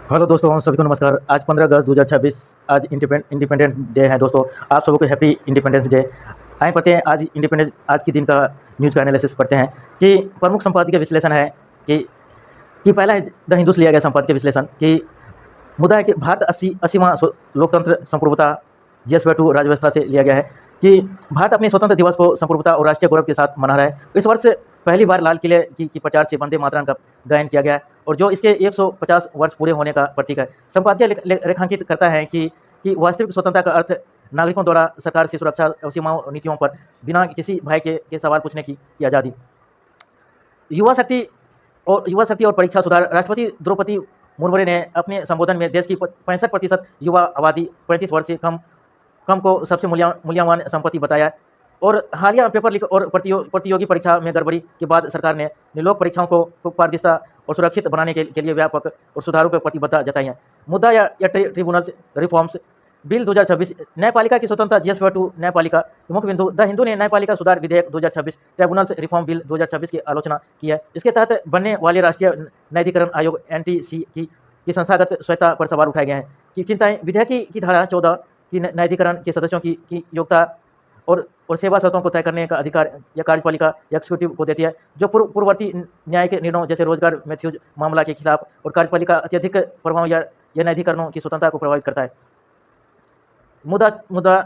Hello दोस्तों, सभी को नमस्कार। आज 15 अगस्त 2026 आज इंडिपेंडेंस डे है दोस्तों। आप सबको हैप्पी इंडिपेंडेंस डे। आइए पढ़ते हैं आज के दिन का न्यूज़ का एनालिसिस पढ़ते हैं कि प्रमुख संपादकीय विश्लेषण है कि पहला है द हिंदुस्तान लिया गया संपादकीय विश्लेषण कि मुद्दा है कि भारत 80वां लोकतंत्र संप्रभुता GS/2 राजव्यवस्था से लिया गया है कि भारत अपने स्वतंत्र दिवस को संप्रभुता और राष्ट्रीय गौरव के साथ मना रहा है। इस वर्ष पहली बार लाल किले की प्रचार से वंदे मातरम का गायन किया गया है और जो इसके 150 वर्ष पूरे होने का प्रतीक है। संपादकीय रेखांकित करता है कि वास्तविक स्वतंत्रता का अर्थ नागरिकों द्वारा सरकार से सुरक्षा और सीमाओं नीतियों पर बिना किसी भय के सवाल पूछने की आज़ादी। युवा शक्ति और परीक्षा सुधार। राष्ट्रपति द्रौपदी मुर्मू ने अपने संबोधन में देश की 65% युवा आबादी 35 वर्ष से कम को सबसे मूल्यवान संपत्ति बताया और हालिया पेपर लीक और प्रतियोगी परीक्षा में गड़बड़ी के बाद सरकार ने लोक परीक्षाओं को पारदर्शिता और सुरक्षित बनाने के लिए व्यापक और सुधारों की प्रतिबद्धता जताई है। मुद्दा या ट्रिब्यूनल रिफॉर्म्स बिल 2026 न्यायपालिका की स्वतंत्रता GS/2 न्यायपालिका मुख्य बिंदु। द हिंदू ने न्यायपालिका सुधार विधेयक 2026 ट्रिब्यूनल्स रिफॉर्म बिल 2026 की आलोचना की है। इसके तहत बनने वाले राष्ट्रीय न्यायाधिकरण आयोग NTC की संस्थागत स्वायत्तता पर सवाल उठाए गए हैं कि चिंताएं। विधेयक की धारा 14 की न्यायाधिकरण के सदस्यों की योग्यता और सेवा शर्तों को तय करने का अधिकार या कार्यपालिका या एक्जीक्यूटिव को देती है, जो पूर्ववर्ती न्यायिक निर्णयों जैसे रोजगार मैथ्यूज मामला के खिलाफ और कार्यपालिका अत्यधिक प्रभाव या न्यायाधिकरणों की स्वतंत्रता को प्रभावित करता है। मुद्दा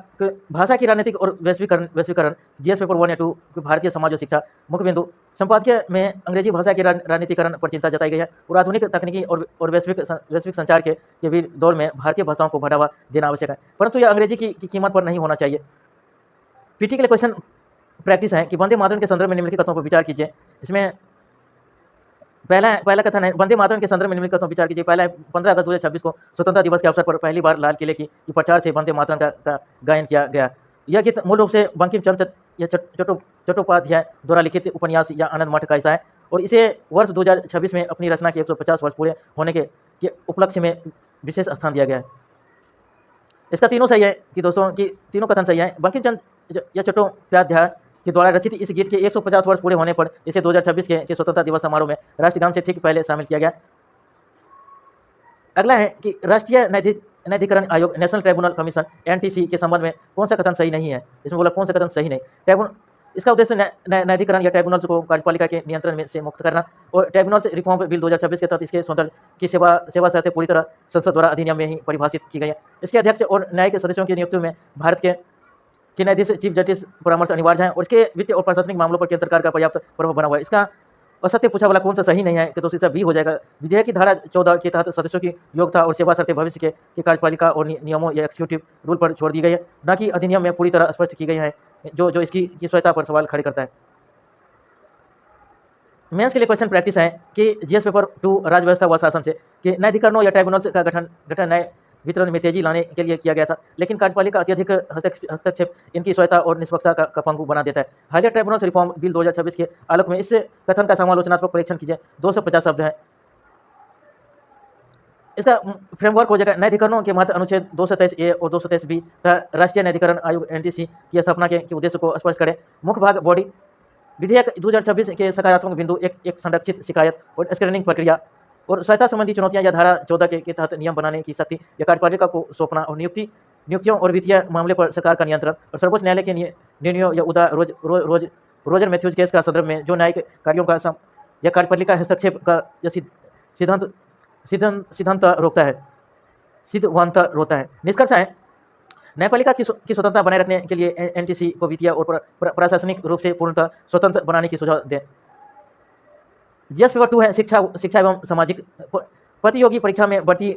भाषा की राजनीतिक और वैश्वीकरण GS पेपर 1 या 2 भारतीय समाज और शिक्षा मुख्य बिंदु। संपादकीय में अंग्रेजी भाषा के राजनीतिकरण पर चिंता जताई गई है और आधुनिक तकनीकी और वैश्विक संचार के भी दौर में भारतीय भाषाओं को बढ़ावा देना आवश्यक है, परंतु यह अंग्रेजी की कीमत पर नहीं होना चाहिए। पीटी के लिए क्वेश्चन प्रैक्टिस है कि वंदे मातरम के संदर्भ में निम्नलिखित तत्वों पर विचार कीजिए। इसमें पहला कथन है वंदे मातरम के संदर्भ में निम्नलिखित तत्वों पर विचार कीजिए। पहला है 15 अगस्त 2026 को स्वतंत्रता दिवस के अवसर पर पहली बार लाल किले की प्रचार से वंदे मातरम का गायन किया गया। यह गीत मूल रूप से बंकिम चंद्र चट्टोपाध्याय द्वारा लिखित उपन्यास या आनंद मठ का हिस्सा है और इसे वर्ष 2026 में अपनी रचना के 150 वर्ष पूरे होने के उपलक्ष्य में विशेष स्थान दिया गया है। इसका तीनों सही है कि दोस्तों की तीनों कथन सही है। बंकिम चंद्र या चट्टोपाध्याय के द्वारा रचित इस गीत के 150 वर्ष पूरे होने पर इसे 2026 के स्वतंत्रता दिवस समारोह में राष्ट्रगान से ठीक पहले शामिल किया गया। अगला है कि राष्ट्रीय न्यायाधिकरण आयोग नेशनल ट्राइब्यूनल कमीशन NTC के संबंध में कौन सा कथन सही नहीं है। इसमें बोला कौन सा कथन सही नहीं। इसका उद्देश्य न्यायाधिकरण या ट्राइब्यूनल्स को कार्यपालिका के नियंत्रण से मुक्त करना और ट्राइब्यूनल्स रिफॉर्म बिल 2026 के तहत इसके स्वतंत्र की सेवा शर्तें पूरी तरह संसद द्वारा अधिनियम में ही परिभाषित की गई है। इसके अध्यक्ष और न्यायिक सदस्यों की नियुक्ति में भारत के न्यायाधीश चीफ जस्टिस परामर्श अनिवार्य है और इसके वित्तीय और प्रशासनिक मामलों पर केंद्र सरकार का पर्याप्त प्रभाव बना हुआ है। इसका असत्य पूछा वाला कौन सा सही नहीं है कि दोस्तों इसका भी हो जाएगा। विधेयक की धारा 14 के तहत सदस्यों की योग्यता और सेवा शर्तें भविष्य के कार्यपालिका और नियमों या एक्जीक्यूटिव रूल पर छोड़ दी गई है, न कि अधिनियम में पूरी तरह स्पष्ट की गई है, जो इसकी स्वायत्तता पर सवाल खड़े करता है। मेंस के लिए क्वेश्चन प्रैक्टिस है कि GS पेपर 2 राजव्यवस्था व शासन से कि न्यायाधिकरणों या ट्राइब्यूनल्स का गठन न्याय वितरण में तेजी लाने के लिए किया गया था, लेकिन कार्यपालिका अत्यधिक हस्तक्षेप इनकी स्वायत्तता और निष्पक्षता का पंगु बना देता है। हालिया ट्राइब्यूनल्स रिफॉर्म बिल 2026 के आलोक में इस कथन का समालोचनात्मक परीक्षण कीजिए। 250 शब्द है। इसका फ्रेमवर्क हो जाएगा न्यायाधिकरणों के महत्व अनुच्छेद 223A और 223B का राष्ट्रीय न्यायाधिकरण आयोग NTC की स्थापना के उद्देश्य को स्पष्ट करें। मुख्य भाग बॉडी विधेयक 2026 के सकारात्मक बिंदु एक संरक्षित शिकायत और स्क्रीनिंग प्रक्रिया और स्वायत्तता संबंधी चुनौतियां या धारा 14 के तहत नियम बनाने की शक्ति या कार्यपालिका को सौंपना और नियुक्तियों और वित्तीय मामले पर सरकार का नियंत्रण और सर्वोच्च न्यायालय के निर्णयों या रोजर मैथ्यूज केस का संदर्भ में जो न्यायिक कार्यों का या कार्यपालिका हस्तक्षेप का सिद्धांत रोकता है। निष्कर्ष है न्यायपालिका की स्वतंत्रता बनाए रखने के लिए NTC को वित्तीय और प्रशासनिक रूप से पूर्णतः स्वतंत्र बनाने की सुझाव दें। GS पेपर 2 है शिक्षा एवं सामाजिक। प्रतियोगी परीक्षा में बढ़ती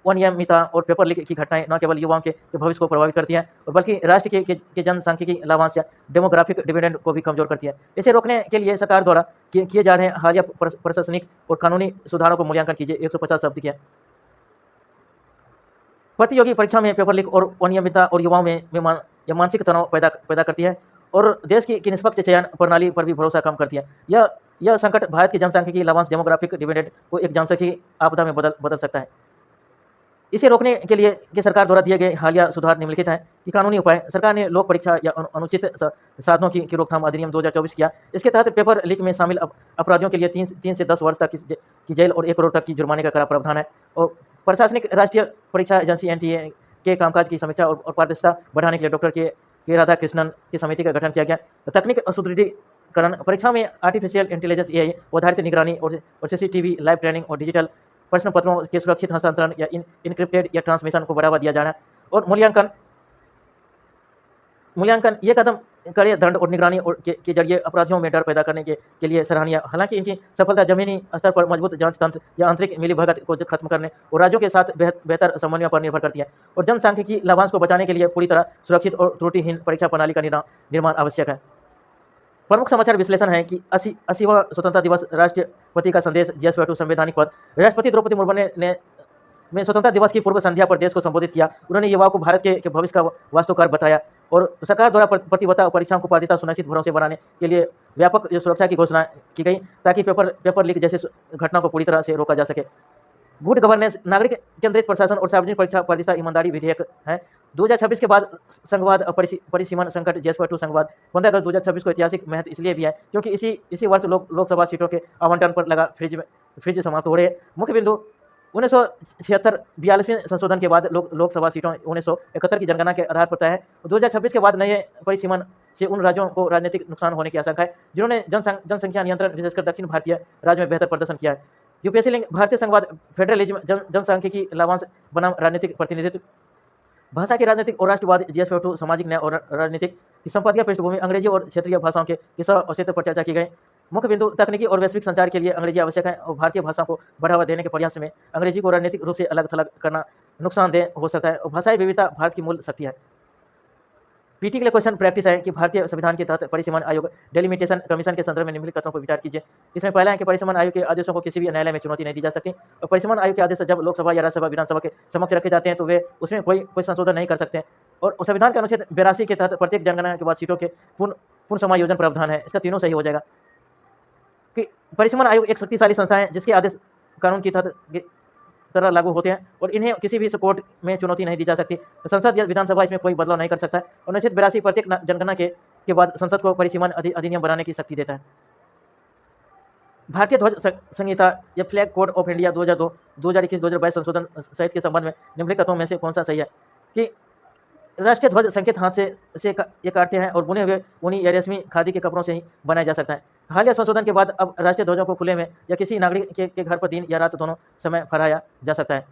अनियमितता और पेपर लीक की घटनाएं न केवल युवाओं के भविष्य को प्रभावित करती हैं और बल्कि राष्ट्र के जनसांख्यिकी लाभांश या डेमोग्राफिक डिविडेंड को भी कमजोर करती है। इसे रोकने के लिए सरकार द्वारा किए जा रहे हालिया प्रशासनिक और कानूनी सुधारों को मूल्यांकन कीजिए। 150 शब्द किया। प्रतियोगी परीक्षा में पेपर लीक और अनियमितता और युवाओं में मानसिक तनाव पैदा करती है और देश की निष्पक्ष चयन प्रणाली पर भी भरोसा कम करती है। यह संकट भारत की जनसांख्यिकी लाभांश डेमोग्राफिक डिविडेंड को एक जनसांख्यिकी आपदा में बदल सकता है। इसे रोकने के लिए कि सरकार द्वारा दिए गए हालिया सुधार निम्नलिखित हैं कि कानूनी उपाय। सरकार ने लोक परीक्षा या अनुचित साधनों की रोकथाम अधिनियम 2024 किया। इसके तहत पेपर लीक में शामिल अपराधियों के लिए 3 से 10 वर्ष तक की जेल और 1 करोड़ तक की जुर्माने का कड़ा प्रावधान है और प्रशासनिक राष्ट्रीय परीक्षा एजेंसी एनटीए के कामकाज की समीक्षा और पारदर्शिता बढ़ाने के लिए डॉक्टर के राधाकृष्णन की समिति का गठन किया गया। तकनीक सुदृढ़ीकरण परीक्षा में आर्टिफिशियल इंटेलिजेंस एआई आधारित निगरानी और सीसीटीवी लाइव ट्रेनिंग और डिजिटल प्रश्न पत्रों के सुरक्षित हस्तांतरण या इनक्रिप्टेड या ट्रांसमिशन को बढ़ावा दिया जाना और मूल्यांकन ये कदम कड़े दंड और निगरानी और के जरिए अपराधियों में डर पैदा करने के लिए सराहनीय। हालांकि इनकी सफलता जमीनी स्तर पर मजबूत जांच तंत्र या आंतरिक मिलीभगत को खत्म करने और राज्यों के साथ बेहतर समन्वय पर निर्भर करती है और जनसांख्यिकी लाभांश को बचाने के लिए पूरी तरह सुरक्षित और त्रुटिहीन परीक्षा प्रणाली का निर्माण आवश्यक है। प्रमुख समाचार विश्लेषण है कि 80वां स्वतंत्रता दिवस राष्ट्रपति का संदेश GS/2 संवैधानिक पद। राष्ट्रपति द्रौपदी मुर्मू ने स्वतंत्रता दिवस की पूर्व संध्या पर देश को संबोधित किया। उन्होंने युवाओं को भारत के भविष्य का वास्तुकार बताया और सरकार द्वारा प्रतिबद्धता परीक्षाओं को पारदर्शिता सुनिश्चित भरोसे बनाने के लिए व्यापक सुरक्षा की घोषणा की गई ताकि पेपर लीक जैसे घटनाओं को पूरी तरह से रोका जा सके। गुड गवर्नेंस नागरिक केंद्रित प्रशासन और सार्वजनिक परीक्षा पारदर्शिता ईमानदारी विधेयक है। 2026 के बाद संघवाद परिसीमन संकट GS/2 संघवाद 15 अगस्त 2026 को ऐतिहासिक महत्व इसलिए भी है क्योंकि इसी वर्ष लोकसभा सीटों के आवंटन पर लगा फ्रिज समाप्त हो रहे हैं। मुख्य बिंदु 1976 42वें संशोधन के बाद लोकसभा सीटों 1971 की जनगणना के आधार पर तय है। 2026 के बाद नए परिसीमन से उन राज्यों को राजनीतिक नुकसान होने की आशंका है जिन्होंने जनसंख्या नियंत्रण विशेषकर दक्षिण भारतीय राज्य में बेहतर प्रदर्शन किया है। यूपीएससी लिंक भारतीय संघवाद फेडरलिज्म जनसांख्यिकी लाभांश बनाम राजनीतिक प्रतिनिधित्व भाषा की राजनीतिक और राष्ट्रवाद GS/2 सामाजिक न्याय और राजनीतिक की संपादकीय पृष्ठभूमि अंग्रेजी और क्षेत्रीय भाषाओं के सह औचित्य पर चर्चा की गई। मुख्य बिंदु तकनीकी और वैश्विक संचार के लिए अंग्रेजी आवश्यक है और भारतीय भाषाओं को बढ़ावा देने के प्रयास में अंग्रेजी को राजनीतिक रूप से अलग थलग करना नुकसानदेह हो सकता है और भाषाई विविधता भारत की मूल शक्ति है। पीटी के लिए क्वेश्चन प्रैक्टिस है कि भारतीय संविधान के तहत परिसीमन आयोग डेलिमिटेशन कमीशन के संदर्भ में निम्नलिखित कथनों पर विचार कीजिए। इसमें पहला है कि परिसीमन आयोग के आदेशों को किसी भी न्यायालय में चुनौती नहीं दी जा सकती और परिसीमन आयोग के आदेश जब लोकसभा या राज्यसभा विधानसभा के समक्ष रखे जाते हैं तो वे उसमें कोई संशोधन नहीं कर सकते और संविधान के अनुच्छेद 82 के तहत प्रत्येक जनगणना के बाद सीटों के पूर्ण समायोजन प्रावधान है। इसका तीनों सही हो जाएगा कि परिसीमन आयोग एक शक्तिशाली संस्था है जिसके आदेश कानून की तरह लागू होते हैं और इन्हें किसी भी कोर्ट में चुनौती नहीं दी जा सकती। संसद या विधानसभा इसमें कोई बदलाव नहीं कर सकता है और अनुच्छेद 82 प्रत्येक जनगणना के बाद संसद को परिसीमन अधिनियम बनाने की शक्ति देता है। भारतीय ध्वज संहिता या फ्लैग कोड ऑफ इंडिया 2002, 2021, 2022 संशोधन सहित के संबंध में निम्नलिखित कथनों में से कौन सा सही है कि राष्ट्रीय ध्वज संकेत हाथ से ये काटते हैं और बुने हुए ऊनी या रेशमी खादी के कपड़ों से ही बनाया जा सकता है। हालिया संशोधन के बाद अब राष्ट्रीय ध्वजों को खुले में या किसी नागरिक के घर पर दिन या रात दोनों समय फहराया जा सकता है।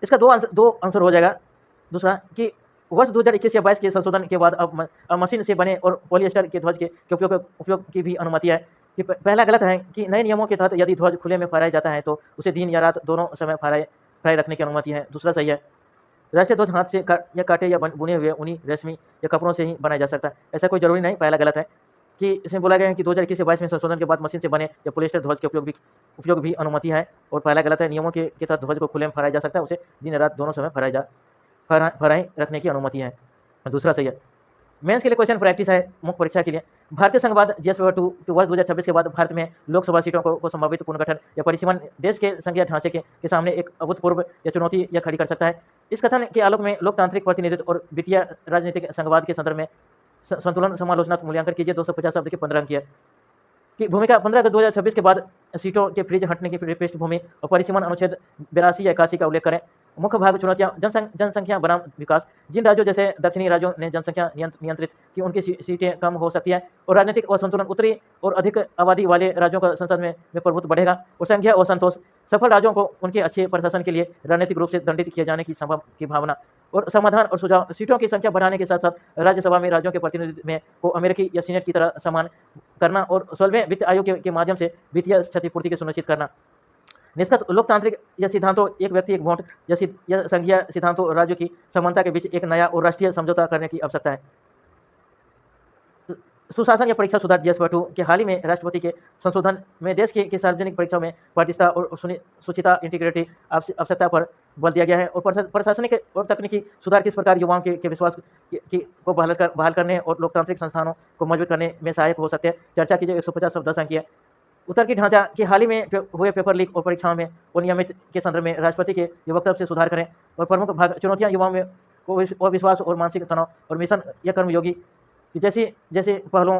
इसका दो आंसर हो जाएगा। दूसरा कि वर्ष 2021 या 22 के संशोधन के बाद अब मशीन से बने और पॉलिएस्टर के ध्वज के उपयोग की भी अनुमति है कि पहला गलत है कि नए नियमों के तहत यदि ध्वज खुले में फहराया जाता है तो उसे दिन या रात दोनों समय फहराए रखने की अनुमति है। दूसरा सही है। राष्ट्रीय ध्वज हाथ से या काटे या बुने हुए ऊनी रेशमी या कपड़ों से ही बनाया जा सकता है, ऐसा कोई जरूरी नहीं। पहला गलत है कि इसमें बोला गया है कि 2021 से 22 में संशोधन के बाद मशीन से बने या पॉलिएस्टर ध्वज के उपयोग भी अनुमति है और पहला गलत है। नियमों के तहत ध्वज को खुले में फहराया जा सकता है, उसे दिन रात दोनों समय फहराए रखने की अनुमति है। दूसरा सही है। मेंस के लिए क्वेश्चन प्रैक्टिस है मुख्य परीक्षा के लिए। भारतीय संघवाद GS/2 के वर्ष 2026 के बाद भारत में लोकसभा सीटों को संभावित पुनर्गठन या परिसीमन देश के संघीय ढांचे के सामने एक अभूतपूर्व या चुनौती या खड़ी कर सकता है। इस कथन के आलोक में लोकतांत्रिक प्रतिनिधित्व और वित्तीय राजनीतिक संघवाद के संदर्भ में संतुलन समालोचनात्मक मूल्यांकन कीजिए। 250 शब्द के 15 अंक है कि भूमिका 15 अगस्त 2026 के बाद सीटों के फ्रीज हटने की पृष्ठभूमि और परिसीमन अनुच्छेद 82 या 81 का उल्लेख करें। मुख्य भाग चुनौतियां जनसंख्या बनाम विकास। जिन राज्यों जैसे दक्षिणी राज्यों ने जनसंख्या नियंत्रित की उनकी सीटें कम हो सकती है और राजनीतिक असंतुलन उत्तरी और अधिक आबादी वाले राज्यों का संसद में प्रभुत्व बढ़ेगा और संख्या असंतोष। सफल राज्यों को उनके अच्छे प्रशासन के लिए राजनीतिक रूप से दंडित किए जाने की भावना और समाधान और सुझाव। सीटों की संख्या बढ़ाने के साथ साथ राज्यसभा में राज्यों के प्रतिनिधित्व में को अमेरिकी या सीनेट की तरह समान करना और 16वें वित्त आयोग के माध्यम से वित्तीय क्षतिपूर्ति की सुनिश्चित करना। निष्कर्ष लोकतांत्रिक या सिद्धांतों एक व्यक्ति एक वोट या संघीय सिद्धांतों राज्यों की समानता के बीच एक नया और राष्ट्रीय समझौता करने की आवश्यकता है। सुशासन या परीक्षा सुधार GS/2 के हाल ही में राष्ट्रपति के संशोधन में देश की सार्वजनिक परीक्षाओं में पारदर्शिता और सुचिता इंटीग्रिटी आवश्यकता पर बल दिया गया है और प्रशासनिक और तकनीकी सुधार किस प्रकार युवाओं के विश्वास को बहाल करने और लोकतांत्रिक संस्थानों को मजबूत करने में सहायक हो सकते हैं। चर्चा कीजिए। 150 शब्द 10 अंक है। उत्तर की ढांचा कि हाल ही में हुए पेपर लीक और परीक्षाओं में अनियमित के संदर्भ में राष्ट्रपति के वक्तव्य से सुधार करें और प्रमुख भाग चुनौतियां युवाओं में को विश्वास और मानसिक तनाव और मिशन या कर्मयोगी की जैसे पहलों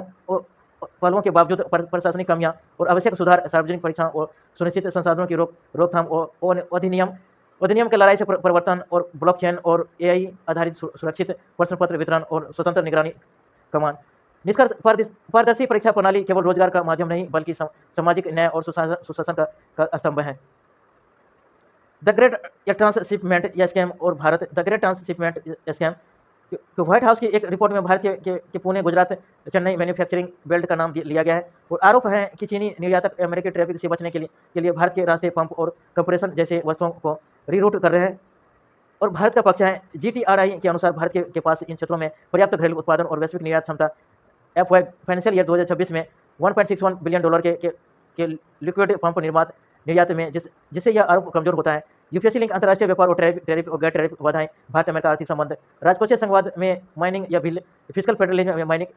पहलुओं के बावजूद प्रशासनिक कमियां और आवश्यक सुधार, सार्वजनिक परीक्षाओं और सुनिश्चित संसाधनों की रोकथाम और अधिनियम के लड़ाई से परिवर्तन और ब्लॉकचेन और एआई आधारित सुरक्षित प्रश्न पत्र वितरण और स्वतंत्र निगरानी कमान। निष्कर्ष, पारदर्शी परीक्षा प्रणाली केवल रोजगार का माध्यम नहीं बल्कि सामाजिक न्याय और सुशासन का स्तंभ है। द ग्रेट ट्रांसशिपमेंट स्कैम और Bharat. The great transshipment scam, तो व्हाइट हाउस की एक रिपोर्ट में भारत के पुणे, गुजरात, चेन्नई मैन्युफैक्चरिंग बेल्ट का नाम लिया गया है और आरोप है कि चीनी निर्यातक अमेरिकी ट्रैफिक से बचने के लिए भारत के रास्ते, पंप और कंप्रेशन जैसे वस्तुओं को रीरूट कर रहे हैं। और भारत का पक्ष है, GTRI के अनुसार भारत के पास इन क्षेत्रों में पर्याप्त घरेलू उत्पादन और वैश्विक निर्यात क्षमता FY फाइनेंशियल ईयर 2026 में $1.61 बिलियन के लिक्विड पंप निर्यात में, जिससे यह आरोप कमजोर होता है। यूपीएससी लिंक अंतर्राष्ट्रीय व्यापार और टैरिफ और गैर टैरिफ बाधाएं, भारत अमेरिका आर्थिक संबंध, राजकोषीय संवाद में माइनिंग या बिल, फिजिकल फेडरलिज्म में माइनिंग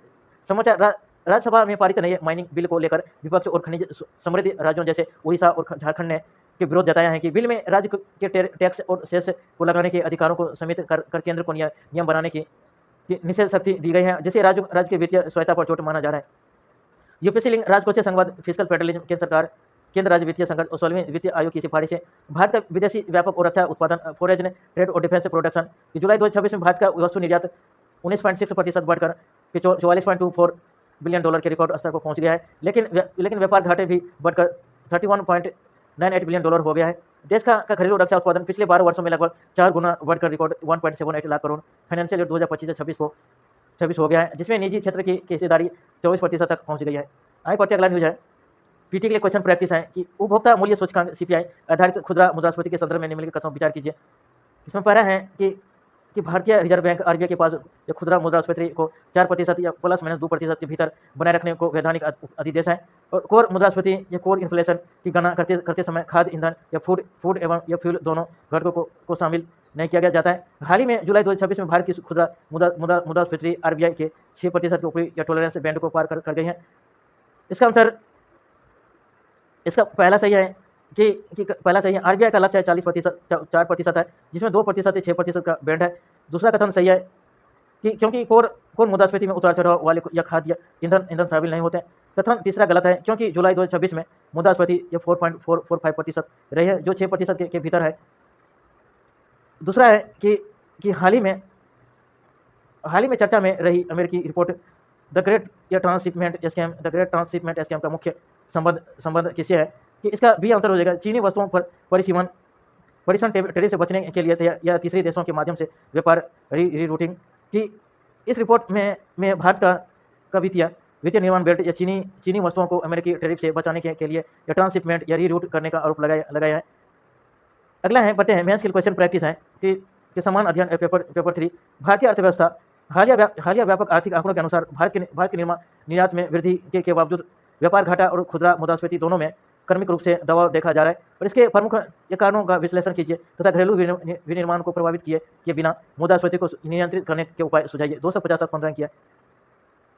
समाचार। राज्यसभा में पारित नए माइनिंग बिल को लेकर विपक्ष और खनिज समृद्ध राज्यों जैसे उड़ीसा और झारखंड ने के विरोध जताया है कि बिल में राज्य के टैक्स और सेस को लगाने के अधिकारों को सीमित कर केंद्र को नियम बनाने की निषेध शक्ति दी गई है, जिसे राज्य के वित्तीय स्वायत्ता पर चोट माना जा रहा है। यूपीएससी लिंक राजकोषीय संवाद, फिजिकल फेडरलिज्म, केंद्र राज्य वित्तीय संकट और 16वें वित्तीय आयोग की सिफारिश है। भारत का विदेशी व्यापक और रक्षा उत्पादन, फॉरेन ट्रेड और डिफेंस प्रोडक्शन, जुलाई 2026 में भारत का वस्तु निर्यात 19.6% बढ़कर $44.24 बिलियन के रिकॉर्ड स्तर पर पहुंच गया है। लेकिन व्यापार घाटे भी बढ़कर $31.98 बिलियन हो गया है। देश का घरेलू रक्षा उत्पादन पिछले 12 वर्षों में लगभग 4 गुना बढ़कर record 1.78 lakh crore financial year 2025 से 26 हो गया है, जिसमें निजी क्षेत्र की हिस्सेदारी 24% तक पहुंच गई है। आगे बढ़ते अगला न्यूज है, पीटी के लिए क्वेश्चन प्रैक्टिस है कि उपभोक्ता मूल्य सूचकांक CPI आधारित खुदरा मुद्रास्फीति के संदर्भ में निम्नलिखित कथनों पर विचार कीजिए। इसमें पहला है कि भारतीय रिजर्व बैंक RBI के पास खुदरा मुद्रास्फीति को 4% या ±2% के भीतर बनाए रखने को वैधानिक अधिदेश है। और कोर मुद्रास्फीति या कोर इन्फ्लेशन की गणना करते समय खाद्य, ईंधन या फूड एवं या फ्यूल दोनों घटकों को शामिल नहीं किया जाता है। हाल ही में जुलाई 2026 में भारत की खुदरा मुद्रास्फीति RBI के 6% के ऊपरी या टॉलरेंस बैंड को पार कर गई है। इसका आंसर, इसका पहला सही है कि पहला सही है, RBI का लक्ष्य 4% है, जिसमें 2% से 6% का बैंड है। दूसरा कथन सही है कि क्योंकि कोर मुद्रास्फीति में उतार चढ़ाव वाले या खाद्य ईंधन शामिल नहीं होते। कथन तीसरा गलत है, क्योंकि जुलाई 2026 में मुद्रास्फीति 4.45% रही है, जो 6% के भीतर है। दूसरा है कि हाल ही में चर्चा में रही अमेरिकी report the great transshipment scam का मुख्य संबंध किससे है, कि इसका भी आंसर हो जाएगा चीनी वस्तुओं पर परिसीमन टैरिफ से बचने के लिए या तीसरे देशों के माध्यम से व्यापार रीरूटिंग की। इस रिपोर्ट में भारत का वित्तीय निर्माण बेल्ट या चीनी वस्तुओं को अमेरिकी टैरिफ से बचाने के लिए या ट्रांसशिपमेंट या रीरूट करने का आरोप लगाया है। अगला है, बढ़ते हैं, मेंस के क्वेश्चन प्रैक्टिस है कि समान अध्ययन पेपर 3 भारतीय अर्थव्यवस्था। हालिया व्यापक आर्थिक आंकड़ों के अनुसार भारत के निर्यात में वृद्धि के बावजूद व्यापार घाटा और खुदरा मुद्रास्फीति दोनों में क्रमिक रूप से दबाव देखा जा रहा है। और इसके प्रमुख कारणों का विश्लेषण कीजिए तथा घरेलू विनिर्माण को प्रभावित किए बिना मुद्रास्फीति को नियंत्रित करने के उपाय सुझाइए। 250 तक 15 किया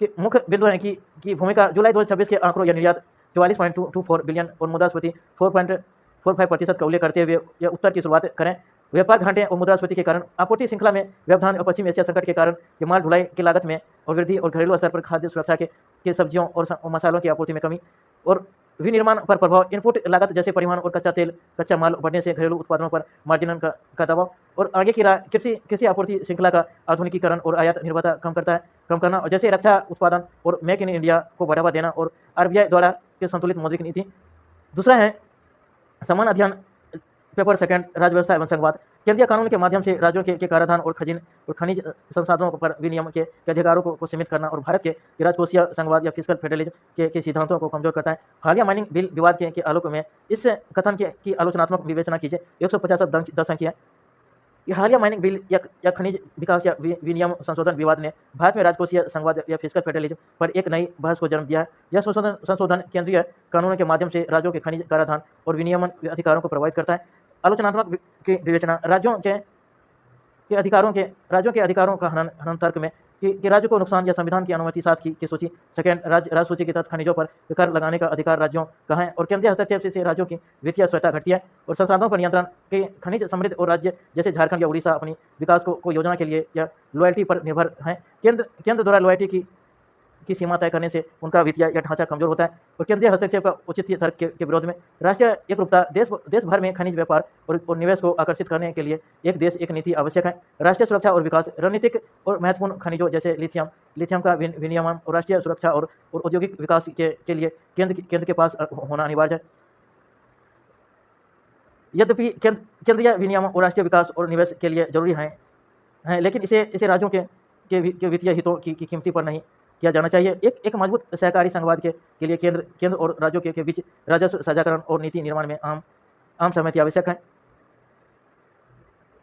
कि मुख्य बिंदु है कि भूमिका जुलाई 2026 के आंकड़ों या निर्यात 44.24 बिलियन और मुद्रास्फीति 4.45% का उल्लेख करते हुए यह उत्तर की शुरुआत करें। व्यापार घाटे और मुद्रास्फीति के कारण आपूर्ति श्रृंखला में व्यवधान और पश्चिम एशिया संकट के कारण माल ढुलाई की लागत में और वृद्धि और घरेलू स्तर पर खाद्य सुरक्षा के सब्जियों और मसालों की आपूर्ति में कमी और विनिर्माण पर प्रभाव, इनपुट लागत जैसे परिवहन और कच्चा माल बढ़ने से घरेलू उत्पादनों पर मार्जिन का दबाव और आगे की राह कृषि आपूर्ति श्रृंखला का आधुनिकीकरण और आयात निर्भरता कम करना और जैसे रक्षा उत्पादन और मेक इन इंडिया को बढ़ावा देना और RBI द्वारा के संतुलित मौद्रिक नीति। दूसरा है समान अध्ययन पेपर 2 राज्य व्यवस्था एवं संघवाद। केंद्रीय कानून के माध्यम से राज्यों के कराधान और खनिज संसाधनों पर विनियमन के अधिकारों को सीमित करना और भारत के राजकोषीय संघवाद या फिजिकल फेडरलिज्म के सिद्धांतों को कमजोर करता है। हालिया माइनिंग बिल विवाद के आलोक में इस कथन की आलोचनात्मक विवेचना कीजिए। 150 10 अंक है। हालिया माइनिंग बिल या खनिज विकास या विनियम संशोधन विवाद ने भारत में राजकोषीय संघवाद या फिजिकल फेडरलिज्म पर एक नई बहस को जन्म दिया है। यह संशोधन केंद्रीय कानून के माध्यम से राज्यों के खनिज कराधान और विनियमन अधिकारों को प्रभावित करता है। आलोचनात्मक की विवेचना राज्यों के अधिकारों का हनन तर्क में कि राज्य को नुकसान या संविधान की अनुमति 7 की सूची। सेकेंड, राज्य सूची के तहत खनिजों पर कर लगाने का अधिकार राज्यों का है और केंद्रीय हस्तक्षेप से राज्यों की वित्तीय स्वायत्ता घटती है और संसाधनों पर नियंत्रण के खनिज समृद्ध और राज्य जैसे झारखंड या उड़ीसा अपनी विकास को योजना के लिए या लॉयल्टी पर निर्भर हैं। केंद्र द्वारा लॉयल्टी की सीमा तय करने से उनका वित्तीय या ढांचा कमजोर होता है और केंद्रीय हस्तक्षेप का उचित तर्क के विरोध में राष्ट्रीय एकरूपता देश भर में खनिज व्यापार और निवेश को आकर्षित करने के लिए एक देश एक नीति आवश्यक है। राष्ट्रीय सुरक्षा और विकास रणनीतिक और महत्वपूर्ण खनिजों जैसे लिथियम का विनियमन और राष्ट्रीय सुरक्षा और औद्योगिक विकास के लिए केंद्र के पास होना अनिवार्य है। यद्यपि केंद्रीय विनियम और राष्ट्रीय विकास और निवेश के लिए जरूरी है, लेकिन इसे राज्यों के वित्तीय हितों की कीमती पर नहीं किया जाना चाहिए। एक मजबूत सहकारी संघवाद के लिए केंद्र और राज्यों के बीच राजस्व साझाकरण और नीति निर्माण में आम सहमति आवश्यक है।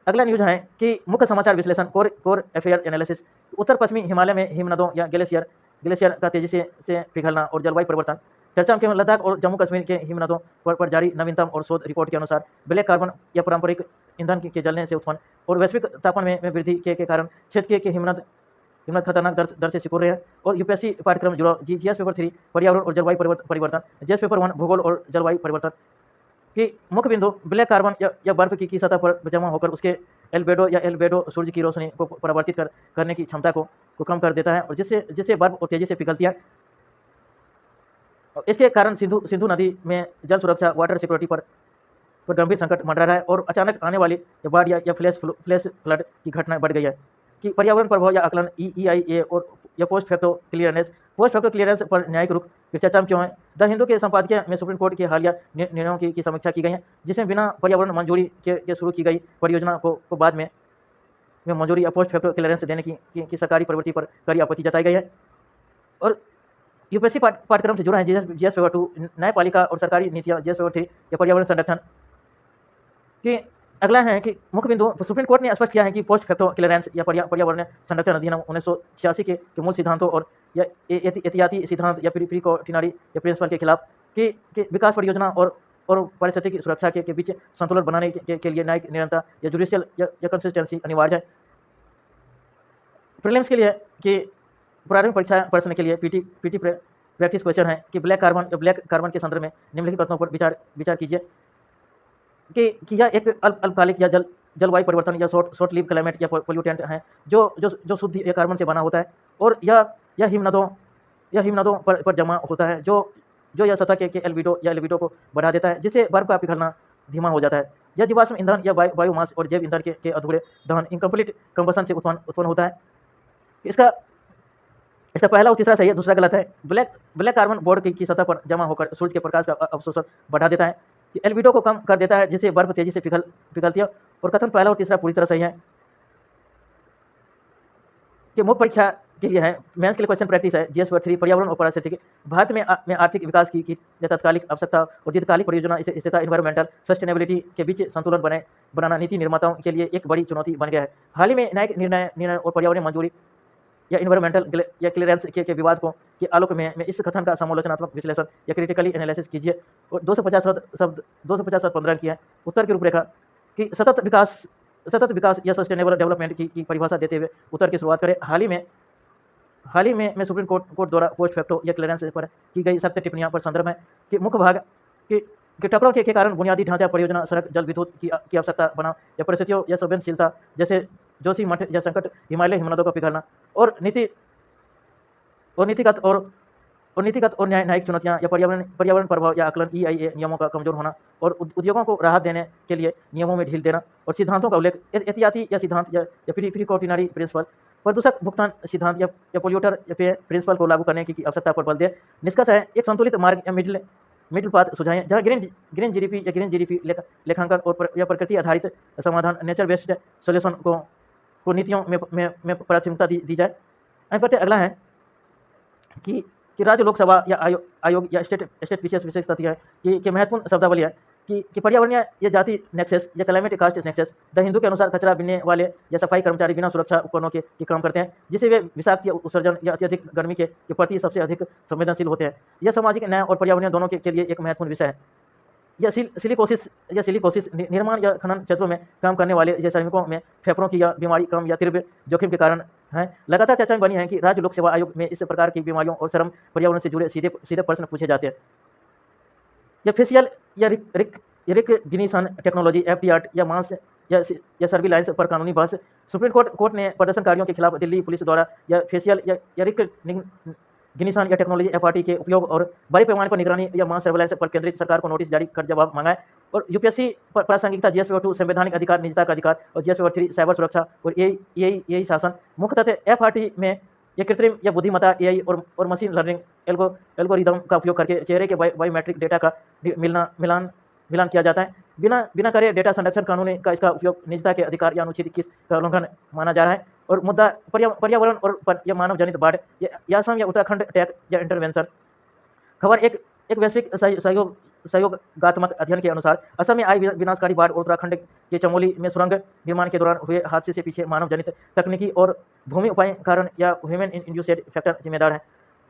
अगला न्यूज है कि मुख्य समाचार विश्लेषण कोर अफेयर एनालिसिस। उत्तर पश्चिमी हिमालय में हिमनदों या ग्लेशियर का तेजी से पिघलना और जलवायु परिवर्तन। चर्चा के लद्दाख और जम्मू कश्मीर के हिमनदों पर जारी नवीनतम और शोध रिपोर्ट के अनुसार ब्लैक कार्बन या पारंपरिक ईंधन के जलने से उत्पन्न और वैश्विक तापमान में वृद्धि के कारण क्षेत्र के हिमनद खतरनाक दर से सिकुड़ रहे हैं। और यूपीएससी पाठ्यक्रम जुड़ा जीएस पेपर 3 पर्यावरण और जलवायु परिवर्तन, जीएस पेपर 1 भूगोल और जलवायु परिवर्तन की मुख्य बिंदु ब्लैक कार्बन या बर्फ की सतह पर जमा होकर उसके एल्बेडो सूर्य की रोशनी को परावर्तित करने की क्षमता को कम कर देता है और जिससे बर्फ और तेजी से पिघलती है। इसके कारण सिंधु नदी में जल सुरक्षा वाटर सिक्योरिटी पर गंभीर संकट मंडरा रहा है और अचानक आने वाली बाढ़ या फ्लैश फ्लड की घटना बढ़ गई है। कि पर्यावरण प्रभाव या आकलन EIA और या पोस्ट फैक्टो क्लियरेंस पर न्यायिक रुख की चर्चा में क्यों है। द हिंदू के संपादकीय में सुप्रीम कोर्ट के हालिया निर्णयों की समीक्षा की गई है, जिसमें बिना पर्यावरण मंजूरी के शुरू की गई परियोजना को बाद में मंजूरी या पोस्ट फैक्टो क्लियरेंस देने की सरकारी प्रवृत्ति पर कड़ी आपत्ति जताई गई है। और यूपीएससी पाठ्यक्रम से जुड़ा है जीएस पेपर 2 न्यायपालिका और सरकारी नीतियाँ, जीएस पेपर 3 या पर्यावरण संरक्षण की। अगला है कि मुख्य बिंदु सुप्रीम कोर्ट ने स्पष्ट किया है कि पोस्ट फैक्टो क्लियरेंस या पर्यावरण संरक्षण अधिनियम 1986 के मूल सिद्धांतों और या एहतियाती सिद्धांत या प्रिकॉशनरी या प्रिंसिपल के खिलाफ कि विकास परियोजना और पारिस्थितिक सुरक्षा के बीच संतुलन बनाने के लिए न्यायिक निरंतरता या जुडिशियल या कंसिस्टेंसी अनिवार्य है। प्रीलिम्स के लिए कि प्रारंभिक परीक्षा प्रश्न के लिए पीटी प्रैक्टिस क्वेश्चन है कि ब्लैक कार्बन के संदर्भ में निम्नलिखित तथ्यों पर विचार कीजिए कि यह एक अल्पकालिक या जलवायु परिवर्तन या शॉर्ट लिव क्लाइमेट या पोल्यूटेंट है जो शुद्ध या कार्बन से बना होता है और यह हिमनदों पर जमा होता है जो यह सतह के एल्बिडो को बढ़ा देता है, जिससे बर्फ का पिघलना धीमा हो जाता है। यह जीवाश्म ईंधन या बायोमास और जैव ईंधन के अधूरे दहन इनकम्प्लीट कंबशन से उत्पन्न होता है। इसका पहला और तीसरा सही है, दूसरा गलत है। ब्लैक कार्बन बोर्ड की सतह पर जमा होकर सूर्य के प्रकाश का अवशोषण बढ़ा देता है, एल्बिडो को कम कर देता है, जिससे बर्फ तेजी से पिघलती है। और कथन पहला और तीसरा पूरी तरह सही है। कि मुख्य परीक्षा के लिए है मेंस के लिए क्वेश्चन प्रैक्टिस है जीएस पेपर 3 पर्यावरण और पारिस्थितिकी। भारत में आर्थिक विकास की तात्कालिक आवश्यकता और दीर्घकालिक परियोजना स्थिरता एनवायरमेंटल सस्टेनेबिलिटी के बीच संतुलन बनाना नीति निर्माताओं के लिए एक बड़ी चुनौती बन गया है। हाल ही में न्यायिक निर्णय और पर्यावरण मंजूरी या इन्वायरमेंटल या क्लियरेंस के विवाद के आलोक में इस कथन का समालोचनात्मक विश्लेषण या क्रिटिकली एनालिसिस कीजिए। और 250 पंद्रह की है उत्तर की रूपरेखा कि सतत विकास या सस्टेनेबल डेवलपमेंट की परिभाषा देते हुए उत्तर की शुरुआत करें। हाल ही में सुप्रीम कोर्ट द्वारा पोस्ट फैक्टो या क्लियरेंस पर की गई सख्त टिप्पणियों पर संदर्भ है कि मुख्य भाग कि टकराव के कारण बुनियादी ढांचा परियोजना, सड़क, जल विद्युत की आवश्यकता बना या परिस्थितियों या संवेदनशीलता जैसे जोशीमठ या संकट, हिमालय हिमनदों का पिघलना और नीतिगत और न्यायिक चुनौतियां या पर्यावरण प्रभाव या आकलन EIA नियमों का कमजोर होना और उद्योगों को राहत देने के लिए नियमों में ढील देना और सिद्धांतों का उल्लेख एहतियाती या सिद्धांत या प्रिकॉशनरी प्रिंसिपल, प्रदूषक भुगतान सिद्धांत या पोल्यूटर पे प्रिंसिपल को लागू करने की आवश्यकता पर बल दे। निष्कर्ष है एक संतुलित मार्ग या मिडिल पाथ सुझाएं जहां ग्रीन जीडीपी लेखांकन और या प्रकृति आधारित समाधान नेचर बेस्ड सोल्यूशन को नीतियों में प्राथमिकता दी जाए। अगला है कि राज्य लोकसभा या आयोग या स्टेट विशेष तथ्य है कि महत्वपूर्ण शब्दावली है कि पर्यावरणीय या जाति नेक्सेस या climate caste nexus. The Hindu के अनुसार कचरा बीनने वाले या सफाई कर्मचारी बिना सुरक्षा उपकरणों के काम करते हैं, जिससे वे विषाक्त या उत्सर्जन या अत्यधिक गर्मी के प्रति सबसे अधिक संवेदनशील होते हैं। यह सामाजिक न्याय और पर्यावरणीय दोनों के लिए एक महत्वपूर्ण विषय है। या सिलिकोसिस निर्माण या खनन क्षेत्रों में काम करने वाले या श्रमिकों में फेफड़ों की या बीमारी कम या तीव्र जोखिम के कारण है। लगातार चर्चा बनी है कि राज्य लोक सेवा आयोग में इस प्रकार की बीमारियों और श्रम पर्यावरण से जुड़े सीधे प्रश्न पूछे जाते हैं। या फेशियल या रिकग्निशन टेक्नोलॉजी FDR या मांस या सर्विलांस पर कानूनी बहस। सुप्रीम कोर्ट ने प्रदर्शनकारियों के खिलाफ दिल्ली पुलिस द्वारा या फेशियल या रिकग्निशन या टेक्नोलॉजी एफआरटी के उपयोग और बड़े पैमाने पर निगरानी या मास सर्वेलेंस पर केंद्रित सरकार को नोटिस जारी कर जवाब मांगा है। और यूपीएससी पर प्रासंगिकता, जीएस पेपर 2 संवैधानिक अधिकार, निजता का अधिकार और जीएस पेपर 3 साइबर सुरक्षा और यही शासन। मुख्य तथ्य एफआरटी में ये कृत्रिम या बुद्धिमत्ता एआई और मशीन लर्निंग एल्गोरिदम का उपयोग करके चेहरे के बायोमेट्रिक डेटा का मिलान किया जाता है। बिना करे डेटा संरक्षण कानून का इसका उपयोग निजता के अधिकार या अनुच्छेद 21 का उल्लंघन माना जा रहा है। और मुद्दा पर्यावरण और या मानव जनित बाढ़ या असम या उत्तराखंड टैग या इंटरवेंशन। खबर एक वैश्विक सहयोगात्मक अध्ययन के अनुसार असम में आई विनाशकारी बाढ़ और उत्तराखंड के चमोली में सुरंग निर्माण के दौरान हुए हादसे से पीछे मानव जनित तकनीकी और भूमि उपाय कारण या ह्यूमन इंड्यूस्ड फैक्टर जिम्मेदार है।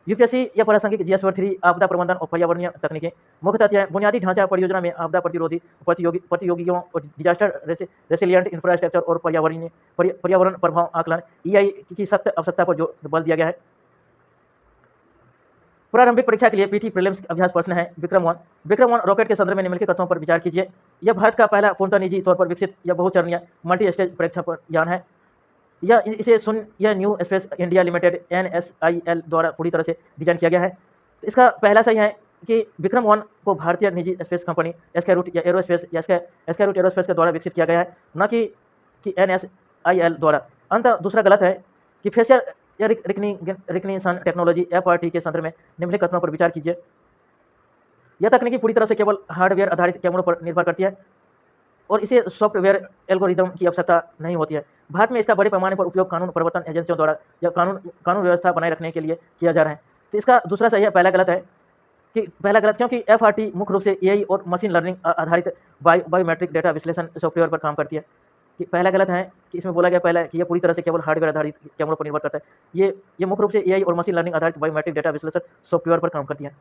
यूपीएससी या प्रासंगिक जीएस पेपर 3 आपदा प्रबंधन और पर्यावरणीय तकनीकें। मुख्य तथ्य बुनियादी ढांचा परियोजना में आपदा प्रतिरोधी प्रतियोगियों और डिजास्टर रेसिलिएंट इंफ्रास्ट्रक्चर और पर्यावरण प्रभाव आकलन ईआई की सख्त आवश्यकता पर बल दिया गया है। प्रारंभिक परीक्षा के लिए पीटी प्रीलिम्स अभ्यास प्रश्न है। विक्रम 1 रॉकेट के संदर्भ में निम्नलिखित तथ्यों पर विचार कीजिए। यह भारत का पहला पूर्णतः निजी तौर पर विकसित या बहुचरणीय मल्टी स्टेज परीक्षा यान है। यह new space India limited NSIL द्वारा पूरी तरह से डिजाइन किया गया है। तो इसका पहला सही है कि विक्रम 1 को भारतीय निजी स्पेस कंपनी स्काईरूट या एरोस्पेस या स्काईरूट एरोस्पेस के द्वारा विकसित किया गया है, न कि NSIL द्वारा। अंततः दूसरा गलत है कि फेशियल या रिकग्निशन टेक्नोलॉजी एफआरटी के संदर्भ में निम्नलिखित कथनों पर विचार कीजिए। यह तकनीकी पूरी तरह से केवल हार्डवेयर आधारित कैमरों पर निर्भर करती है और इसे सॉफ्टवेयर एल्गोरिदम की आवश्यकता नहीं होती है। भारत में इसका बड़े पैमाने पर उपयोग कानून प्रवर्तन एजेंसियों द्वारा या कानून व्यवस्था बनाए रखने के लिए किया जा रहा है। तो इसका दूसरा सही है, पहला गलत क्योंकि एफआरटी मुख्य रूप से एआई और मशीन लर्निंग आधारित बायोमेट्रिक डेटा विश्लेषण सॉफ्टवेयर पर काम करती है। कि पहला गलत है कि इसमें बोला गया पहला कि यह पूरी तरह से केवल हार्डवेयर आधारित कैमरों पर निर्भर करता है। ये मुख्य रूप से एआई और मशीन लर्निंग आधारित बायोमेट्रिक डेटा विश्लेषण सॉफ्टवेयर पर काम करती है।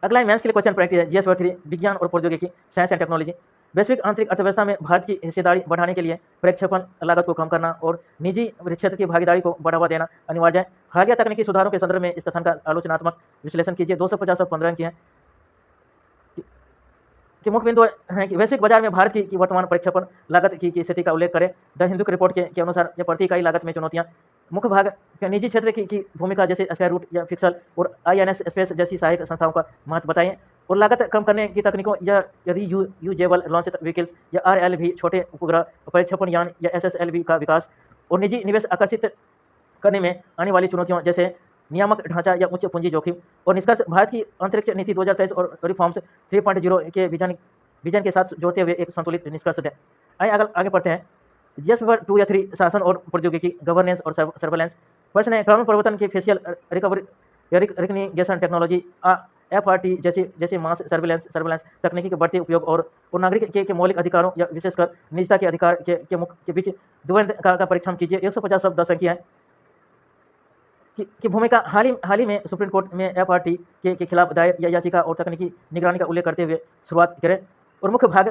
अगला मेंस के लिए क्वेश्चन प्रैक्टिस है। जीएस पेपर 3 विज्ञान और प्रौद्योगिकी, साइंस एंड टेक्नोलॉजी। वैश्विक आंतरिक अर्थव्यवस्था में भारत की हिस्सेदारी बढ़ाने के लिए प्रक्षेपण लागत को कम करना और निजी क्षेत्र की भागीदारी को बढ़ावा देना अनिवार्य है। हालिया तकनीकी सुधारों के संदर्भ में इस कथन का आलोचनात्मक विश्लेषण कीजिए। 250 और 15 की है कि मुख्य बिंदु है कि वैश्विक बाजार में भारत की वर्तमान प्रक्षेपण लागत की स्थिति का उल्लेख करें। द हिंदू की रिपोर्ट के अनुसार यह प्रति इकाई लागत में चुनौतियां मुख्य भाग निजी क्षेत्र की भूमिका जैसे स्काईरूट या फिक्सल और INS स्पेस जैसी सहायक संस्थाओं का महत्व बताएं और लागत कम करने की तकनीकों या रीयूजेबल लॉन्च व्हीकल्स या RLV छोटे उपग्रह प्रक्षेपण यान या SSLV का विकास और निजी निवेश आकर्षित करने में आने वाली चुनौतियों जैसे नियामक ढांचा या उच्च पूंजी जोखिम। और निष्कर्ष भारत की अंतरिक्ष नीति 2023 और रिफॉर्म्स 3.0 के विजन के साथ जोड़ते हुए एक संतुलित निष्कर्ष है। आगे पढ़ते हैं। जीएस पेपर 2 या 3 शासन और प्रौद्योगिकी, गवर्नेंस और सर्वेलेंस। प्रश्न है कानून प्रवर्तन के फेशियल रिकग्निशन टेक्नोलॉजी एफआरटी जैसे मास सर्वेलेंस तकनीकी के बढ़ते उपयोग और नागरिक के मौलिक अधिकारों या विशेषकर निजता के अधिकार के बीच द्वंद्व का परीक्षण कीजिए। 150 शब्द 10 अंक है कि भूमिका हाल ही में सुप्रीम कोर्ट में एफआरटी के खिलाफ दायर या याचिका और तकनीकी निगरानी का उल्लेख करते हुए शुरुआत करें। और मुख्य भाग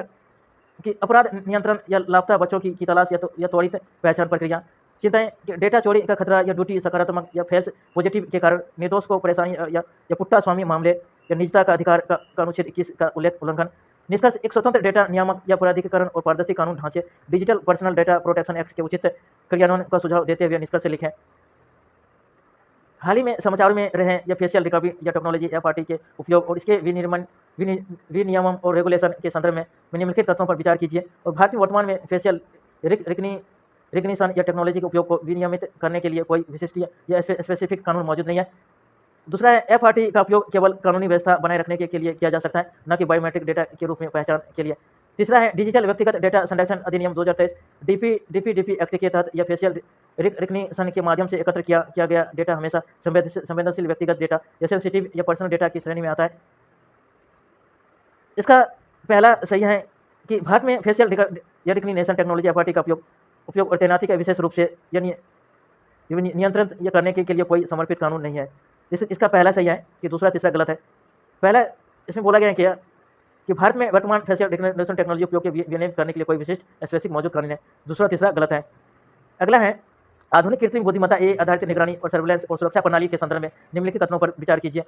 कि अपराध नियंत्रण या लापता बच्चों की तलाश या त्वरित पहचान प्रक्रिया। चिंताएं कि डेटा चोरी का खतरा या ड्यूटी सकारात्मक या फेल्स पॉजिटिव के कारण निर्दोष को परेशानी या पुट्टा स्वामी मामले या निजता का अधिकार का अनुच्छेद 21 का उल्लंघन। निष्कर्ष एक स्वतंत्र डेटा नियामक या प्राधिकरण और पारदर्शी कानून ढांचे digital personal data protection act के उचित क्रियान्वयन का सुझाव देते हुए निष्कर्ष लिखें। हाल ही में समाचारों में रहे या फेशियल रिकवरी या टेक्नोलॉजी एफआरटी के उपयोग और इसके विनियमन और रेगुलेशन के संदर्भ में निम्नलिखित तथ्यों पर विचार कीजिए। और भारत में वर्तमान में फेशियल रिकग्निशन या टेक्नोलॉजी के उपयोग को विनियमित करने के लिए कोई विशिष्ट या स्पेसिफिक कानून मौजूद नहीं है। दूसरा है एफआरटी का उपयोग केवल कानूनी व्यवस्था बनाए रखने के लिए किया जा सकता है, न कि बायोमेट्रिक डेटा के रूप में पहचान के लिए। तीसरा है डिजिटल व्यक्तिगत डेटा संरक्षण अधिनियम 2023 डीपीडीपी एक्ट के तहत या फेशियल रिकग्निशन के माध्यम से एकत्र किया गया डेटा हमेशा संवेदनशील व्यक्तिगत डेटा या सेंसिटिव या पर्सनल डेटा की श्रेणी में आता है। इसका पहला सही है कि भारत में फेशियल रिकग्निशन टेक्नोलॉजी एफआरटी का उपयोग और तैनाती का विशेष रूप से नियंत्रण करने के लिए कोई समर्पित कानून नहीं है। इसका पहला सही है कि दूसरा तीसरा गलत है। पहला इसमें बोला गया है कि भारत में वर्तमान फेशियल रिकग्निशन टेक्नोलॉजी उपयोग के विनियमित करने के लिए कोई विशिष्ट स्पेसिफिक मौजूद कानून है। दूसरा तीसरा गलत है। अगला है आधुनिक कृत्रिम बुद्धिमत्ता ए आधारित निगरानी और सर्वेलेंस और सुरक्षा प्रणाली के संदर्भ में निम्नलिखित कथनों पर विचार कीजिए।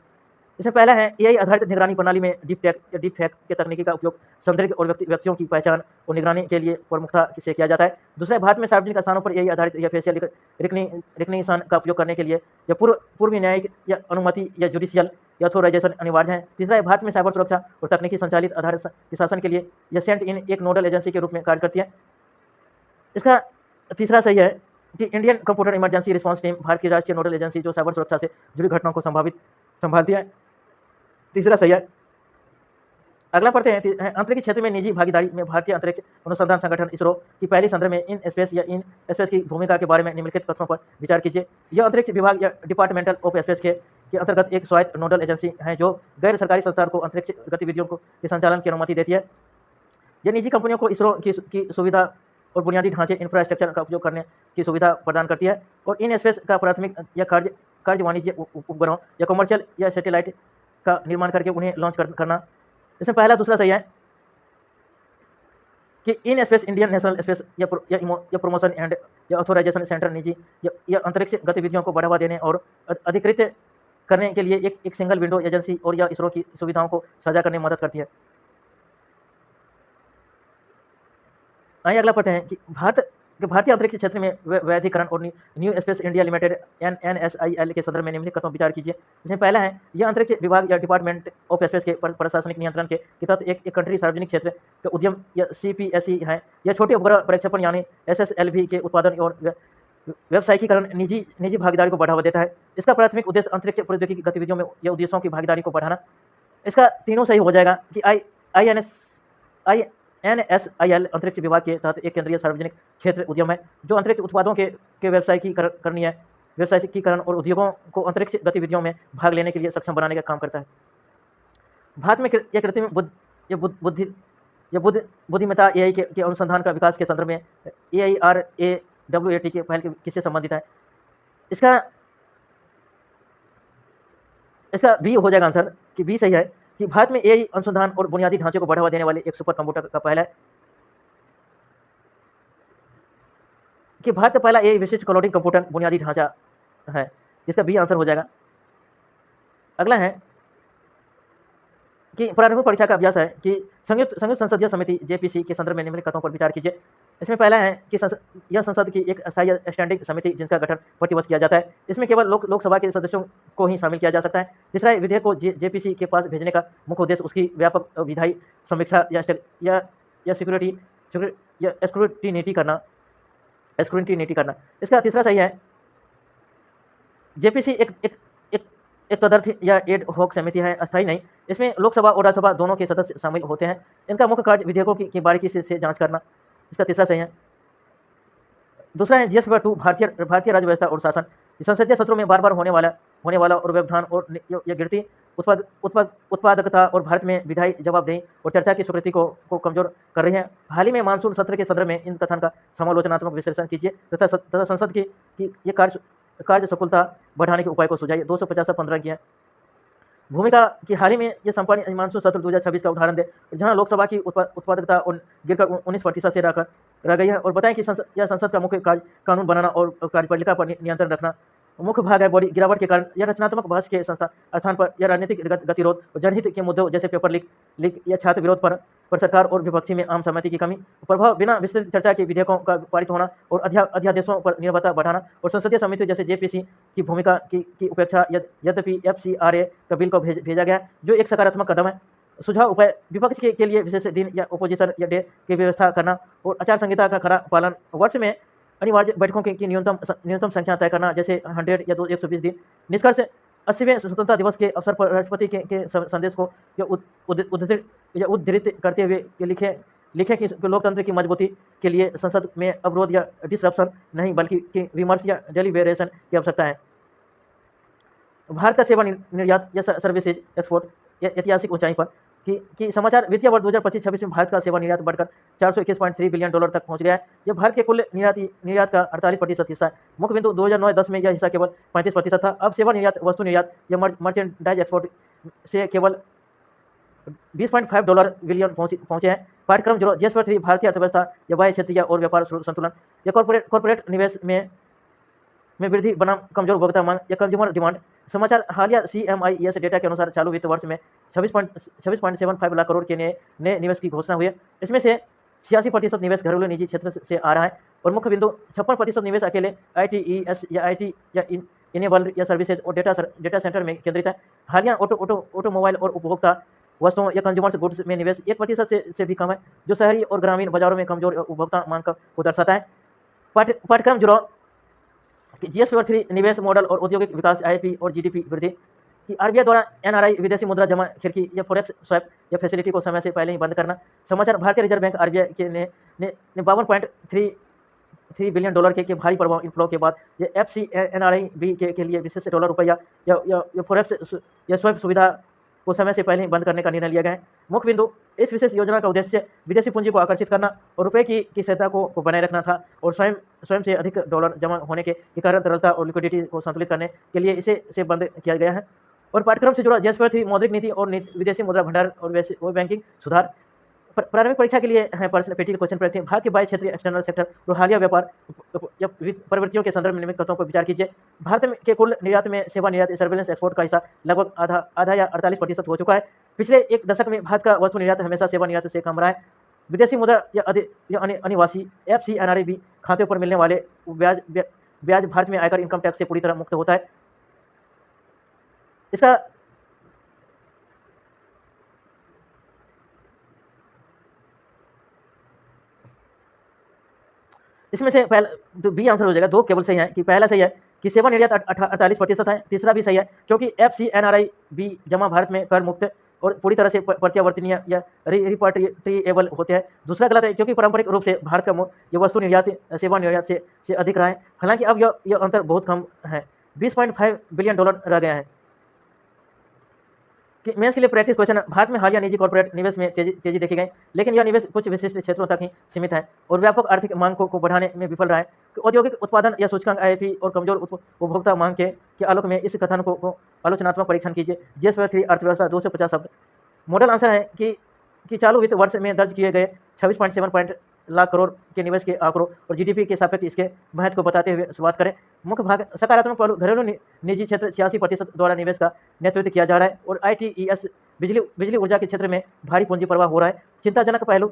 इसमें पहला है एआई आधारित निगरानी प्रणाली में डीप फेक के तकनीकी का उपयोग संदिग्ध और व्यक्तियों की पहचान और निगरानी के लिए प्रमुखता से किया जाता है। दूसरा है भारत में सार्वजनिक स्थानों पर एआई आधारित या फेशियल रिकग्निशन का उपयोग करने के लिए या पूर्व न्यायिक या अनुमति या जुडिशियल ऑथोराइजेशन अनिवार्य है। तीसरा है भारत में साइबर सुरक्षा और तकनीकी संचालित आधारित शासन के लिए यह सेंट इन एक नोडल एजेंसी के रूप में कार्य करती है। इसका तीसरा सही है कि Indian computer emergency response team Bharat की राष्ट्रीय नोडल एजेंसी जो साइबर सुरक्षा से जुड़ी घटनाओं को संभालती है। तीसरा सही है। अगला पढ़ते हैं अंतरिक्ष क्षेत्र में निजी भागीदारी में भारतीय अंतरिक्ष अनुसंधान संगठन इसरो की पहली संदर्भ में इन स्पेस की भूमिका के बारे में निम्नलिखित तथ्यों पर विचार कीजिए। यह अंतरिक्ष विभाग या डिपार्टमेंटल ऑफ स्पेस के अंतर्गत एक स्वायत्त नोडल एजेंसी है जो गैर सरकारी संस्थान को अंतरिक्ष गतिविधियों के संचालन की अनुमति देती है। यह निजी कंपनियों को इसरो की सुविधा और बुनियादी ढांचे इंफ्रास्ट्रक्चर का उपयोग करने की सुविधा प्रदान करती है और इन स्पेस का प्राथमिक या कार्य वाणिज्य उपग्रहों या कमर्शियल या सैटेलाइट का निर्माण करके उन्हें लॉन्च करना। इसमें पहला दूसरा सही है कि in space Indian national space या प्रमोशन एंड या ऑथोराइजेशन सेंटर निजी या अंतरिक्ष गतिविधियों को बढ़ावा देने और अधिकृत करने के लिए एक सिंगल विंडो एजेंसी और या इसरो की सुविधाओं को साझा करने में मदद करती है। आइए अगला पढ़ते हैं कि भारतीय अंतरिक्ष क्षेत्र में वैधिकरण और new space India limited NSIL के संदर्भ में निम्नलिखित कथनों पर विचार कीजिए। इसमें पहला है यह अंतरिक्ष विभाग या डिपार्टमेंट ऑफ स्पेस के प्रशासनिक नियंत्रण के तहत एक कंट्री सार्वजनिक क्षेत्र के उद्यम या CPSE है। यह छोटे उपग्रह प्रक्षेपण यानी SSLV के उत्पादन और व्यवसायीकरण निजी भागीदारी को बढ़ावा देता है। इसका प्राथमिक उद्देश्य अंतरिक्ष प्रौद्योगिकी गतिविधियों में या उद्देश्यों की भागीदारी को बढ़ाना। इसका तीनों सही हो जाएगा कि NSIL अंतरिक्ष विभाग के तहत एक केंद्रीय सार्वजनिक क्षेत्र उद्यम है जो अंतरिक्ष उत्पादों के व्यावसायिकीकरण और उद्योगों को अंतरिक्ष गतिविधियों में भाग लेने के लिए सक्षम बनाने का काम करता है। भारत में यह कृत्रिम बुद्धिमत्ता AI के अनुसंधान का विकास के संदर्भ में AIRAWAT के पहल किससे संबंधित है। इसका बी हो जाएगा आंसर कि बी सही है कि भारत में AI अनुसंधान और बुनियादी ढांचे को बढ़ावा देने वाले एक सुपर कंप्यूटर का पहला है कि भारत का पहला AI विशिष्ट क्लाउडिंग कंप्यूटर बुनियादी ढांचा है, जिसका बी आंसर हो जाएगा। अगला है कि प्रारंभिक परीक्षा का अभ्यास है कि संयुक्त संसदीय समिति JPC के संदर्भ में निम्नलिखित कथनों पर विचार कीजिए। इसमें पहला है कि यह संसद की एक अस्थायी स्टैंडिंग समिति जिसका गठन प्रतिवर्ष किया जाता है। इसमें केवल लोकसभा के सदस्यों को ही शामिल किया जा सकता है। तीसरा है विधेयक को JPC के पास भेजने का मुख्य उद्देश्य उसकी व्यापक विधायी समीक्षा या स्क्रूटिनी करना। इसका तीसरा सही है JPC एक तदर्थ या एड हॉक समिति है, अस्थायी नहीं। इसमें लोकसभा और राज्यसभा दोनों के सदस्य शामिल होते हैं। इनका मुख्य कार्य विधेयकों की बारीकी से जांच करना। इसका तीसरा सही है। दूसरा है GS पेपर 2 भारतीय राज्य व्यवस्था और शासन। संसदीय सत्रों में बार बार होने वाला और व्यवधान और यह गिरती उत्पादकता और भारत में विधायी जवाबदेही और चर्चा की स्वीकृति को कमजोर कर रही है। हाल ही में मानसून सत्र के संदर्भ में इन कथन का समालोचनात्मक विश्लेषण कीजिए तथा संसद की ये कार्य सफलता बढ़ाने के उपाय को सुझाइए। 250-15 की है भूमिका की हाल ही में यह संपन्न मानसून सत्र 2026 का उदाहरण दे जहां लोकसभा की उत्पादकता और गिरकर 19% से रह गई है और बताएं कि संसद का मुख्य कार्य कानून बनाना और कार्यपालिका पर नियंत्रण रखना मुख्य भाग है। बड़ी गिरावट के कारण यह रचनात्मक बहस के स्थान पर यह राजनीतिक गतिरोध और जनहित के मुद्दों जैसे पेपर लीक या छात्र विरोध पर सरकार और विपक्षी में आम सहमति की कमी, प्रभाव बिना विस्तृत चर्चा के विधेयकों का पारित होना और अध्यादेशों पर निर्भरता बढ़ाना और संसदीय समिति जैसे JPC की भूमिका की उपेक्षा। यद्यपि FCRA का बिल को भेजा गया जो एक सकारात्मक कदम है। सुझाव उपाय विपक्ष के लिए विशेष दिन या ओपोजिशन या डे की व्यवस्था करना और आचार संहिता का खरा पालन, वर्ष में अनिवार्य बैठकों की न्यूनतम संख्या तय करना जैसे 100 या 120 दिन। निष्कर्ष 80वें स्वतंत्रता दिवस के अवसर पर राष्ट्रपति के संदेश को उद्धृत करते हुए लिखे कि लोकतंत्र की मजबूती के लिए संसद में अवरोध या डिसरप्शन नहीं बल्कि विमर्श या डेलिब्रेशन की आवश्यकता है। भारत का सेवा निर्यात या सर्विसेज एक्सपोर्ट ऐतिहासिक ऊंचाई पर कि समाचार वित्तीय वर्ष 2025-26 में भारत का सेवा निर्यात बढ़कर $421.3 बिलियन तक पहुंच गया है। यह भारत के कुल निर्यात का 48% हिस्सा है। मुख्य बिंदु 2009-10 में यह हिस्सा केवल 35% था। अब सेवा निर्यात, वस्तु निर्यात या मर्चेंडाइज एक्सपोर्ट से केवल $20.5 बिलियन पहुंचे हैं। पाठ्यक्रम 0 भारतीय अर्थव्यवस्था या बाह्य क्षेत्रीय और व्यापार संतुलन या कॉर्पोरेट निवेश में में वृद्धि बनाम कमजोर उपभोक्ता मांग या कंज्यूमर डिमांड। समाचार हालिया CMIS डेटा के अनुसार चालू वित्त वर्ष में 26.75 लाख करोड़ के नए निवेश की घोषणा हुई है। इसमें से 86% निवेश घरेलू निजी क्षेत्र से आ रहा है और मुख्य बिंदु 56% निवेश अकेले ITES या IT या इनेबल्ड या सर्विसेज और डेटा सेंटर में केंद्रित है। हालिया ऑटोमोबाइल और उपभोक्ता वस्तुओं या कंज्यूमर गुड्स में निवेश 1% से भी कम है, जो शहरी और ग्रामीण बाजारों में कमजोर उपभोक्ता मांग को दर्शाता है। पाठ्यक्रम जुड़ाव GS3 निवेश मॉडल और औद्योगिक विकास IIP और GDP वृद्धि कि RBI द्वारा NRI विदेशी मुद्रा जमा खिड़की या फॉरेक्स स्वैप या फैसिलिटी को समय से पहले ही बंद करना। समाचार भारतीय रिजर्व बैंक RBI के ने 52.33 बिलियन डॉलर के भारी प्रभाव इनफ्लो के बाद ये FCNRI के लिए विशेष डॉलर रुपया या फॉरेक्स या स्वैप सुविधा को समय से पहले ही बंद करने का निर्णय लिया गया है। मुख्य बिंदु इस विशेष योजना का उद्देश्य विदेशी पूंजी को आकर्षित करना और रुपए की स्थिरता को बनाए रखना था और स्वयं से अधिक डॉलर जमा होने के कारण तरलता और लिक्विडिटी को संतुलित करने के लिए इसे बंद किया गया है। और पाठ्यक्रम से जुड़ा GS3 मौद्रिक नीति और विदेशी मुद्रा भंडार और बैंकिंग सुधार। प्रारंभिक परीक्षा के लिए है प्रैक्टिकल क्वेश्चन प्रैक्टिस भारत के 22 क्षेत्रीय एक्सटर्नल सेक्टर और हालिया व्यापार या प्रवृत्तियों के संदर्भ में निम्नलिखित तथ्यों पर विचार कीजिए। भारत के कुल निर्यात में सेवा निर्यात सर्विलेंस एक्सपोर्ट का हिस्सा लगभग आधा या 48% हो चुका है। पिछले एक दशक में भारत का वस्तु निर्यात हमेशा सेवा निर्यात से कम रहा है। विदेशी मुद्रा या अनिवासी FCNRI खाते पर मिलने वाले ब्याज भारत में आयकर इनकम टैक्स से पूरी तरह मुक्त होता है। इसमें से पहला तो बी आंसर हो जाएगा, दो केवल सही है कि पहला सही है कि सेवा निर्यात 48% है। तीसरा भी सही है क्योंकि FCNRI जमा भारत में कर मुक्त और पूरी तरह से प्रत्यावर्तनीय या रिपाट्रिएबल होते हैं। दूसरा गलत है क्योंकि पारंपरिक रूप से भारत का ये वस्तु निर्यात सेवा निर्यात से अधिक रहा है। हालांकि अब यह अंतर बहुत कम है, 20.5 बिलियन डॉलर रह गया है। कि मेंस के लिए प्रैक्टिस क्वेश्चन, भारत में हालिया निजी कॉर्पोरेट निवेश में तेजी देखी गई, लेकिन यह निवेश कुछ विशिष्ट क्षेत्रों तक ही सीमित है और व्यापक आर्थिक मांग को बढ़ाने में विफल रहा है। औद्योगिक उत्पादन या सूचकांक IIP और कमजोर उपभोक्ता मांग के आलोक में इस कथन को आलोचनात्मक परीक्षण कीजिए। GS3 अर्थव्यवस्था 250 शब्द। मॉडल आंसर है कि चालू वित्त वर्ष में दर्ज किए गए 26.7 लाख करोड़ के निवेश के आंकड़ों और GDP के सापेक्ष इसके महत्व को बताते हुए शुरुआत करें। मुख्य भाग सकारात्मक पहलू, घरेलू निजी क्षेत्र 86% द्वारा निवेश का नेतृत्व किया जा रहा है और ITES बिजली ऊर्जा के क्षेत्र में भारी पूंजी प्रवाह हो रहा है। चिंताजनक पहलू,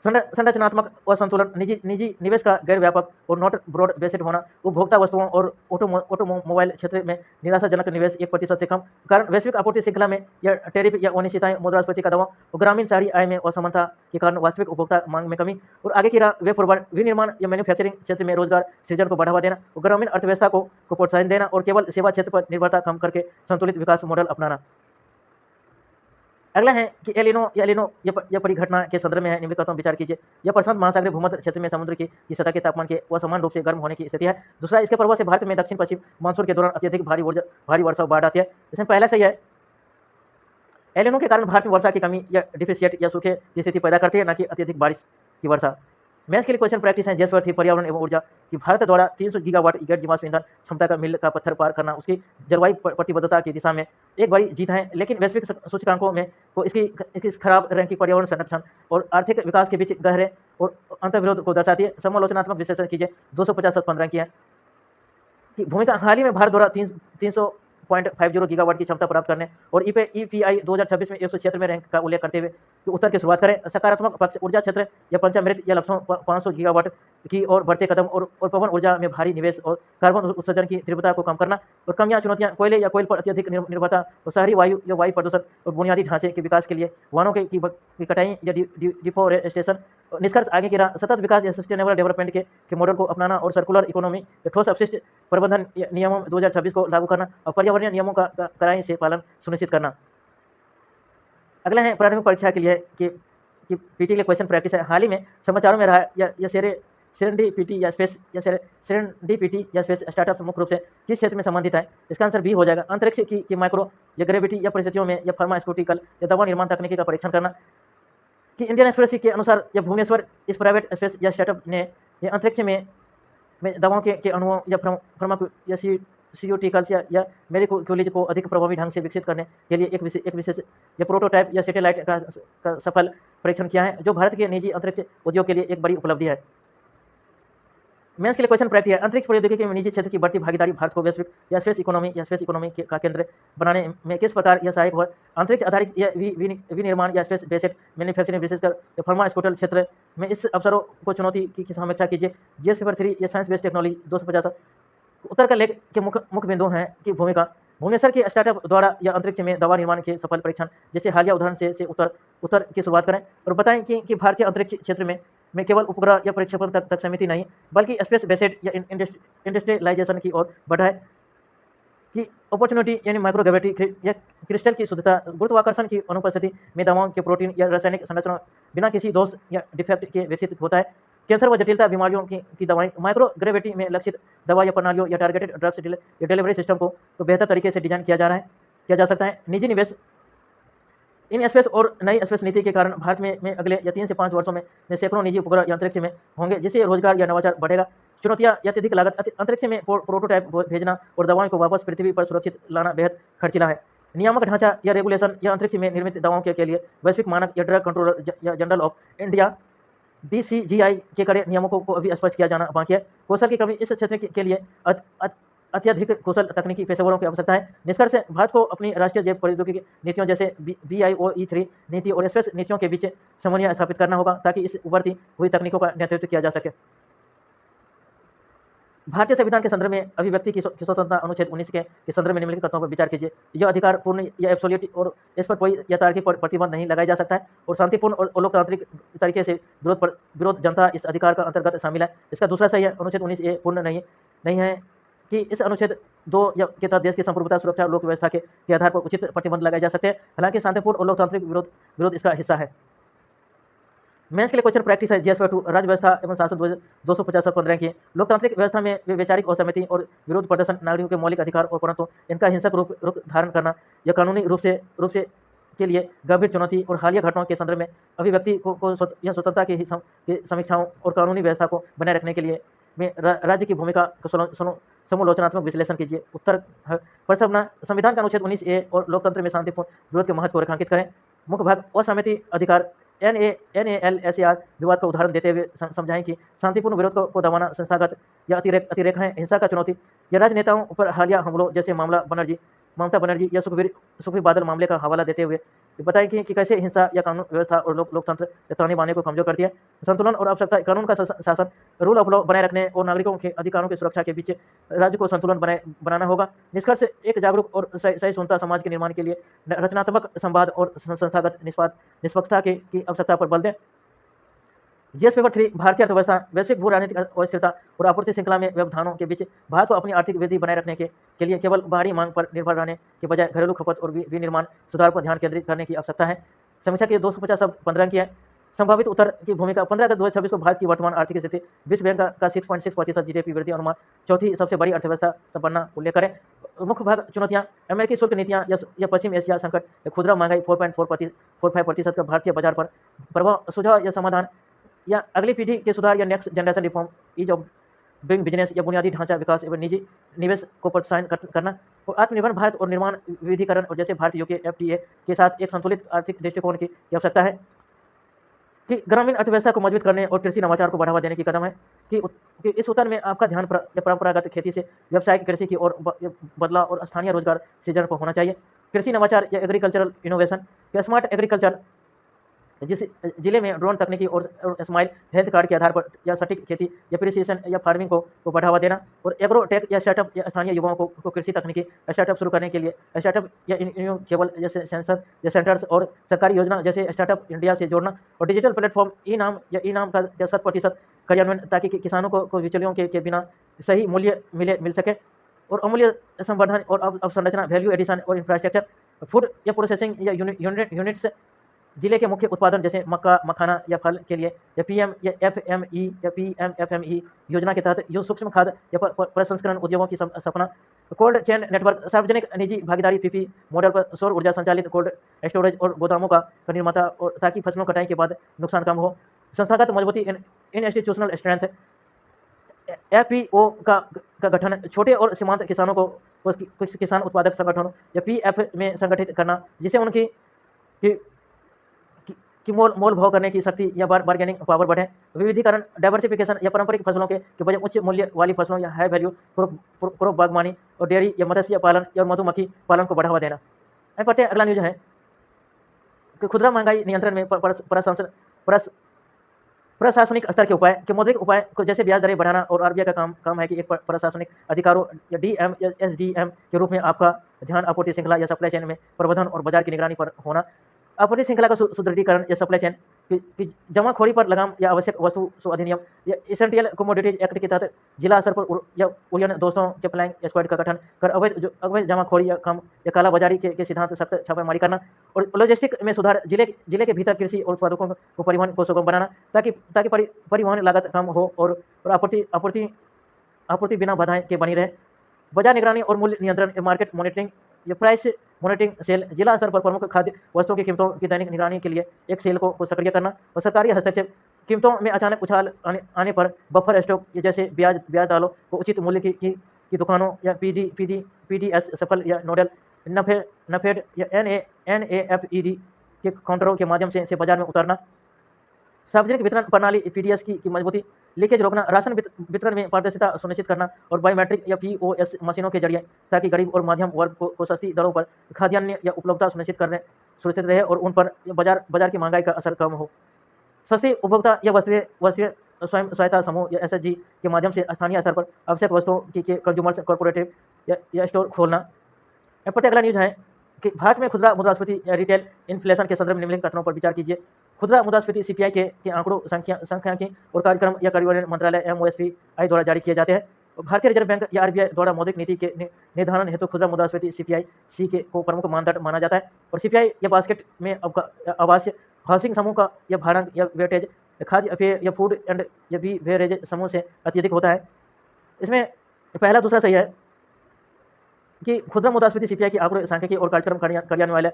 संरचनात्मक असंतुलन, निजी निवेश का गैर व्यापक और नॉट ब्रॉड बेस्ड होना, उपभोक्ता वस्तुओं और ऑटोमोबाइल क्षेत्र में निराशाजनक निवेश 1% से कम, कारण वैश्विक आपूर्ति श्रृंखला में या टैरिफ या अनिश्चितताएं, मुद्रास्फीति का दबाव और ग्रामीण शहरी आय में असमानता के कारण वास्तविक उपभोक्ता मांग में कमी। और आगे की राह वे फॉरवर्ड, विनिर्माण या मैन्युफैक्चरिंग क्षेत्र में रोजगार सृजन को बढ़ावा देना और ग्रामीण अर्थव्यवस्था को प्रोत्साहन देना और केवल सेवा क्षेत्र पर निर्भरता कम करके संतुलित विकास मॉडल अपनाना। अगला है कि एलिनो यह परिघटना के संदर्भ में है, निम्नलिखित पर विचार कीजिए। यह प्रशांत महासागरीय भूमध्य क्षेत्र में समुद्र की सतह के तापमान के असमान रूप से गर्म होने की स्थिति है। दूसरा, इसके प्रभाव से भारत में दक्षिण पश्चिम मानसून के दौरान अत्यधिक भारी वर्षा और बाढ़ आती है। इसमें पहला सही है, एलिनो के कारण भारत में वर्षा की कमी या डिफिसिएट या सूखे की स्थिति पैदा करती है, न कि अत्यधिक बारिश की वर्षा। मैथ्स के लिए क्वेश्चन प्रैक्टिस है। GS3 पर्यावरण एवं ऊर्जा कि भारत द्वारा 300 गीगावाट गैर जीवाश्म ईंधन क्षमता का मील का पत्थर पार करना उसकी जलवायु प्रतिबद्धता की दिशा में एक बड़ी जीत है, लेकिन वैश्विक सूचकांकों में को इसकी खराब रैंकिंग पर्यावरण संरक्षण और आर्थिक विकास के बीच गहरे और अंतर्विरोध को दर्शाती है। समालोचनात्मक विश्लेषण कीजिए। 250 रैंक की है कि भूमिका हाल ही में भारत द्वारा 300.50 गीगावाट की क्षमता प्राप्त करने और EPI 2026 में 176 में रैंक का उल्लेख करते हुए कि उत्तर की शुरुआत करें। सकारात्मक पक्ष, ऊर्जा क्षेत्र या पंचामृत या लक्ष्यों 500 गीगावाट की ओर बढ़ते कदम और पवन ऊर्जा में भारी निवेश और कार्बन उत्सर्जन की तीव्रता को कम करना। और कमियां, चुनौतियां, कोयले या कोयल पर अत्यधिक निर्भरता और शहरी वायु या वायु प्रदूषण और बुनियादी ढांचे के विकास के लिए वाहनों की कटाई या डिफोरेस्टेशन। निष्कर्ष, आगे की राह सतत विकास या सस्टेनेबल डेवलपमेंट के मॉडल को अपनाना और सर्कुलर इकोनॉमी या ठोस अपशिष्ट प्रबंधन नियमों 2026 को लागू करना और पर्यावरणीय नियमों का कड़ाई से पालन सुनिश्चित करना। अगला है प्रारंभिक परीक्षा के लिए कि PT के क्वेश्चन प्रैक्टिस है। हाल ही में समाचारों में रहा या सेरेंडिपिटी या स्पेस स्टार्टअप मुख्य रूप से किस क्षेत्र में संबंधित है? इसका आंसर बी हो जाएगा। अंतरिक्ष की माइक्रो या ग्रेविटी या परिस्थितियों में या फार्मास्यूटिकल या दवा निर्माण तकनीकी का परीक्षण करना। कि इंडियन एक्सप्रेस के अनुसार यह भुवनेश्वर इस प्राइवेट स्पेस या स्टार्टअप ने अंतरिक्ष में दवाओं के अणुओं या फार्मास्यूटिकल्स या मेडिकोलॉजी को अधिक प्रभावी ढंग से विकसित करने के लिए एक विशेष या प्रोटोटाइप या सैटेलाइट का सफल परीक्षण किया है, जो भारत के निजी अंतरिक्ष उद्योग के लिए एक बड़ी उपलब्धि है। मेंस के लिए क्वेश्चन प्रैक्टिस है। अंतरिक्ष प्रौद्योगिकी में निजी क्षेत्र की बढ़ती भागीदारी भारत को वैश्विक या स्पेस इकोनॉमी का केंद्र बनाने में किस प्रकार यह सहायक हुआ? अंतरिक्ष आधारित या विनिर्माण या स्पेस बेस्ड मैन्युफैक्चरिंग विशेषकर फार्मास्यूटिकल क्षेत्र में इस अवसरों को चुनौती की समीक्षा कीजिए। जीएस पेपर 3 या साइंस बेस्ड टेक्नोलॉजी 250। उत्तर का लेख के मुख्य बिंदु हैं कि भूमिका भुवनेश्वर के स्टार्टअप द्वारा या अंतरिक्ष में दवा निर्माण के सफल परीक्षण जैसे हालिया उदाहरण से उत्तर की शुरुआत करें और बताएं कि भारतीय अंतरिक्ष क्षेत्र में केवल उपग्रह या प्रक्षेपण तक सीमित नहीं बल्कि स्पेस बेस्ड या इंडस्ट्रियलाइजेशन की ओर बढ़ा है कि अपॉर्चुनिटी यानी माइक्रोग्रेविटी या क्रिस्टल की शुद्धता, गुरुत्वाकर्षण की अनुपस्थिति में दवाओं के प्रोटीन या रासायनिक संरचना बिना किसी दोष या डिफेक्ट के विकसित होता है। कैंसर व जटिलता बीमारियों की दवाएं माइक्रोग्रेविटी में लक्षित दवा या प्रणालियों या टारगेटेड ड्रग्स डिलीवरी सिस्टम को तो बेहतर तरीके से डिजाइन किया जा सकता है। निजी निवेश इन स्पेस और नई स्पेस नीति के कारण भारत में अगले या 3 से 5 वर्षों में सैकड़ों निजी उपग्रह या अंतरिक्ष में होंगे जिससे रोजगार या नवाचार बढ़ेगा। चुनौतियां या अत्यधिक लागत अंतरिक्ष में प्रोटोटाइप भेजना और दवाओं को वापस पृथ्वी पर सुरक्षित लाना बेहद खर्चीला है। नियामक ढांचा या रेगुलेशन या अंतरिक्ष में निर्मित दवाओं के लिए वैश्विक मानक या ड्रग कंट्रोलर या जनरल ऑफ इंडिया DCGI के कड़े नियमों को अभी स्पष्ट किया जाना बाकी है। कौशल की कमी इस क्षेत्र के लिए अत्यधिक कुशल तकनीकी पेशेवरों की आवश्यकता है। निष्कर्ष भारत को अपनी राष्ट्रीय जैव प्रौद्योगिकी नीतियों जैसे BIOE3 नीति और स्पेस नीतियों के बीच समन्वय स्थापित करना होगा ताकि इस उभरती हुई तकनीकों का नेतृत्व किया जा सके। भारतीय संविधान के संदर्भ में अभिव्यक्ति की स्वतंत्रता अनुच्छेद 19 के संदर्भ में निम्नलिखित तत्वों पर विचार कीजिए। यह अधिकार पूर्ण या एब्सोल्यूट और इस पर कोई यथार्थी प्रतिबंध नहीं लगाया जा सकता है और शांतिपूर्ण और लोकतांत्रिक तरीके से विरोध जनता इस अधिकार का अंतर्गत शामिल है। इसका दूसरा सही है अनुच्छेद 19A पूर्ण नहीं है कि इस अनुच्छेद 2 के तहत देश की संप्रभुता सुरक्षा लोक व्यवस्था के आधार पर उचित प्रतिबंध लगाए जा सकते हैं। हालांकि शांतिपूर्ण और लोकतांत्रिक विरोध इसका हिस्सा है। मेंस के लिए क्वेश्चन प्रैक्टिस है। जीएस पेपर 2 राज्य व्यवस्था एवं शासन 250-15 की लोकतांत्रिक व्यवस्था में वैचारिक असहमति और विरोध प्रदर्शन नागरिकों के मौलिक अधिकार और परंतु इनका हिंसक रूप धारण करना यह कानूनी रूप से के लिए गंभीर चुनौती और हालिया घटनाओं के संदर्भ में अभिव्यक्ति को यह स्वतंत्रता की समीक्षाओं और कानूनी व्यवस्था को बनाए रखने के लिए में राज्य की भूमिका को समोलोचनात्मक विश्लेषण कीजिए। उत्तर प्रस्तावना संविधान का अनुच्छेद 19A और लोकतंत्र में शांतिपूर्ण विरोध के महत्व को रेखांकित करें। मुख्य भाग असहमति अधिकार NALSAR विवाद का उदाहरण देते हुए समझाएं कि शांतिपूर्ण विरोध को दबाना संस्थागत या अतिरेक हिंसा का चुनौती या राजनेताओं पर हालिया हमलों जैसे ममता बनर्जी या सुखबीर बादल मामले का हवाला देते हुए बताएं कि कैसे हिंसा या कानून व्यवस्था और लोकतंत्र या ताने बाने को कमजोर करती है। संतुलन और आवश्यकता कानून का शासन रूल ऑफ लॉ बनाए रखने और नागरिकों के अधिकारों की सुरक्षा के बीच राज्य को संतुलन बनाना होगा। निष्कर्ष एक जागरूक और सही सुनता समाज के निर्माण के लिए रचनात्मक संवाद और संस्थागत निष्पक्षता की आवश्यकता पर बल दें। जीएस पेपर 3 भारतीय अर्थव्यवस्था वैश्विक भू राजनीतिक अस्थिरता और आपूर्ति श्रृंखला में व्यवधानों के बीच भारत को अपनी आर्थिक वृद्धि बनाए रखने के लिए केवल बाहरी मांग पर निर्भर रहने के बजाय घरेलू खपत और विनिर्माण सुधार पर ध्यान केंद्रित करने की आवश्यकता है। समीक्षा के 250-15 की है। संभावित उत्तर की भूमिका 15 अगस्त 2026 को भारत की वर्तमान आर्थिक स्थिति विश्व बैंक का 6.6% GDP वृद्धि अनुमान चौथी सबसे बड़ी अर्थव्यवस्था बनना उल्लेख करें। मुख्य भाग चुनौतियां अमेरिकी शुल्क नीतियां या पश्चिम एशिया संकट खुदरा महंगाई 4.45% का भारतीय बाजार पर प्रभाव सुझाव या समाधान या अगली पीढ़ी के सुधार या next generation reform ease of doing business या बुनियादी ढांचा विकास एवं निजी निवेश को प्रोत्साहन करना और आत्मनिर्भर भारत और निर्माण विविधीकरण और जैसे भारत यूके FTA के साथ एक संतुलित आर्थिक दृष्टिकोण की आवश्यकता है कि ग्रामीण अर्थव्यवस्था को मजबूत करने और कृषि नवाचार को बढ़ावा देने की कदम है कि इस उत्तर में आपका ध्यान परंपरागत खेती से व्यावसायिक कृषि की ओर बदलाव और स्थानीय रोजगार सृजन पर होना चाहिए। कृषि नवाचार या एग्रीकल्चरल इनोवेशन या स्मार्ट एग्रीकल्चर जिस जिले में ड्रोन तकनीकी और स्माइल हेल्थ कार्ड के आधार पर या सटीक खेती या प्रिसिशन या फार्मिंग को बढ़ावा देना और एग्रोटेक या स्टार्टअप या स्थानीय युवाओं को कृषि तकनीकी स्टार्टअप शुरू करने के लिए स्टार्टअप या केवल जैसे सेंसर या सेंटर्स और सरकारी योजना जैसे स्टार्टअप इंडिया से जोड़ना और डिजिटल प्लेटफॉर्म ई नाम का 100% कार्यान्वयन ताकि किसानों को बिचौलियों के बिना सही मूल्य मिल सके और अमूल्य संवर्धन और अवसंरचना वैल्यू एडिशन और इंफ्रास्ट्रक्चर फूड या प्रोसेसिंग या यूनिट्स जिले के मुख्य उत्पादन जैसे मक्का मखाना या फल के लिए या PMFME योजना के तहत जो सूक्ष्म खाद्य या प्रसंस्करण उद्योगों की स्थापना कोल्ड चेन नेटवर्क सार्वजनिक निजी भागीदारी PP मॉडल पर सौर ऊर्जा संचालित कोल्ड स्टोरेज और गोदामों का निर्माता और ताकि फसलों कटाई के बाद नुकसान कम हो। संस्थागत मजबूती इंस्टीट्यूशनल स्ट्रेंथ FPO का गठन छोटे और सीमांत किसानों को कुछ किसान उत्पादक संगठनों या PF में संगठित करना जिसे उनकी कि मोल मोल भाव करने की शक्ति या बार्गेनिंग पावर बढ़े। विविधीकरण, डाइवर्सिफिकेशन या पारंपरिक फसलों के बजाय उच्च मूल्य वाली फसलों या हाई वैल्यू क्रॉप बागवानी और डेयरी या मत्स्य पालन या मधुमक्खी पालन को बढ़ावा देना। अब पढ़ते हैं अगला न्यूज है कि खुदरा महंगाई नियंत्रण में प्रशासनिक स्तर के उपाय कि मौद्रिक उपाय को जैसे ब्याज दरें बढ़ाना और आरबीआई का काम है कि एक प्रशासनिक अधिकारों या डीएम या एसडीएम के रूप में आपका ध्यान आपूर्ति श्रृंखला या सप्लाई चेन में प्रबंधन और बाजार की निगरानी पर होना। आपूर्ति श्रृंखला का सुदृढ़ीकरण या सप्लाई चेन की जमाखोरी पर लगाम या आवश्यक वस्तु अधिनियम या एसेंशियल कमोडिटीज एक्ट के तहत जिला स्तर पर या उड़ियन दोस्तों के फ्लाइंग स्क्वाड का गठन कर अवैध जमाखोरी या काला बाजारी के सिद्धांत सख्त छापेमारी करना और लॉजिस्टिक में सुधार, जिले के भीतर कृषि और उत्पादकों को परिवहन को सुगम बनाना ताकि परिवहन लागत कम हो और आपूर्ति बिना बाधाएं के बनी रहे। बाजार निगरानी और मूल्य नियंत्रण, मार्केट मॉनिटरिंग या प्राइस मॉनिटरिंग सेल, जिला स्तर पर प्रमुख खाद्य वस्तुओं की कीमतों की दैनिक निगरानी के लिए एक सेल को सक्रिय करना और सरकारी हस्तक्षेप, कीमतों में अचानक उछाल आने पर बफर स्टॉक जैसे ब्याज दरों को उचित मूल्य की दुकानों या पीडीएस सफल या नोडल नफेड या एनएफईडी के काउंटरों के माध्यम से बाजार में उतारना। सार्वजनिक वितरण प्रणाली पीडीएस की मजबूती, लीकेज रोकना, राशन वितरण में पारदर्शिता सुनिश्चित करना और बायोमेट्रिक या पीओएस मशीनों के जरिए ताकि गरीब और मध्यम वर्ग को सस्ती दरों पर खाद्यान्न या उपलब्धता सुनिश्चित रहे और उन पर बाजार की महंगाई का असर कम हो। सस्ती उपभोक्ता या वस्तुएं स्वयं सहायता समूह या एसएचजी के माध्यम से स्थानीय स्तर पर आवश्यक वस्तुओं के कंज्यूमर्स कॉर्पोरेटिव या स्टोर खोलना। पढ़ते अगला न्यूज है कि भारत में खुदरा मुद्रास्फीति या रिटेल इन्फ्लेशन के संदर्भ में निम्नलिखित कथनों पर विचार कीजिए। खुदरा मुद्रास्फीति सीपीआई के आंकड़ों सांख्यिकी और कार्यक्रम या कार्यान्वयन मंत्रालय एमओएसपीआई द्वारा जारी किए जाते हैं। भारतीय रिजर्व बैंक या आरबीआई द्वारा मौद्रिक नीति के निर्धारण हेतु खुदरा मुद्रास्फीति सीपीआई को प्रमुख मानदंड माना जाता है और सीपीआई या बास्केट में आवास हाउसिंग समूह का या भाड़ांक या वेटेज खाद्य पेय या फूड एंड या बेवरेज समूह से अत्यधिक होता है। इसमें पहला दूसरा सही है कि खुदरा मुद्रास्फीति सीपीआई के आंकड़े सांख्यिकी और कार्यक्रम कार्यान्वयन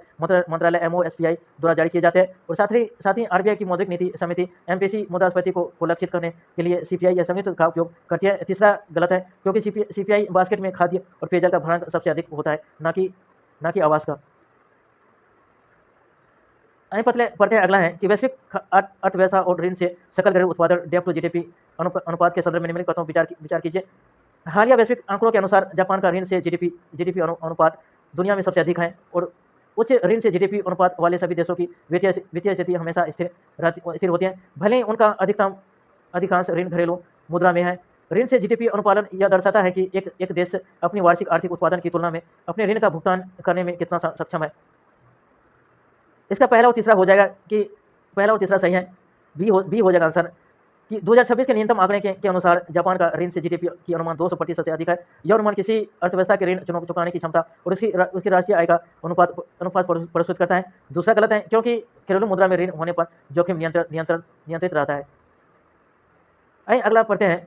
मंत्रालय एमओएसपीआई द्वारा जारी किए जाते हैं और साथ ही आरबीआई की मौद्रिक नीति समिति एमपीसी मुद्रास्फीति को लक्षित करने के लिए सीपीआई या संयुक्त का उपयोग करती है। तीसरा गलत है क्योंकि सीपीआई बास्केट में खाद्य और पेयजल का भाड़ांक सबसे अधिक होता है, न कि आवास का। पढ़ते हैं अगला है कि वैश्विक अर्थव्यवस्था और ऋण से सकल घरेलू उत्पादन डेब्ट टू जीडीपी अनुपात के संदर्भ में निम्नलिखित बातों पर विचार कीजिए। हालिया वैश्विक आंकड़ों के अनुसार जापान का ऋण से जीडीपी अनुपात दुनिया में सबसे अधिक है और उच्च ऋण से जीडीपी अनुपात वाले सभी देशों की वित्तीय स्थिति हमेशा स्थिर होती है, भले ही उनका अधिकांश ऋण घरेलू मुद्रा में है। ऋण से जीडीपी अनुपालन यह दर्शाता है कि एक देश अपनी वार्षिक आर्थिक उत्पादन की तुलना में अपने ऋण का भुगतान करने में कितना सक्षम है। इसका पहला और तीसरा हो जाएगा कि पहला और तीसरा सही है, बी हो जाएगा आंसर कि 2026 के न्यूनतम आंकड़े के अनुसार जापान का ऋण से जीडीपी की अनुमान 200% से अधिक है। यह अनुमान किसी अर्थव्यवस्था के ऋण चुकाने की क्षमता और उसकी राष्ट्रीय आय का अनुपात प्रस्तुत करता है। दूसरा गलत है क्योंकि घरेलू मुद्रा में ऋण होने पर जोखिम नियंत्रित रहता है। आइए अगला पढ़ते हैं।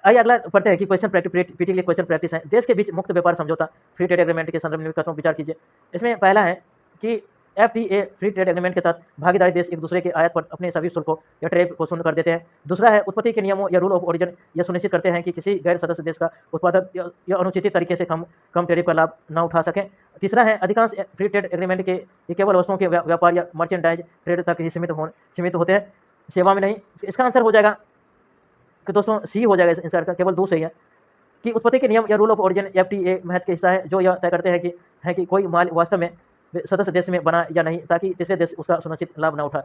आइए अगला पढ़ते हैं कि क्वेश्चन प्रैक्टिस पीटी के लिए क्वेश्चन प्रैक्टिस है। देश के बीच मुक्त व्यापार समझौता फ्री ट्रेड एग्रीमेंट के संदर्भ में कथनों पर विचार कीजिए। इसमें पहला है कि एफटीए फ्री ट्रेड एग्रीमेंट के तहत भागीदारी देश एक दूसरे के आयात पर अपने सभी शुल्कों या टैरिफ को शून्य कर देते हैं। दूसरा है उत्पत्ति के नियमों या रूल ऑफ ओरिजिन यह सुनिश्चित करते हैं कि किसी गैर सदस्य देश का उत्पादक या अनुचित तरीके से कम टैरिफ का लाभ न उठा सकें। तीसरा है अधिकांश फ्री ट्रेड एग्रीमेंट के केवल वस्तुओं के व्यापार या मर्चेंडाइज ट्रेड तक ही सीमित होते हैं, सेवा में नहीं। इसका आंसर हो जाएगा कि दोस्तों सी हो जाएगा। इसका केवल दो सही है कि उत्पत्ति के नियम या रूल ऑफ ओरिजिन एफटीए महत्व के हिस्सा है जो यह तय करते हैं कि कोई माल वास्तव में सदस्य देश में बना या नहीं ताकि तीसरे देश उसका सुनिश्चित लाभ न उठाए।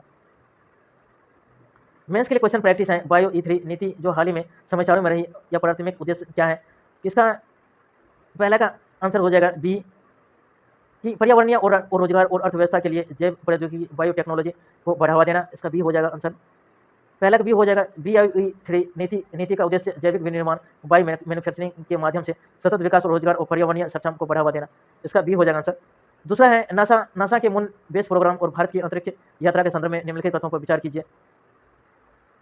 मेंस के लिए क्वेश्चन प्रैक्टिस है। बायो E3 नीति जो हाल ही में समाचारों में रही या प्राथमिक उद्देश्य क्या है। इसका पहला का आंसर हो जाएगा बी कि पर्यावरणीय और रोजगार और अर्थव्यवस्था के लिए जैव प्रौद्योगिकी बायोटेक्नोलॉजी को बढ़ावा देना। इसका बी हो जाएगा आंसर। पहला का बी हो जाएगा। BioE3 नीति का उद्देश्य जैविक विनिर्माण बायो मैन्युफैक्चरिंग के माध्यम से सतत विकास और रोजगार और पर्यावरणीय सक्षम को बढ़ावा देना। इसका बी हो जाएगा आंसर। दूसरा है नासा के मून बेस प्रोग्राम और भारत की अंतरिक्ष यात्रा के संदर्भ में निम्नलिखित कथनों पर विचार कीजिए।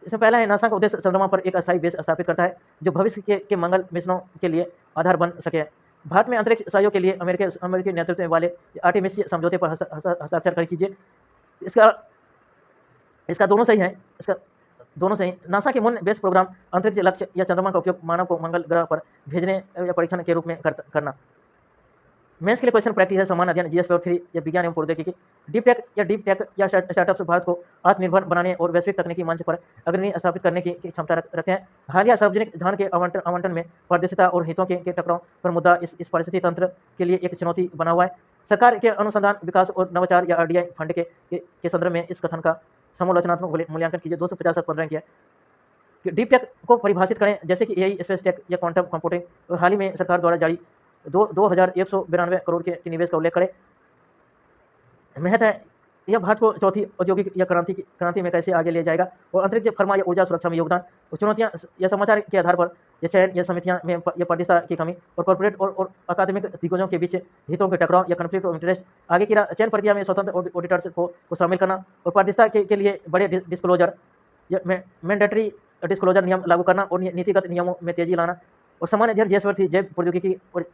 इसमें पहला है नासा का उद्देश्य चंद्रमा पर एक अस्थायी बेस स्थापित करता है जो भविष्य के मंगल मिशनों के लिए आधार बन सके। भारत में अंतरिक्ष सहयोग के लिए अमेरिकी नेतृत्व वाले आर्टेमिस समझौते पर हस्ताक्षर कीजिए। इसका दोनों सही है। इसका दोनों सही। नासा के मून बेस प्रोग्राम अंतरिक्ष लक्ष्य या चंद्रमा का उपयोग मानव को मंगल ग्रह पर भेजने या परीक्षण के रूप में करना। मेंस के लिए क्वेश्चन प्रैक्टिस है समान अध्ययन जीएस पेपर 3 या विज्ञान एवं प्रौद्योगिकी। डीप टेक या स्टार्टअप्स भारत को आत्मनिर्भर बनाने और वैश्विक तकनीकी मंच पर अग्रणी स्थापित करने की क्षमता रखते हैं। हालिया सार्वजनिक धन के आवंटन में पारदर्शिता और हितों के टकराव पर मुद्दा इस परिस्थिति तंत्र के लिए एक चुनौती बना हुआ है। सरकार के अनुसंधान विकास और नवाचार या आरडीआई फंड के संदर्भ में इस कथन का समालोचनात्मक मूल्यांकन कीजिए। 250 15 किया कि डीप टेक को परिभाषित करें जैसे कि एआई, स्पेस टेक या क्वांटम कंप्यूटिंग। हाल ही में सरकार द्वारा जारी 2192 करोड़ के निवेश का उल्लेख करें। महत्व है यह भारत को चौथी औद्योगिक या क्रांति में कैसे आगे ले जाएगा और अंतरिक्ष, फर्मा या ऊर्जा सुरक्षा में योगदान। चुनौतियां या समाचार के आधार पर यह चयन या समितियां में या पारदर्शिता की कमी और कॉर्पोरेट और अकादमिक दिग्गजों के बीच हितों के टकराव या कॉन्फ्लिक्ट ऑफ इंटरेस्ट। आगे की चयन प्रक्रिया में स्वतंत्र ऑडिटर्स को शामिल करना और पारदर्शिता के लिए बड़े डिस्क्लोजर या मैंडेटरी डिस्क्लोजर नियम लागू करना और नीतिगत नियमों में तेजी लाना। और सामान्य अध्ययन जीएस थी जैव प्रौद्योगिकी और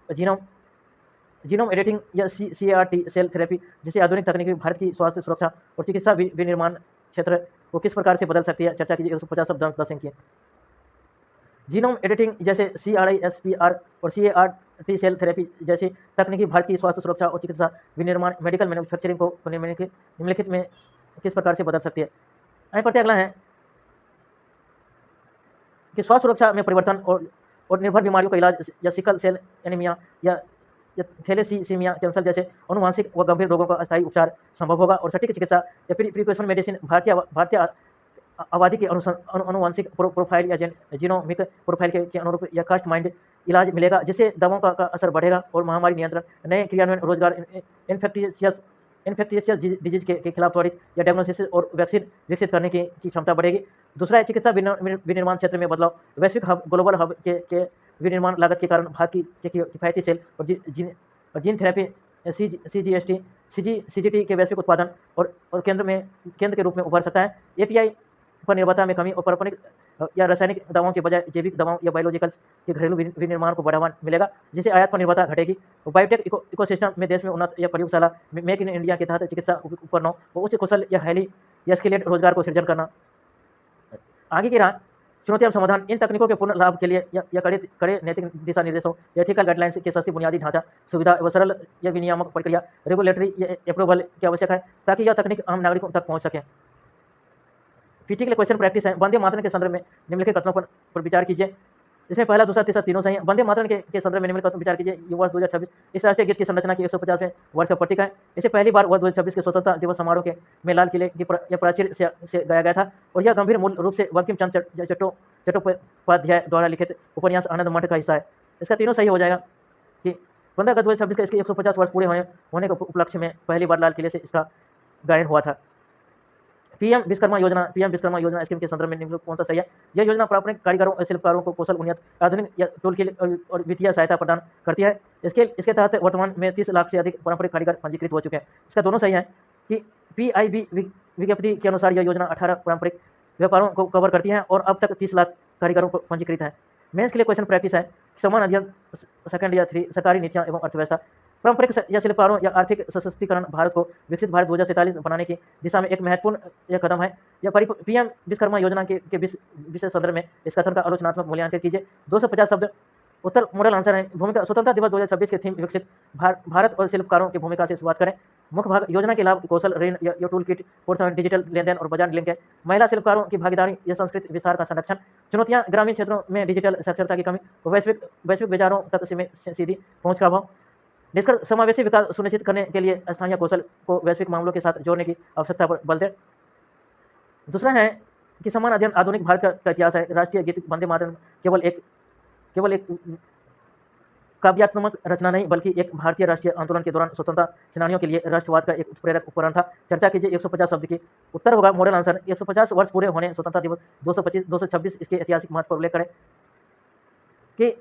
जीनोम एडिटिंग या CAR-T सेल थेरेपी जैसे आधुनिक तकनीकी भारत की स्वास्थ्य सुरक्षा और चिकित्सा विनिर्माण क्षेत्र को किस प्रकार से बदल सकती है, चर्चा कीजिए। 150 शब्द 10 अंक। जीनोम एडिटिंग जैसे CRISPR और CAR-T सेल थेरेपी जैसी तकनीकी भारत की स्वास्थ्य सुरक्षा और चिकित्सा विनिर्माण मेडिकल मैन्युफैक्चरिंग को निम्नलिखित में किस प्रकार से बदल सकती है। आगे पढ़ते अगला है कि स्वास्थ्य सुरक्षा में परिवर्तन और निर्भर बीमारियों का इलाज या सिकल सेल एनीमिया या थैलेसीमिया, कैंसर जैसे अनुवांशिक व गंभीर रोगों का अस्थायी उपचार संभव होगा। और सटीक चिकित्सा या प्रिकॉशन मेडिसिन भारतीय आबादी के अनुवांशिक प्रोफाइल या जीनोमिक प्रोफाइल के अनुरूप या कास्ट माइंड इलाज मिलेगा जिससे दवाओं का असर बढ़ेगा और महामारी नियंत्रण, नए क्रियान्वयन, रोजगार, इन्फेक्टियस डिजीज के खिलाफ त्वरित या डायग्नोसिस और वैक्सीन विकसित करने की क्षमता बढ़ेगी। दूसरा है चिकित्सा विनिर्माण क्षेत्र में बदलाव। वैश्विक हब, ग्लोबल हब के विनिर्माण लागत के कारण भारत की किफायती सेल और जीन थेरेपी CGT के वैश्विक उत्पादन और केंद्र के रूप में उभर सकता है। API पर निर्भरता में कमी और पारंपरिक या रासायनिक दवाओं के बजाय जैविक दवाओं या बायोलॉजिकल्स के घरेलू विनिर्माण को बढ़ावा मिलेगा जिससे आयात पर निर्भरता घटेगी। बायोटेक इकोसिस्टम में देश में उन्नत या प्रयोगशाला मेक इन इंडिया के तहत चिकित्सा उपकरणों और उच्च कुशल या हाईली या स्किलेड रोजगार को सृजन करना। आगे की राह चुनौतियां समाधान। इन तकनीकों के पूर्ण लाभ के लिए या कड़े नैतिक दिशा निर्देशों या एथिकल गाइडलाइंस के सस्ती बुनियादी ढांचा सुविधा व सरल या विनियामक प्रक्रिया रेगुलेटरी अप्रूवल की आवश्यक है ताकि यह तकनीक आम नागरिकों तक पहुंच सके। पीटी के लिए क्वेश्चन प्रैक्टिस है। वंदे मातरम के संदर्भ में निम्नलिखित कथनों पर विचार कीजिए। इसमें पहला, दूसरा, तीसरा तीनों सही है। वंदे मातरम के संदर्भ में निम्नलिखित कथन विचार कीजिए। ये वर्ष 2026 इस राष्ट्रीय गीत की संरचना की 150वें वर्ष का प्रतीक है। इसे पहली बार वर्ष 2026 के स्वतंत्रता दिवस समारोह में लाल किले की प्राचीर से गाया गया था और यह गंभीर मूल रूप से बंकिम चंद्र चट्टोपाध्याय द्वारा लिखित उपन्यास आनंद मठ का हिस्सा है। इसका तीनों सही हो जाएगा कि 15 अगस्त 2026 का इसके 150 वर्ष पूरे होने के उपलक्ष्य में पहली बार लाल किले से इसका गायन हुआ था। पीएम विश्वकर्मा योजना स्कीम के संदर्भ में निम्नलिखित कौन सा सही है। यह योजना पारंपरिक कारीगरों और शिल्पकारों को कौशल, उन्नत, आधुनिक या टूल किट और वित्तीय सहायता प्रदान करती है। इसके तहत वर्तमान में 30 लाख से अधिक पारंपरिक कारीगर पंजीकृत हो चुके हैं। इसका दोनों सही है कि PIB विज्ञप्ति के अनुसार यह योजना 18 पारंपरिक व्यापारों को कवर करती है और अब तक 30 लाख कारीगरों को पंजीकृत है। मेंस के लिए क्वेश्चन प्रैक्टिस है। समान अध्ययन 2 या 3 सरकारी नीतियां एवं अर्थव्यवस्था। पारंपरिक या शिल्पकारों या आर्थिक सशक्तिकरण भारत को विकसित भारत 2047 बनाने की दिशा में एक महत्वपूर्ण यह कदम है। यह पीएम विश्वकर्मा योजना के विशेष संदर्भ में इस कथन का आलोचनात्मक मूल्यांकन कीजिए। 250 शब्द। उत्तर मॉडल आंसर है। भूमिका स्वतंत्रता दिवस 2026 के थीम विकसित भारत और शिल्पकारों की भूमिका से शुरुआत करें। मुख्य भाग योजना के लाभ, कौशल, ऋण या टूल किट, प्रोत्साहन, डिजिटल लेनदेन और बाजार लिंक है। महिला शिल्पकारों की भागीदारी या संस्कृति विस्तार का संरक्षण। चुनौतियां ग्रामीण क्षेत्रों में डिजिटल साक्षरता की कमी, वैश्विक बाजारों तक सीधी पहुंच का अभाव। निष्कर्ष समावेशी विकास सुनिश्चित करने के लिए स्थानीय कौशल को वैश्विक मामलों के साथ जोड़ने की आवश्यकता पर बल दें। दूसरा है कि समान अध्ययन आधुनिक भारत का इतिहास है। राष्ट्रीय गीत वंदे मातरम केवल एक काव्यात्मक रचना नहीं बल्कि एक भारतीय राष्ट्रीय आंदोलन के दौरान स्वतंत्रता सेनानियों के लिए राष्ट्रवाद का एक उत्प्रेरक उपकरण था। चर्चा कीजिए। 150 शब्द की। उत्तर होगा मॉडल आंसर। 150 वर्ष पूरे होने स्वतंत्रता दिवस 226 इसके ऐतिहासिक महत्व पर उल्लेख करें कि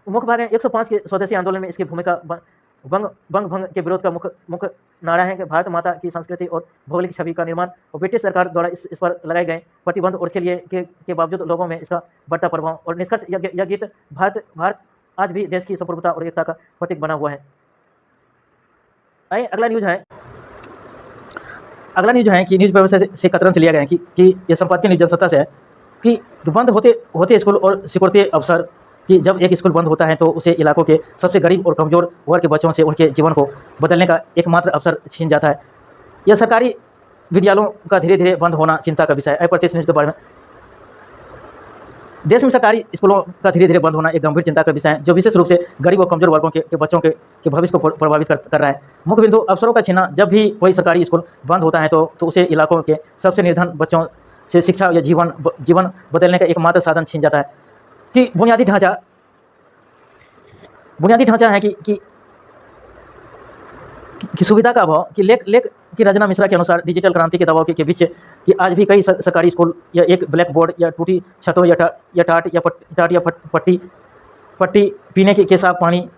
मुख्य भाग है। 105 के स्वदेशी आंदोलन में इसकी भूमिका बंग भंग के विरोध का मुख्य नारा है कि भारत माता की संस्कृति और भौगोलिक छवि का निर्माण और ब्रिटिश सरकार द्वारा इस पर लगाए गए प्रतिबंध और इसके लिए के बावजूद लोगों में इसका बढ़ता प्रभाव। और निष्कर्ष यह गीत भारत आज भी देश की संप्रभुता और एकता का प्रतीक बना हुआ है। आइए अगला न्यूज है कि न्यूज पेपर से कतरन से लिया गया है कि यह संपादकीय न्यूज जनसत्ता से है कि बंद होते स्कूल और सिक्योरिटी अफसर कि जब एक स्कूल बंद होता है तो उसे इलाकों के सबसे गरीब और कमज़ोर वर्ग के बच्चों से उनके जीवन को बदलने का एकमात्र अवसर छीन जाता है। यह सरकारी विद्यालयों का धीरे-धीरे बंद होना चिंता का विषय है। प्रतिश न्यूज़ के बारे में देश में सरकारी स्कूलों का धीरे-धीरे बंद होना एक गंभीर चिंता का विषय है, जो विशेष रूप से गरीब और कमज़ोर वर्गों के बच्चों के भविष्य को प्रभावित कर रहा है। मुख्य बिंदु अवसरों का छीनना। जब भी कोई सरकारी स्कूल बंद होता है तो उसे इलाकों के सबसे निर्धन बच्चों से शिक्षा या जीवन बदलने का एकमात्र साधन छीन जाता है। कि बुनियादी ढांचा है कि सुविधा का अभाव। कि लेख की रचना मिश्रा के अनुसार डिजिटल क्रांति के दबाव के बीच कि आज भी कई सरकारी स्कूल या एक ब्लैक बोर्ड या टूटी छतों या टाट या पट्टी पीने के साफ पानी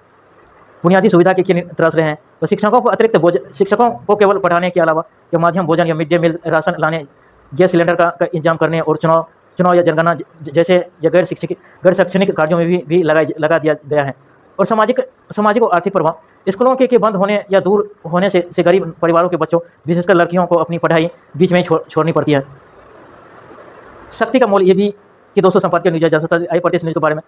बुनियादी सुविधा के तरस रहे हैं। तो शिक्षकों को अतिरिक्त शिक्षकों को केवल पढ़ाने के अलावा के माध्यम भोजन या मिड डे मील राशन लाने, गैस सिलेंडर का इंतजाम करने और चुनाव या जनगणना जैसे गैर शैक्षणिक कार्यों में भी लगा दिया गया है। और सामाजिक और आर्थिक प्रभाव। स्कूलों के बंद होने या दूर होने से गरीब परिवारों के बच्चों, विशेषकर लड़कियों को अपनी पढ़ाई बीच में छोड़नी पड़ती है। शक्ति का मूल्य। ये भी कि दोस्तों संपादकीय न्यूज़ जा सकता है। आई प्रतिश न्यूज़ के बारे में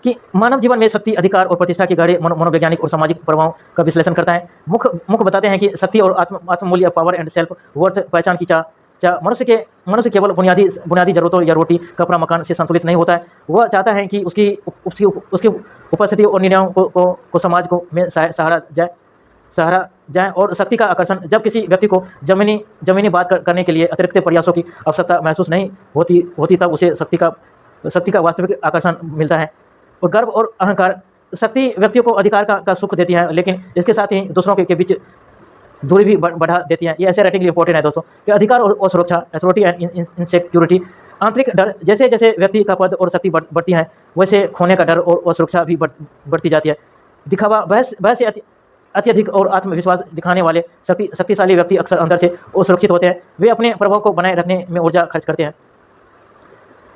कि मानव जीवन में शक्ति, अधिकार और प्रतिष्ठा के गहरे मनोवैज्ञानिक और सामाजिक प्रभावों का विश्लेषण करता है। मुख्य बताते हैं कि शक्ति और आत्ममूल्य, पावर एंड सेल्फ वर्थ, पहचान की चाह मनुष्य केवल बुनियादी जरूरतों या रोटी, कपड़ा, मकान से संतुलित नहीं होता है। वह चाहता है कि उसकी उपस्थिति और निर्णयों को समाज को में सहारा जाए। और शक्ति का आकर्षण। जब किसी व्यक्ति को जमीनी बात करने के लिए अतिरिक्त प्रयासों की आवश्यकता महसूस नहीं होती तब उसे शक्ति का वास्तविक आकर्षण मिलता है। और गर्व और अहंकार। शक्ति व्यक्तियों को अधिकार का सुख देती है, लेकिन इसके साथ ही दूसरों के बीच दूरी भी बढ़ा देती है। ये ऐसे राइटिंग इंपॉर्टेंट है दोस्तों कि अधिकार और सुरक्षा, अथॉरिटी एंड इनसिक्योरिटी। आंतरिक डर। जैसे जैसे व्यक्ति का पद और शक्ति बढ़ती है, वैसे खोने का डर और सुरक्षा भी बढ़ती जाती है। दिखावा। बहस से अत्यधिक और आत्मविश्वास दिखाने वाले शक्तिशाली व्यक्ति अक्सर अंदर से असुरक्षित होते हैं। वे अपने प्रभाव को बनाए रखने में ऊर्जा खर्च करते हैं।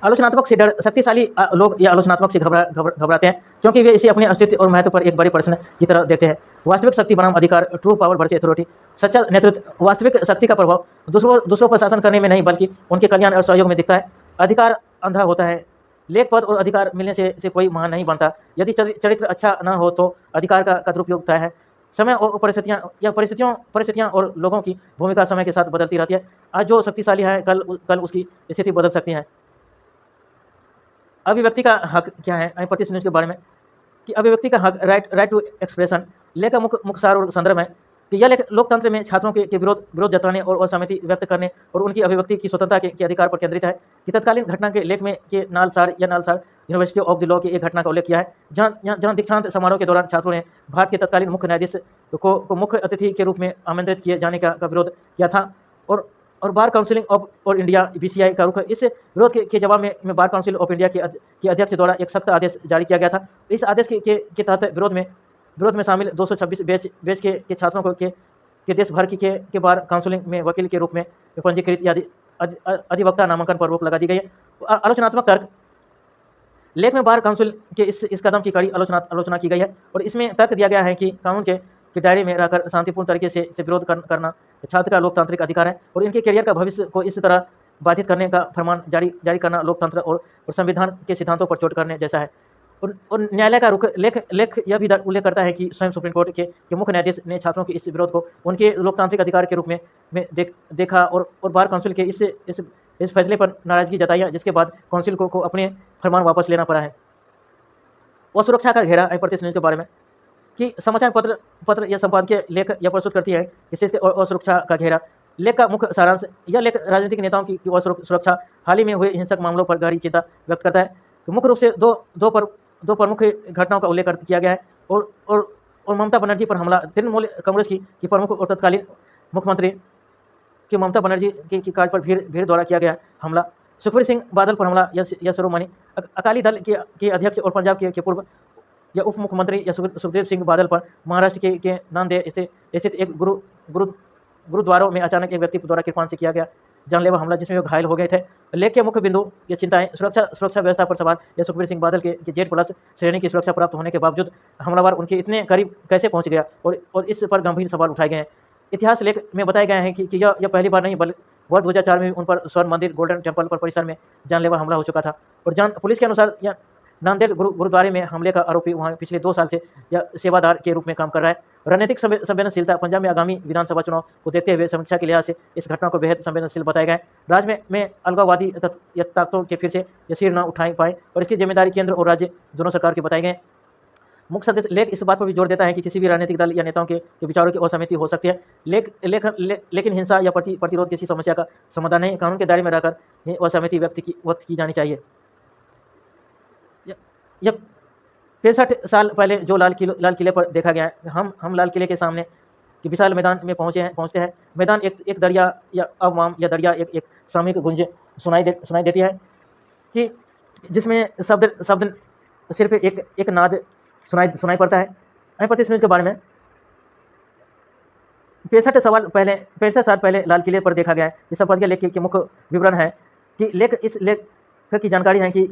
आलोचनात्मक से डर। शक्तिशाली लोग या आलोचनात्मक से घबराते हैं, क्योंकि वे इसे अपने अस्तित्व और महत्व पर एक बड़े प्रश्न की तरह देखते हैं। वास्तविक शक्ति बनाम अधिकार। True power versus authority. सच्चा नेतृत्व। वास्तविक शक्ति का प्रभाव दूसरों पर शासन करने में नहीं, बल्कि उनके कल्याण और सहयोग में दिखता है। अधिकार अंधा होता है। लेख, पद और अधिकार मिलने से कोई महान नहीं बनता। यदि चरित्र अच्छा न हो तो अधिकार का दुरुपयोग तय है। समय और परिस्थितियाँ और लोगों की भूमिका समय के साथ बदलती रहती है। आज जो शक्तिशाली है, कल उसकी स्थिति बदल सकती है। अभिव्यक्ति का हक क्या है? प्रतिश न्यूज़ के बारे में कि अभिव्यक्ति का हक, राइट टू एक्सप्रेशन। लेख का मुख्य सार और संदर्भ है कि यह लेख लोकतंत्र में छात्रों के विरोध जताने और असहमति व्यक्त करने और उनकी अभिव्यक्ति की स्वतंत्रता के अधिकार पर केंद्रित है। कि तत्कालीन घटना के लेख में के NALSAR university of the law के एक घटना का उल्लेख किया है, जहां दीक्षांत समारोह के दौरान छात्रों ने भारत के तत्कालीन मुख्य न्यायाधीश को मुख्य अतिथि के रूप में आमंत्रित किए जाने का विरोध किया था। और bar council of India BCI का रुख। इस विरोध के जवाब में बार काउंसिल ऑफ इंडिया के अध्यक्ष द्वारा एक सख्त आदेश जारी किया गया था। इस आदेश के तहत विरोध में शामिल 226 बैच के छात्रों को के देश भर के बार काउंसिलिंग में वकील के रूप में पंजीकृत या अधिवक्ता नामांकन पर रोक लगा दी गई है। आलोचनात्मक तर्क। लेख में बार काउंसिल के इस कदम की कड़ी आलोचना की गई है और इसमें तर्क दिया गया है कि कानून के दायरे में रहकर शांतिपूर्ण तरीके से विरोध करना छात्र का लोकतांत्रिक अधिकार है और इनके करियर का भविष्य को इस तरह बाधित करने का फरमान जारी करना लोकतंत्र और संविधान के सिद्धांतों पर चोट करने जैसा है। और न्यायालय का रुख। लेख यह भी उल्लेख करता है कि स्वयं सुप्रीम कोर्ट के मुख्य न्यायाधीश ने छात्रों के इस विरोध को उनके लोकतांत्रिक अधिकार के रूप में देखा और बार काउंसिल के इस फैसले पर नाराजगी जताई है, जिसके बाद काउंसिल को अपने फरमान वापस लेना पड़ा है। और सुरक्षा का घेरा। प्रतिश न्यूज़ के बारे में कि समाचार पत्र या संपादकीय लेख यह प्रस्तुत करती है कि और सुरक्षा का घेरा। लेख का मुख्य सारांश। यह लेख राजनीतिक नेताओं की और सुरक्षा, हाल ही में हुए हिंसक मामलों पर गहरी चिंता व्यक्त करता है। तो मुख्य रूप से दो प्रमुख घटनाओं का उल्लेख किया गया है और ममता बनर्जी पर हमला। तृणमूल कांग्रेस की प्रमुख और तत्कालीन मुख्यमंत्री की ममता बनर्जी की कार्य पर भीड़ द्वारा किया गया हमला। सुखबीर सिंह बादल पर हमला या शिरोमणि अकाली दल के अध्यक्ष और पंजाब के पूर्व या उप मुख्यमंत्री या सुखदेव सिंह बादल पर महाराष्ट्र के नांदेड़ स्थित एक गुरुद्वारों में अचानक एक व्यक्ति द्वारा कृपाण से किया गया जानलेवा हमला, जिसमें वे घायल हो गए थे। लेख के मुख्य बिंदु ये चिंताएं। सुरक्षा व्यवस्था पर सवाल। या सुखबीर सिंह बादल के Z+ श्रेणी की सुरक्षा प्राप्त होने के बावजूद हमलावर उनके इतने करीब कैसे पहुंच गया और इस पर गंभीर सवाल उठाए गए हैं। इतिहास लेख में बताया गया है कि यह पहली बार नहीं, बल्कि वर्ष 2004 में उन पर स्वर्ण मंदिर गोल्डन टेम्पल पर परिसर में जानलेवा हमला हो चुका था। और पुलिस के अनुसार नांदेड़ गुरुद्वारे में हमले का आरोपी वहां पिछले 2 साल से या सेवादार के रूप में काम कर रहा है। रणनीतिक संवेदनशीलता पंजाब में आगामी विधानसभा चुनाव को देखते हुए समीक्षा के लिहाज से इस घटना को बेहद संवेदनशील बताया गया है। राज्य में अलगाववादी ताकतों के फिर से ये सिर न उठा पाए और इसकी जिम्मेदारी केंद्र और राज्य दोनों सरकार की बताई गए। मुख्य सदस्य लेख इस बात पर भी जोर देता है कि किसी भी राजनीतिक दल या नेताओं के विचारों की असहमति हो सकती है, लेकिन हिंसा या प्रतिरोध किसी समस्या का समाधान नहीं। कानून के दायरे में रहकर असहमति व्यक्त की जानी चाहिए। यह 65 साल पहले जो लाल किले पर देखा गया है, हम लाल किले के सामने कि विशाल मैदान में पहुंचते हैं। मैदान एक दरिया या अवमाम या दरिया एक सामूहिक गुंज सुनाई देती है कि जिसमें शब्द सिर्फ एक नाद सुनाई पड़ता है। हमें पता है इस न्यूज़ के बारे में 65 साल पहले लाल किले पर देखा गया है। इस संपादकीय लेख के मुख्य विवरण है कि इस लेख की जानकारी है कि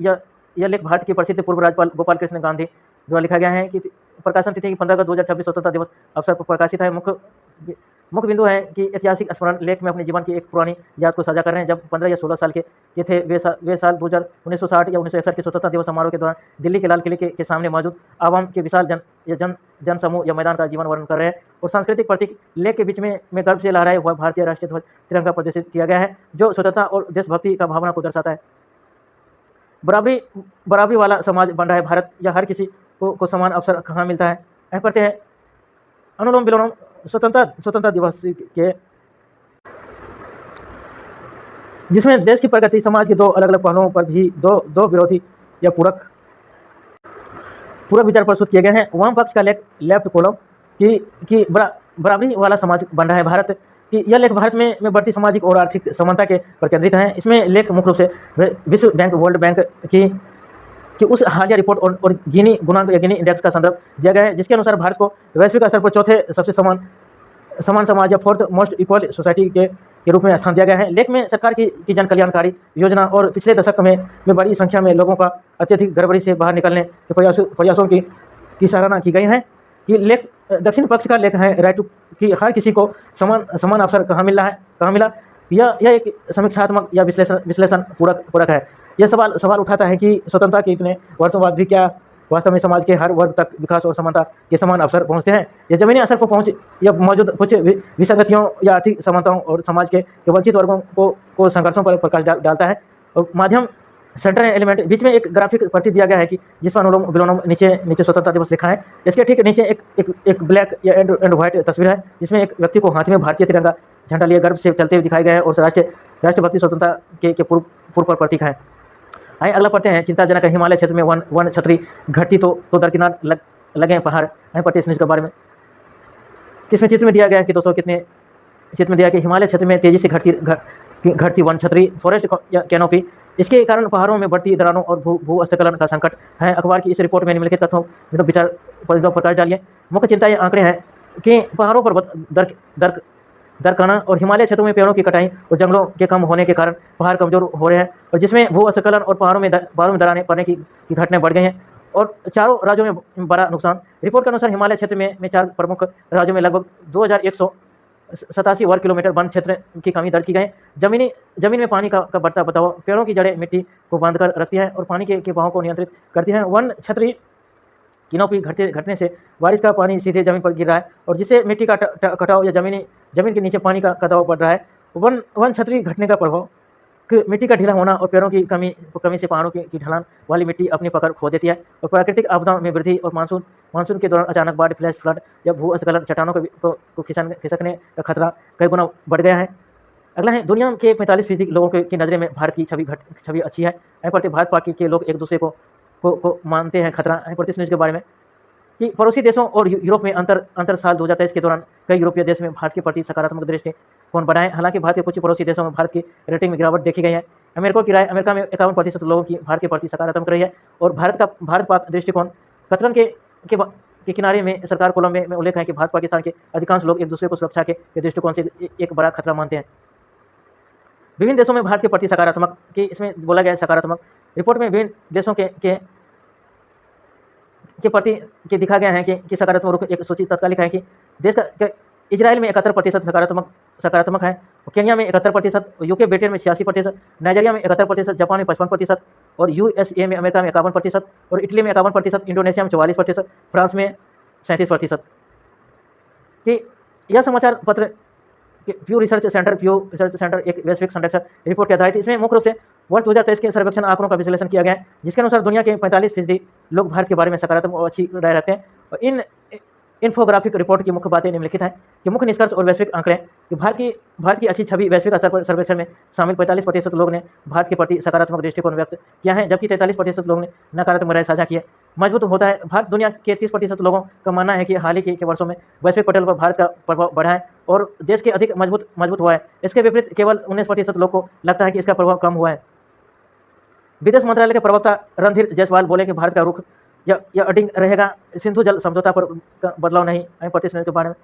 यह लेख भारत के प्रसिद्ध पूर्व राज्यपाल गोपाल कृष्ण गांधी द्वारा लिखा गया है कि प्रकाशन तिथि 15 अगस्त 2026 स्वतंत्रता दिवस अवसर पर प्रकाशित है। मुख्य बिंदु है कि ऐतिहासिक स्मरण लेख में अपने जीवन की एक पुरानी याद को साझा कर रहे हैं। जब 15 या 16 साल के थे वे साल 1960 या 1961 के स्वतंत्रता दिवस समारोह के दौरान दिल्ली के लाल किले के सामने मौजूद आवाम के विशाल जन समूह या मैदान का जीवन वर्णन कर रहे हैं। और सांस्कृतिक प्रतीक लेख के बीच में गर्व से लहराए हुआ भारतीय राष्ट्रीय ध्वज तिरंगा प्रदर्शित किया गया है, जो स्वतंत्रता और देशभक्ति का भावना को दर्शाता है। बराबरी वाला समाज बन रहा है भारत, या हर किसी को समान अवसर कहाँ मिलता है। ऐसे पढ़ते हैं अनुलोम विलोम स्वतंत्रता दिवस के, जिसमें देश की प्रगति समाज के दो अलग अलग पहलुओं पर भी दो विरोधी या पूरक विचार प्रस्तुत किए गए हैं। वाम पक्ष का लेफ्ट कॉलम कि बराबरी वाला समाज बन रहा है भारत कि यह लेख भारत में बढ़ती सामाजिक और आर्थिक समानता के पर केंद्रित है। इसमें लेख मुख्य रूप से विश्व बैंक वर्ल्ड बैंक की उस हालिया रिपोर्ट और गिनी गुणांक या गिनी इंडेक्स का संदर्भ दिया गया है, जिसके अनुसार भारत को वैश्विक स्तर पर चौथे सबसे समान समाज या फोर्थ मोस्ट इक्वल सोसाइटी के रूप में स्थान दिया गया है। लेख में सरकार की जन कल्याणकारी योजना और पिछले दशक में बड़ी संख्या में लोगों का अत्यधिक गड़बड़ी से बाहर निकलने के प्रयासों की सराहना की गई है। कि लेख दक्षिण पक्ष का लेख है राइट टू कि हर किसी को समान अवसर कहाँ मिला। यह एक समीक्षात्मक या विश्लेषण पूरक है। यह सवाल उठाता है कि स्वतंत्रता के इतने वर्षों बाद भी क्या वास्तव में समाज के हर वर्ग तक विकास और समानता के समान अवसर पहुंचते हैं। यह जमीनी असर पर पहुंच या मौजूद कुछ विसंगतियों या आर्थिक समानताओं और समाज के वंचित वर्गों को संघर्षों पर प्रकाश डालता है। और माध्यम सेंटर एलिमेंट बीच में एक ग्राफिक प्रतीक दिया गया है कि जिस पर अनुलोम विलोम नीचे स्वतंत्रता दिवस लिखा है। इसके ठीक नीचे एक ब्लैक या एंड व्हाइट तस्वीर है, जिसमें एक व्यक्ति को हाथ में भारतीय तिरंगा झंडा लिए गर्व से चलते हुए दिखाया गया है और राष्ट्रभक्ति स्वतंत्रता के पूर्व पर प्रतीक है। आइए अगला पढ़ते हैं। चिंताजनक हिमालय क्षेत्र में वन छतरी घटती तो दरकिनार लगे पहाड़। आइए पढ़ते हैं इस न्यूज़ के बारे में। किसमें चित्र में दिया गया है कि दोस्तों कितने चित्र में दिया कि हिमालय क्षेत्र में तेजी से घटती वन छतरी फॉरेस्ट या कैनोपी, इसके कारण पहाड़ों में बढ़ती दरारों और भू-अस्खलन का संकट है। अखबार की इस रिपोर्ट में निम्नलिखित तथ्यों में विचार पर प्रकाश डालिए। मुख्य चिंता ये आंकड़े हैं कि पहाड़ों पर दरकना और हिमालय क्षेत्रों में पेड़ों की कटाई और जंगलों के कम होने के कारण पहाड़ कमजोर हो रहे हैं, और जिसमें भू-अस्खलन और पहाड़ों में दरारें पड़ने की घटनाएं बढ़ गई हैं और चारों राज्यों में बड़ा नुकसान। रिपोर्ट के अनुसार हिमालय क्षेत्र में 4 प्रमुख राज्यों में लगभग 2187 वर्ग किलोमीटर वन क्षेत्र की कमी दर्ज की गई। जमीन में पानी का बढ़ता बदलाव, पेड़ों की जड़ें मिट्टी को बांध कर रखती है और पानी के बहाव को नियंत्रित करती है। वन छतरी किनोपी घटने से बारिश का पानी सीधे जमीन पर गिर रहा है और जिससे मिट्टी का कटाव या जमीन के नीचे पानी का दबाव बढ़ रहा है। वन छतरी घटने का प्रभाव मिट्टी का ढीला होना और पेड़ों की कमी से पहाड़ों की ढलान वाली मिट्टी अपनी पकड़ खो देती है और प्राकृतिक आपदाओं में वृद्धि और मानसून के दौरान अचानक बाढ़, फ्लैश फ्लड या भू-अस्खलन, चट्टानों को खिसकने का खतरा कई गुना बढ़ गया है। अगला है दुनिया के 45% लोगों की नज़रें में भारत की छवि अच्छी है। भारत पाक के लोग एक दूसरे को मानते हैं खतरा। इस न्यूज़ के बारे में कि पड़ोसी देशों और यूरोप में अंतर साल 2023 के दौरान कई यूरोपीय देश में भारत के प्रति सकारात्मक दृष्टिकोण बढ़ा है। हालांकि भारत के कुछ पड़ोसी देशों में भारत की रेटिंग में गिरावट देखी गई है। अमेरिका में 51% लोगों की भारत के प्रति सकारात्मक रही है और भारत पाक दृष्टिकोण कतरन के किनारे में सरकार कॉलम में उल्लेख है कि भारत पाकिस्तान के अधिकांश लोग एक दूसरे को सुरक्षा के दृष्टिकोण से एक बड़ा खतरा मानते हैं। विभिन्न देशों में भारत के प्रति सकारात्मक कि इसमें बोला गया है सकारात्मक। रिपोर्ट में विभिन्न देशों के प्रति दिखा गया है कि सकारात्मक रूप एक सूची तत्कालिक है कि देश का इजराइल में 71% सकारात्मक है, केन्या में 71%, यूके ब्रिटेन में 86%, नाइजीरिया में 71%, जापान में 55% और यूएसए में अमेरिका में 51% और इटली में 51%, इंडोनेशिया में 44%, फ्रांस में 37%। कि यह समाचार पत्र प्यू रिसर्च सेंटर एक वैश्विक संरक्षण रिपोर्ट के आधारित इसमें मुख्य रूप से वर्ष 2023 के सर्वेक्षण आंकड़ों का विश्लेषण किया गया है, जिसके अनुसार दुनिया के 45% लोग भारत के बारे में सकारात्मक और अच्छी राय रखते हैं। और इन इन्फोग्राफिक रिपोर्ट की मुख्य बातें निम्नलिखित हैं कि मुख्य निष्कर्ष और वैश्विक आंकड़े कि भारत की अच्छी छवि वैश्विक स्तर पर सर्वेक्षण में शामिल 45% लोग ने भारत के प्रति सकारात्मक दृष्टिकोण व्यक्त किया है, जबकि 43% लोगों ने नकारात्मक राय साझा की है। मजबूत होता है भारत दुनिया के 30% लोगों का मानना है कि हाल ही के वर्षों में वैश्विक पटल पर भारत का प्रभाव बढ़ा है और देश के अधिक मजबूत हुआ है। इसके विपरीत केवल 19% लोग को लगता है कि इसका प्रभाव कम हुआ है। विदेश मंत्रालय के प्रवक्ता रणधीर जायसवाल बोले कि भारत का रुख या अडिग रहेगा। सिंधु जल समझौता पर बदलाव नहीं। प्रतिष्ठित के बारे में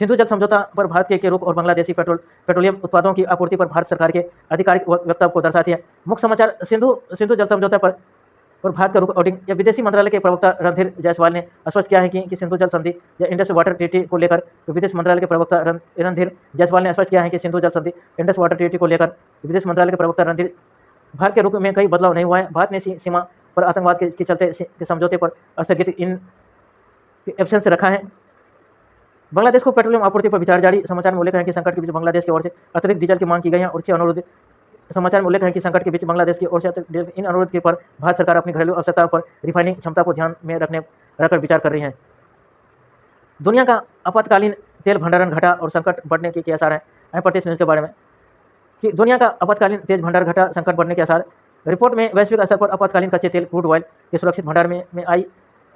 सिंधु जल समझौता पर भारत के रुख और बांग्लादेशी पेट्रोलियम उत्पादों की आपूर्ति पर भारत सरकार के आधिकारिक वक्तव्य को दर्शाती है। मुख्य समाचार सिंधु जल समझौता पर भारत का रुख अडिग या विदेशी मंत्रालय के प्रवक्ता रणधीर जायसवाल ने स्पष्ट किया है कि सिंधु जल संधि या इंडस वाटर ट्रीटी को लेकर विदेश मंत्रालय के प्रवक्ता रणधीर जायसवाल ने स्पष्ट किया है कि सिंधु जल संधि इंडस वाटर ट्रीटी को लेकर विदेश मंत्रालय के प्रवक्ता रणधीर भारत के रुख में कई बदलाव नहीं हुआ है। भारत ने सीमा पर आतंकवाद के चलते के समझौते पर स्थगित इन एब्सेंस से रखा है। बांग्लादेश को पेट्रोलियम आपूर्ति पर विचार जारी। समाचार में उल्लेख है कि संकट के बीच बांग्लादेश की ओर से अतिरिक्त डीजल की मांग की गई है और अच्छे अनुरोध। समाचार में उल्लेख है कि संकट के बीच बांग्लादेश की ओर से इन अनुरोध के पर भारत सरकार अपनी घरेलू आवश्यकताओं पर रिफाइनिंग क्षमता को ध्यान में रखकर विचार कर रही है। दुनिया का आपातकालीन तेल भंडारण घटा और संकट बढ़ने के आसार हैं। प्रतिष्ठित न्यूज़ के बारे में कि दुनिया का आपातकालीन तेज भंडार घटा, संकट बढ़ने के आसार। रिपोर्ट में वैश्विक स्तर पर आपातकालीन कच्चे तेल क्रूड ऑयल के सुरक्षित भंडार में आई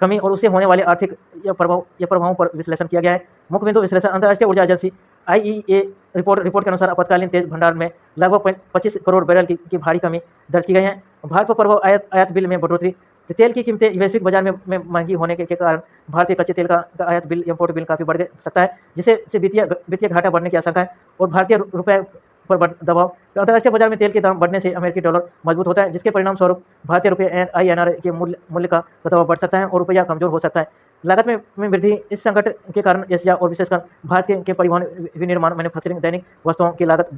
कमी और उससे होने वाले आर्थिक प्रभावों पर विश्लेषण किया गया है। मुख्य बिंदु विश्लेषण अंतर्राष्ट्रीय ऊर्जा एजेंसी IEA रिपोर्ट के अनुसार आपातकालीन तेज भंडार में लगभग 25 करोड़ बैरल की भारी कमी दर्ज की गई है। भारत पर प्रभाव आयात बिल में बढ़ोतरी। तेल की कीमतें वैश्विक बाजार में महंगी होने के कारण भारतीय कच्चे तेल का आयात बिल इम्पोर्ट बिल काफ़ी बढ़ सकता है, जिससे वित्तीय घाटा बढ़ने की आशंका है और भारतीय रुपये पर दबाव। अंतर्राष्ट्रीय बाजार में तेल के दाम बढ़ने से अमेरिकी डॉलर मजबूत होता है, जिसके परिणाम स्वरूप भारतीय रुपये INR के मूल्य का दबाव बढ़ सकता है और रुपया कमजोर हो सकता है। लागत में वृद्धि। इस संकट के कारण एशिया और विशेषकर भारत के परिवहन विनिर्माण मैन्युफैक्चरिंग दैनिक वस्तुओं की लागत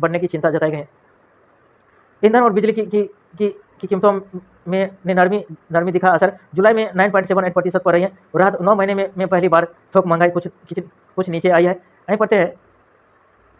बढ़ने की चिंता जताई गई है। ईंधन और बिजली की कीमतों में नरमी दिखा असर। जुलाई में 9.78% पर रही है। राहत 9 महीने में पहली बार थोक महंगाई कुछ नीचे आई है। वहीं पढ़ते हैं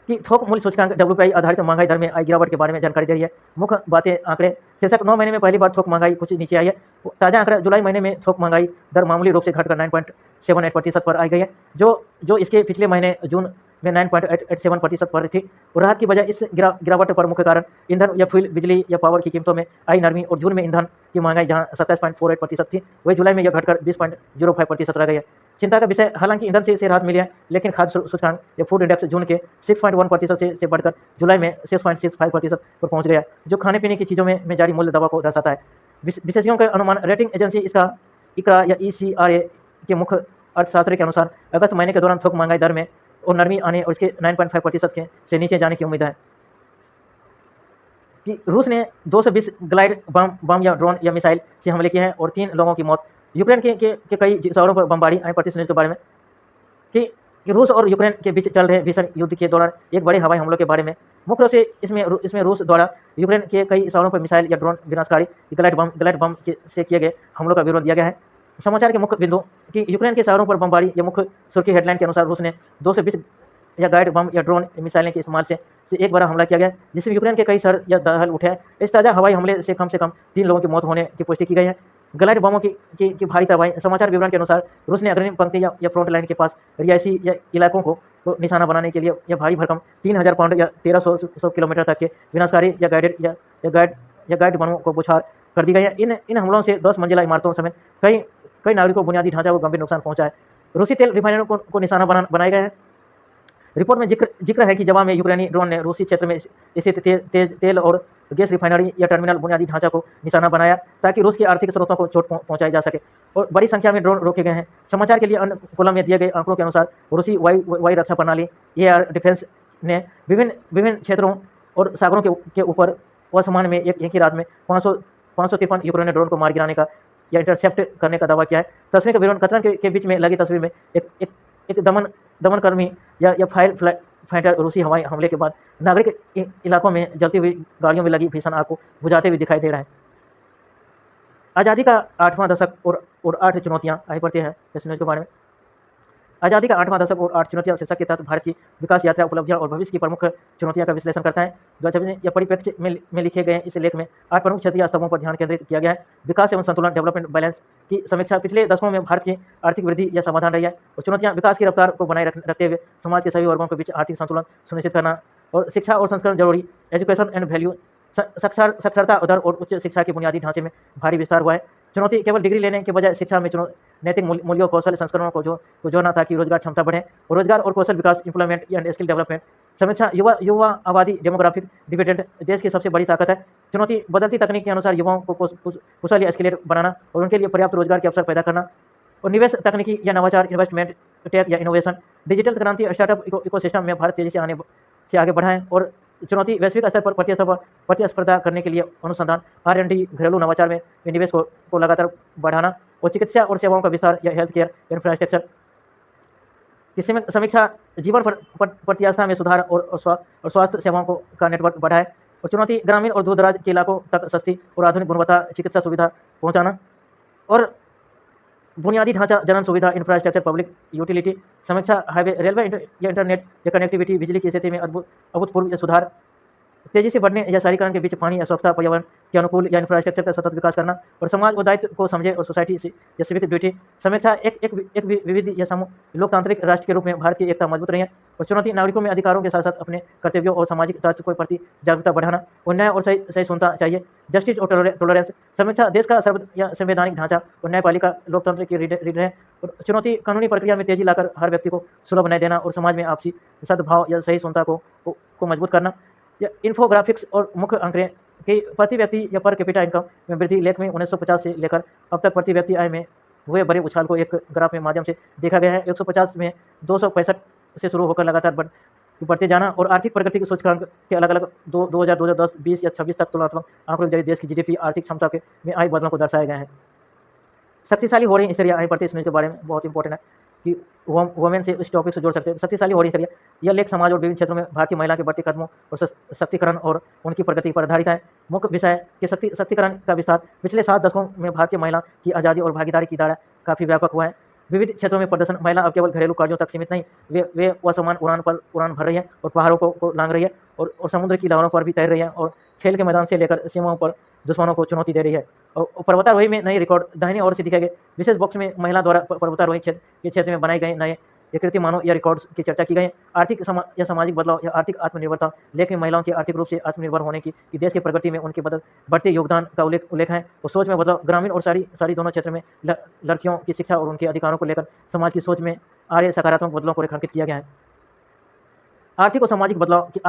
कि थोक मूल्य सूचकांक WPI आधारित महंगाई दर में आई गिरावट के बारे में जानकारी दे रही है। मुख्य बातें आंकड़े। शीर्षक 9 महीने में पहली बार थोक महंगाई कुछ नीचे आई है। ताज़ा आंकड़ा जुलाई महीने में थोक महंगाई दर मामूली रूप से घटकर 9.78% पर आई गई है, जो इसके पिछले महीने जून में 9.87% पर थी। राहत की वजह इस गिरावट पर मुख्य कारण ईंधन या फ्यूल, बिजली या पावर की कीमतों में आई नरमी और जून में ईंधन की महंगाई जहां 27.48% थी, वही जुलाई में यह घटकर 20.05% रह गई है। चिंता का विषय। हालांकि ईंधन से राहत मिली है, लेकिन खाद्य सूचकांक या फूड इंडेक्स जून के 6.1% से बढ़कर जुलाई में 6.65% पर पहुंच गया, जो खाने पीने की चीज़ों में जारी मूल्य दबाव को दर्शाता है। विशेषज्ञों का अनुमान। रेटिंग एजेंसी ICRA या ECRA के मुख्य अर्थशास्त्री के अनुसार अगस्त महीने के दौरान थोक महंगाई दर में और नरमी आने और इसके 9.5% से नीचे जाने की उम्मीद है। कि रूस ने 220 ग्लाइड बम या ड्रोन या मिसाइल से हमले किए हैं और 3 लोगों की मौत। यूक्रेन के कई शहरों पर बमबारी। प्रतिष्ठित न्यूज़ के बारे में कि रूस और यूक्रेन के बीच चल रहे भीषण युद्ध के दौरान एक बड़े हवाई हमलों के बारे में। मुख्य रूप से इसमें रूस द्वारा यूक्रेन के कई शहरों पर मिसाइल या ड्रोन विनाशकारी ग्लाइड बम से किए गए हमलों का विवरण दिया गया है। समाचार के मुख्य बिंदु कि यूक्रेन के शहरों पर बमबारी या मुख्य सुर्खी हेडलाइन के अनुसार रूस ने 220 या गाइड बम या ड्रोन मिसाइलें के इस्तेमाल से एक बड़ा हमला किया गया, जिसमें यूक्रेन के कई शहर या दहल उठे हैं। इस ताज़ा हवाई हमले से कम 3 लोगों की मौत होने की पुष्टि की गई है। ग्लाइड बमों की भारी तबाही। समाचार विवरण के अनुसार रूस ने अग्रिम पंक्ति या फ्रंट लाइन के पास रिहायशी या इलाकों को निशाना बनाने के लिए यह भारी भरकम 3000 पाउंड या 1300 किलोमीटर तक के विनाशकारी या गाइड बमों को बौछार कर दी गई है। इन हमलों से 10 मंजिला इमारतों समेत कई नागरिकों को बुनियादी ढांचा को गंभीर नुकसान पहुंचा है। रूसी तेल रिफाइनरों को निशाना बनाए गए हैं। रिपोर्ट में जिक्र है कि जवाब में यूक्रेनी ड्रोन ने रूसी क्षेत्र में स्थित तेल और गैस रिफाइनरी या टर्मिनल बुनियादी ढांचा को निशाना बनाया, ताकि रूस के आर्थिक स्रोतों को चोट पहुंचाई जा सके और बड़ी संख्या में ड्रोन रोके गए हैं। समाचार के लिए अन्य कॉलम में दिए गए आंकड़ों के अनुसार रूसी वायु रक्षा प्रणाली एयर डिफेंस ने विभिन्न क्षेत्रों और सागरों के ऊपर असमान में एक ही रात में 553 यूक्रेनी ड्रोन को मार गिराने का या इंटरसेप्ट करने का दावा किया है। तस्वीर का विवरण। कतरन के बीच में लगी तस्वीर में एक दमनकर्मी या फाइटर रूसी हवाई हमले के बाद नागरिक इलाकों में जलती हुई गाड़ियों में लगी भीषण आग को बुझाते हुए दिखाई दे रहा है। आज़ादी का 8वां दशक और 8 चुनौतियाँ आगे बढ़ते हैं इस न्यूज़ के बारे में। आज़ादी का 8वां दशक और 8 चुनौतियाँ शीर्षक के तहत भारत की विकास यात्रा, उपलब्धियाँ और भविष्य की प्रमुख चुनौतियाँ का विश्लेषण करता है। 2026 या परिप्रेक्ष्य में लिखे गए इस लेख में 8 प्रमुख क्षेत्रीय स्तंभों पर ध्यान केंद्रित किया गया है। विकास एवं संतुलन, डेवलपमेंट बैलेंस की समीक्षा। पिछले दशकों में भारत की आर्थिक वृद्धि या समाधान रही है और चुनौतियाँ विकास की रफ्तार को बनाए रखते हुए समाज के सभी वर्गों के बीच आर्थिक संतुलन सुनिश्चित करना और शिक्षा और संस्करण जरूरी। एजुकेशन एंड वैल्यू, साक्षरता दर और उच्च शिक्षा के बुनियादी ढांचे में भारी विस्तार हुआ है। चुनौती केवल डिग्री लेने के बजाय शिक्षा में नैतिक मूल्यों, कौशल, संस्करणों को जोड़ना ताकि रोजगार क्षमता बढ़े। और रोजगार और कौशल विकास, इंप्लॉयमेंट एंड स्किल डेवलपमेंट समीक्षा। युवा आबादी, डेमोग्राफिक डिविडेंड देश की सबसे बड़ी ताकत है। चुनौती बदलती तकनीक के अनुसार युवाओं को कुशल या स्किलेड बनाना और उनके लिए पर्याप्त रोजगार के अवसर पैदा करना। और निवेश, तकनीकी या नवाचार, इन्वेस्टमेंट, टेक या इनोवेशन। डिजिटल क्रांति, स्टार्टअप इकोसिस्टम में भारत तेजी से आगे बढ़ा है। और चुनौती वैश्विक स्तर पर प्रतिस्पर्धा करने के लिए अनुसंधान, R&D, घरेलू नवाचार में निवेश को लगातार बढ़ाना और चिकित्सा और सेवाओं का विस्तार या हेल्थ केयर इंफ्रास्ट्रक्चर की समीक्षा। जीवन प्रत्याशा में सुधार और स्वास्थ्य सेवाओं का नेटवर्क बढ़ा है। और चुनौती ग्रामीण और दूर दराज के इलाकों तक सस्ती और आधुनिक गुणवत्ता चिकित्सा सुविधा पहुँचाना। और बुनियादी ढांचा, जनन सुविधा, इंफ्रास्ट्रक्चर, पब्लिक यूटिलिटी समीक्षा। हाईवे, रेलवे या इंटरनेट या कनेक्टिविटी, बिजली की स्थिति में अभूतपूर्व सुधार। तेजी से बढ़ने या शहरीकरण के बीच पानी या स्वच्छता, पर्यावरण के अनुकूल या इंफ्रास्ट्रक्चर का सतत विकास करना। और समाज और दायित्व को समझे और सोसाइटी से या सिविक ड्यूटी समीक्षा। एक विविध या समूह लोकतांत्रिक राष्ट्र के रूप में भारत की एकता मजबूत रही है। और चुनौती नागरिकों में अधिकारों के साथ साथ अपने कर्तव्यों और सामाजिक दायित्व के प्रति जागरूकता बढ़ाना और न्याय और सही सुनता चाहिए। जस्टिस और टॉलरेंस समीक्षा। देश का संवैधानिक ढांचा और न्यायपालिका लोकतंत्र की रीढ़ है। और चुनौती कानूनी प्रक्रिया में तेजी लाकर हर व्यक्ति को सुलभ बनाए देना और समाज में आपसी सद्भाव या सही सुनता को मजबूत करना। या इन्फोग्राफिक्स और मुख्य आंकड़े कि प्रति व्यक्ति या पर कैपिटा इनकम में वृद्धि। लेख में 1950 से लेकर अब तक प्रति व्यक्ति आय में हुए बड़े उछाल को एक ग्राफ के माध्यम से देखा गया है। 150 में 265 से शुरू होकर लगातार बढ़ते जाना। और आर्थिक प्रगति के सूचकांक के अलग अलग 2010, 20 या 26 तक तुलनात्मक आंकड़ों के जरिए देश की GDP आर्थिक क्षमता में आई बदलाव को दर्शाए गए हैं। शक्तिशाली हो रही स्त्रियां आय बढ़ती के बारे में बहुत इंपॉर्टेंट है कि वुमेन से इस टॉपिक से जोड़ सकते हैं। शक्तिशाली हो रही स्त्रियां, यह लेख समाज और विभिन्न क्षेत्रों में भारतीय महिला के बढ़ते कदमों और सशक्तिकरण और उनकी प्रगति पर आधारित है। मुख्य विषय कि शक्तिकरण का विस्तार। पिछले 7 दशकों में भारतीय महिला की आज़ादी और भागीदारी की दायरा काफ़ी व्यापक हुआ है। विविध क्षेत्रों में प्रदर्शन। महिला अब केवल घरेलू कार्यों तक सीमित नहीं, वे असमान उड़ान भर रही है और पहाड़ों को लांग रही है और समुद्र की लहरों पर भी तैर रही है और खेल के मैदान से लेकर सीमाओं पर दुश्मनों को चुनौती दे रही है। और पर्वतारोही में नए रिकॉर्ड। दाहिनी ओर से दिखाए गए विशेष बॉक्स में महिला द्वारा पर्वतारोही क्षेत्र में बनाए गए नए कीर्तिमानों या रिकॉर्ड्स की चर्चा की गई है। आर्थिक या सामाजिक बदलाव या आर्थिक आत्मनिर्भरता। लेकिन महिलाओं के आर्थिक रूप से आत्मनिर्भर होने की देश की प्रगति में उनके बढ़ते योगदान का उल्लेख है। और सोच में बदलाव। ग्रामीण और शहरी दोनों क्षेत्र में लड़कियों की शिक्षा और उनके अधिकारों को लेकर समाज की सोच में आ रहे सकारात्मक बदलाव को रेखांकित किया गया है। आर्थिक और सामाजिक बदलाव की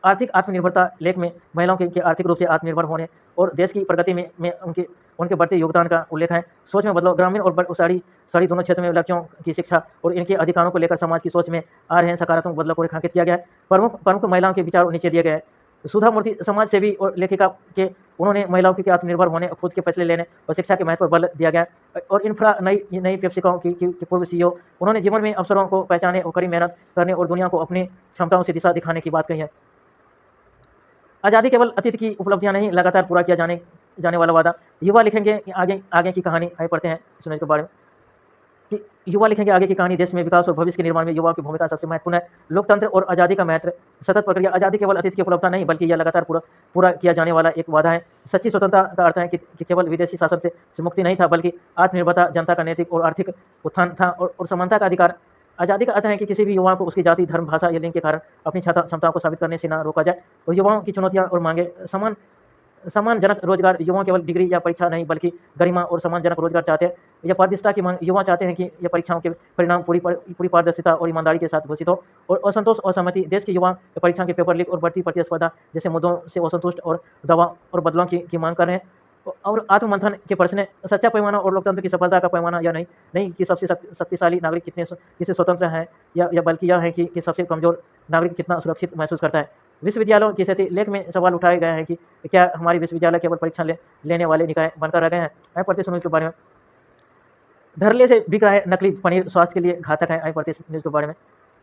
आर्थिक आत्मनिर्भरता। लेख में महिलाओं के आर्थिक रूप से आत्मनिर्भर होने और देश की प्रगति में उनके बढ़ते योगदान का उल्लेख है। सोच में बदलाव। ग्रामीण और शहरी दोनों क्षेत्रों में लड़कियों की शिक्षा और इनके अधिकारों को लेकर समाज की सोच में आ रहे सकारात्मक बदलाव को रेखांकित किया गया है। प्रमुख महिलाओं के विचार नीचे दिए गए हैं। सुधा मूर्ति समाज सेवी और लेखिका के उन्होंने महिलाओं के आत्मनिर्भर होने, खुद के फैसले लेने और शिक्षा के महत्व पर बल दिया गया है। और इंफ्रा नई पेप्सिको की पूर्व CEO उन्होंने जीवन में अवसरों को पहचाने और कड़ी मेहनत करने और दुनिया को अपनी क्षमताओं से दिशा दिखाने की बात कही है। आज़ादी केवल अतीत की उपलब्धियां नहीं, लगातार पूरा किया जाने वाला वादा। युवा लिखेंगे आगे की कहानी। आइए पढ़ते हैं सुनने के बारे में कि युवा लिखेंगे आगे की कहानी। देश में विकास और भविष्य के निर्माण में युवाओं की भूमिका सबसे महत्वपूर्ण है। लोकतंत्र और आज़ादी का महत्व। सतत प्रक्रिया। आज़ादी केवल अतीत की उपलब्धता नहीं बल्कि यह लगातार पूरा किया जाने वाला एक वादा है। सच्ची स्वतंत्रता का अर्थ है कि केवल विदेशी शासन से मुक्ति नहीं था बल्कि आत्मनिर्भरता, जनता का नैतिक और आर्थिक उत्थान था और समानता का अधिकार। आज़ादी का अर्थ है कि किसी भी युवा को उसकी जाति, धर्म, भाषा या लिंग के कारण अपनी क्षमताओं को साबित करने से न रोका जाए। और युवाओं की चुनौतियां और मांगे। सम्मानजनक रोजगार। युवा केवल डिग्री या परीक्षा नहीं बल्कि गरिमा और सम्मानजनक रोजगार चाहते हैं। यह पारदर्शिता की मांग। युवा चाहते हैं कि यह परीक्षाओं के परिणाम पूरी पारदर्शिता और ईमानदारी के साथ घोषित हो। और असंतोष और सहमति। देश के युवा परीक्षा के पेपर लीक और बढ़ती प्रतिस्पर्धा जैसे मुद्दों से असंतुष्ट और दबाव और बदलाव की मांग कर रहे हैं। और आत्ममंथन के प्रश्न। सच्चा पैमाना और लोकतंत्र की सफलता का पैमाना यह नहीं कि सबसे शक्तिशाली नागरिक कितने स्वतंत्र हैं या बल्कि यह है कि सबसे कमजोर नागरिक कितना सुरक्षित महसूस करता है। विश्वविद्यालयों की स्थिति। लेख में सवाल उठाए गए हैं कि क्या हमारे विश्वविद्यालय केवल परीक्षा लेने वाले निकाय बनकर रह गए हैं। मैं पढ़ते सुनो इसके बारे में। धड़ल्ले से बिक रहा है नकली पनीर, स्वास्थ्य के लिए घातक है। आइए पढ़ते हैं इस न्यूज़ के बारे में,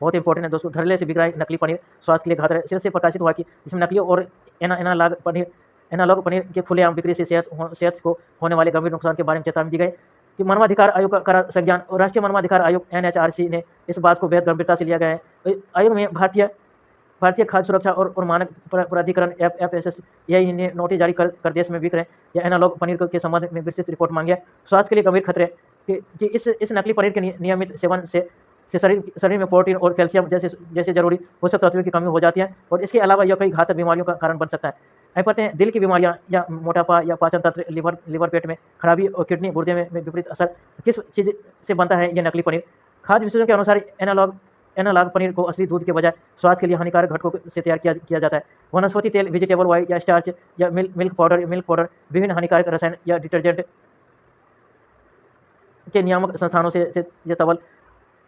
बहुत इंपॉर्टेंट है दोस्तों। धड़ल्ले से बिक रहा है नकली पनीर, स्वास्थ्य के लिए घातक है। शीर्ष से प्रकाशित हुआ कि इसमें नकली और एनालॉग पनीर के खुलेआम बिक्री से सेहत को होने वाले गंभीर नुकसान के बारे में चेतावनी दी गई कि मानवाधिकार आयोग का करा संज्ञान और राष्ट्रीय मानवाधिकार आयोग NHRC ने इस बात को बेहद गंभीरता से लिया गया है। आयोग में भारतीय खाद्य सुरक्षा और मानक प्राधिकरण FSSAI ने नोटिस जारी कर देश में बिक रहे या एनालॉग पनीर के संबंध में विस्तृत रिपोर्ट मांगी है। स्वास्थ्य के लिए गंभीर खतरे कि इस नकली पनीर के नियमित सेवन से शरीर में प्रोटीन और कैल्शियम जैसे जरूरी पोषक तत्वों की कमी हो जाती है और इसके अलावा यह कई घातक बीमारियों का कारण बन सकता है। आइए पढ़ते हैं, दिल की बीमारियां या मोटापा या पाचन तंत्र, लिवर पेट में खराबी और किडनी गुर्दे में विपरीत असर किस चीज़ से बनता है यह नकली पनीर। खाद्य विशेषज्ञों के अनुसार एनालॉग पनीर को असली दूध के बजाय स्वास्थ्य के लिए हानिकारक घटकों से तैयार किया जाता है। वनस्पति तेल, वेजिटेबल ऑयल या स्टार्च या मिल्क पाउडर, विभिन्न हानिकारक रसायन या डिटर्जेंट के नियामक संस्थानों से ये तवल।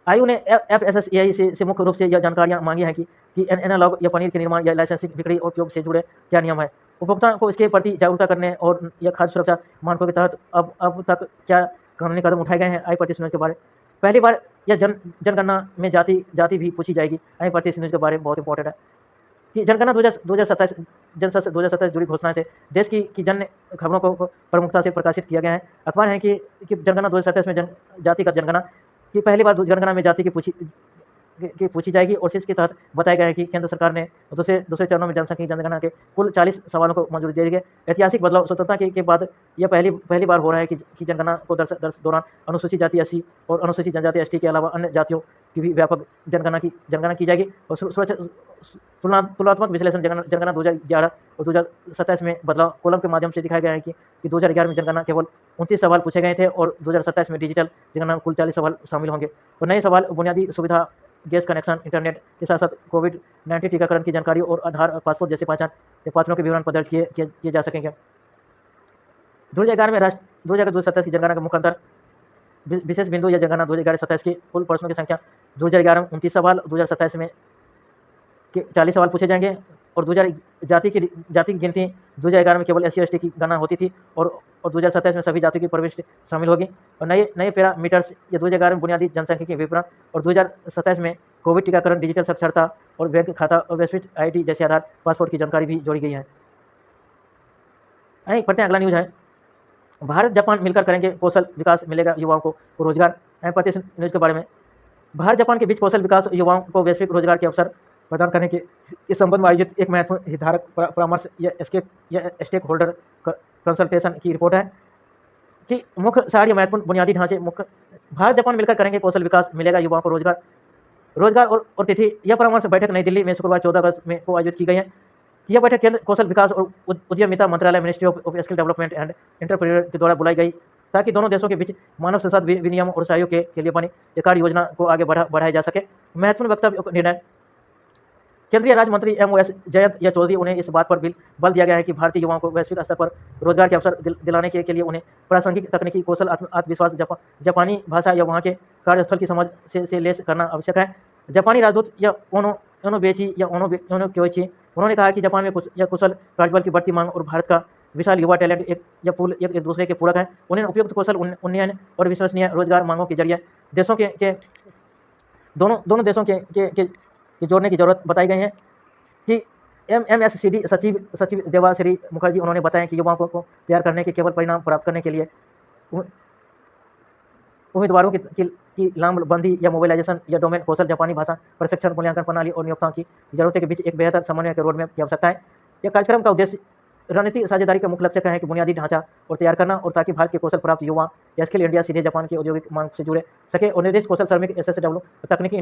आयोग ने FSSAI से मुख्य रूप से यह जानकारियां मांगी हैं कि एनालॉग या पनीर के निर्माण या लाइसेंसिंग, बिक्री और उपयोग से जुड़े क्या नियम है, उपभोक्ताओं को इसके प्रति जागरूकता करने और यह खाद्य सुरक्षा मानकों के तहत अब तक क्या कानूनी कदम उठाए गए हैं। आइए पढ़ते हैं के बारे में। पहली बार यह जनगणना में जाति भी पूछी जाएगी। आइए पढ़ते हैं के बारे में, बहुत इंपॉर्टेंट है कि जनगणना 2027 जनसंख्या 2027 जुड़ी घोषणा से देश की जन खबरों को प्रमुखता से प्रकाशित किया गया है। अखबार है कि जनगणना 2027 में जातिगत जनगणना की पहली बार जनगणना में जाति की पूछी जाएगी और इसके तहत बताया गया है कि केंद्र सरकार ने दूसरे चरणों में जनसंख्या जनगणना के कुल 40 सवालों को मंजूरी दे दी है। ऐतिहासिक बदलाव स्वतंत्रता के बाद यह पहली बार हो रहा है कि जनगणना को दौरान अनुसूचित जाति SC और अनुसूचित जनजाति ST के अलावा अन्य जातियों की भी व्यापक जनगणना की जाएगी। और तुलनात्मक विश्लेषण जनगणना 2011 और 2027 में बदलाव कॉलम के माध्यम से दिखाया गया है कि 2011 में जनगणना केवल 29 सवाल पूछे गए थे और 2027 में डिजिटल जनगणना में कुल 40 सवाल शामिल होंगे। और नए सवाल बुनियादी सुविधा, गैस कनेक्शन, इंटरनेट के साथ साथ कोविड-19 टीकाकरण की जानकारी और आधार और पासपोर्ट जैसे पहचान के पात्रों के विवरण पर दर्ज किए जा सकेंगे। 2011 में 2027 की जनगणना का मुख्य अंतर विशेष बिंदु या जनगणना 2027 की कुल प्रश्नों की संख्या 2011 में 29 सवाल, 2027 में 40 सवाल पूछे जाएंगे। और 2000 जाति की गिनती 2011 में केवल SC ST की गणना होती थी और 2027 में सभी जातियों की प्रविष्टि शामिल होगी। और नए पैरामीटर्स या 2011 में बुनियादी जनसंख्या के विवरण और 2027 में कोविड टीकाकरण, डिजिटल साक्षरता और बैंक खाता और वैश्विक IT जैसे आधार पासपोर्ट की जानकारी भी जोड़ी गई है। पढ़ते हैं, अगला न्यूज़ है, भारत जापान मिलकर करेंगे कौशल विकास, मिलेगा युवाओं को रोजगार। पढ़ते हैं न्यूज़ के बारे में। भारत जापान के बीच कौशल विकास युवाओं को वैश्विक रोजगार के अवसर प्रदान करने के इस संबंध में आयोजित एक महत्वपूर्ण हितधारक परामर्श या स्टेक होल्डर कंसल्टेशन की रिपोर्ट है कि मुख्य सार या महत्वपूर्ण बुनियादी ढांचे मुख्य। भारत जापान मिलकर करेंगे कौशल विकास, मिलेगा युवाओं को रोजगार और तिथि। यह परामर्श बैठक नई दिल्ली में शुक्रवार 14 अगस्त में को आयोजित की गई है। यह बैठक केंद्र कौशल विकास और उद्यमिता मंत्रालय, ministry of skill development and entrepreneur के द्वारा बुलाई गई ताकि दोनों देशों के बीच मानव संसाधन विनियम और सहयोग के लिए बनी एक कार्य योजना को आगे बढ़ाया जा सके। महत्वपूर्ण वक्तव्य निर्णय। केंद्रीय राज्य मंत्री MOS जयंत या चौधरी, उन्हें इस बात पर बल दिया गया है कि भारतीय युवाओं को वैश्विक स्तर पर रोजगार के अवसर दिलाने के लिए उन्हें प्रासंगिक तकनीकी कौशल, आत्मविश्वास, जापानी भाषा या वहाँ के कार्यस्थल की समझ से लेस करना आवश्यक है। जापानी राजदूत या ओनोबेची या ओनोक्योची, उन्होंने कहा कि जापान में कुशल कार्यबल की बढ़ती मांग और भारत का विशाल युवा टैलेंट एक दूसरे के पूरक है। उन्हें उपयुक्त कौशल उन्नयन और विश्वसनीय रोजगार मांगों के जरिए देशों के दोनों देशों के जोड़ने की जरूरत बताई गई है कि MSCD सचिव देवाश्री मुखर्जी, उन्होंने बताया कि युवाओं को तैयार करने के केवल परिणाम प्राप्त करने के लिए उम्मीदवारों की लामबंदी या मोबिलाइजेशन या डोमेन कौशल, जापानी भाषा प्रशिक्षण, मूल्यांकन प्रणाली और नियोक्ताओं की जरूरतों के बीच एक बेहतर समन्वय के रोडमैप की आवश्यकता है। यह कार्यक्रम का उद्देश्य रणनीतिक साझेदारी का मुख्य लक्ष्य है कि बुनियादी ढांचा और तैयार करना और ताकि भारत के कौशल प्राप्त युवा या स्किल इंडिया सीधे जापान की औद्योगिक मांग से जुड़े सके और निर्देश कौशल श्रमिक SSW तकनीकी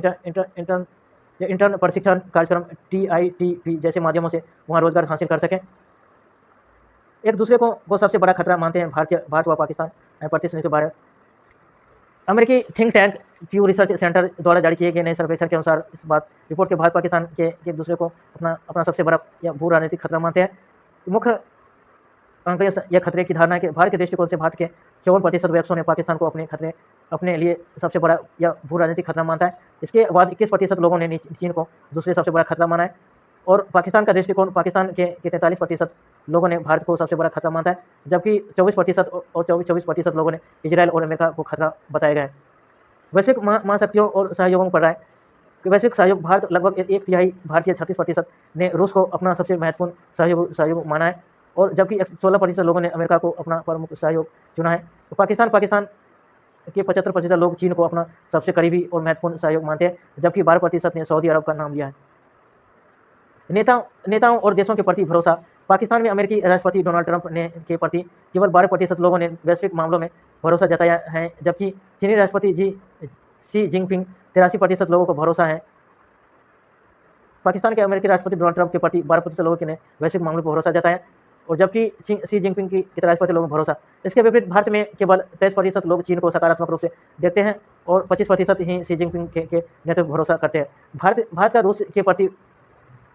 इंटर्न प्रशिक्षण कार्यक्रम TITP जैसे माध्यमों से वहाँ रोजगार हासिल कर सकें। एक दूसरे को सबसे बड़ा खतरा मानते हैं भारत व पाकिस्तान। प्रतिष्ठित के बारे में अमेरिकी थिंक टैंक प्यू रिसर्च सेंटर द्वारा जारी किए गए नए सर्वेक्षण के अनुसार इस बात रिपोर्ट के भारत पाकिस्तान के एक दूसरे को अपना सबसे बड़ा या भू राजनीतिक खतरा मानते हैं। मुख्य यह खतरे की धारणा है कि भारत के दृष्टिकोण से भारत के 54% वैक्सों ने पाकिस्तान को अपने लिए सबसे बड़ा या भू राजनीतिक खतरा मानता है। इसके बाद 21% लोगों ने चीन को दूसरे सबसे बड़ा खतरा माना है और पाकिस्तान का दृष्टिकोण पाकिस्तान के 43% लोगों ने भारत को सबसे बड़ा खतरा मानता है, जबकि 24% और 24% लोगों ने इजरायल और अमेरिका को खतरा बताया गया है। वैश्विक महाशक्तियों और सहयोगों पर राय कि वैश्विक सहयोग भारत लगभग एक तिहाई भारतीय 36% ने रूस को अपना सबसे महत्वपूर्ण सहयोग माना है, और जबकि 16% लोगों ने अमेरिका को अपना प्रमुख सहयोग चुना है। तो पाकिस्तान के 75% लोग चीन को अपना सबसे करीबी और महत्वपूर्ण सहयोग मानते हैं, जबकि 12% ने सऊदी अरब का नाम लिया है। नेताओं और देशों के प्रति भरोसा। पाकिस्तान में अमेरिकी राष्ट्रपति डोनाल्ड ट्रंप ने के प्रति केवल 12% लोगों ने वैश्विक मामलों में भरोसा जताया है, जबकि चीनी राष्ट्रपति शी जिनपिंग 83% लोगों को भरोसा है। पाकिस्तान के अमेरिकी राष्ट्रपति डोनाल्ड ट्रंप के प्रति 12% लोगों ने वैश्विक मामलों पर भरोसा जताया, और जबकि शी जिनपिंग की 83% लोगों को भरोसा। इसके विपरीत भारत में केवल 23% लोग चीन को सकारात्मक रूप से देखते हैं, और 25% ही शी जिनपिंग के नेतृत्व पर भरोसा करते हैं। भारत का रूस के प्रति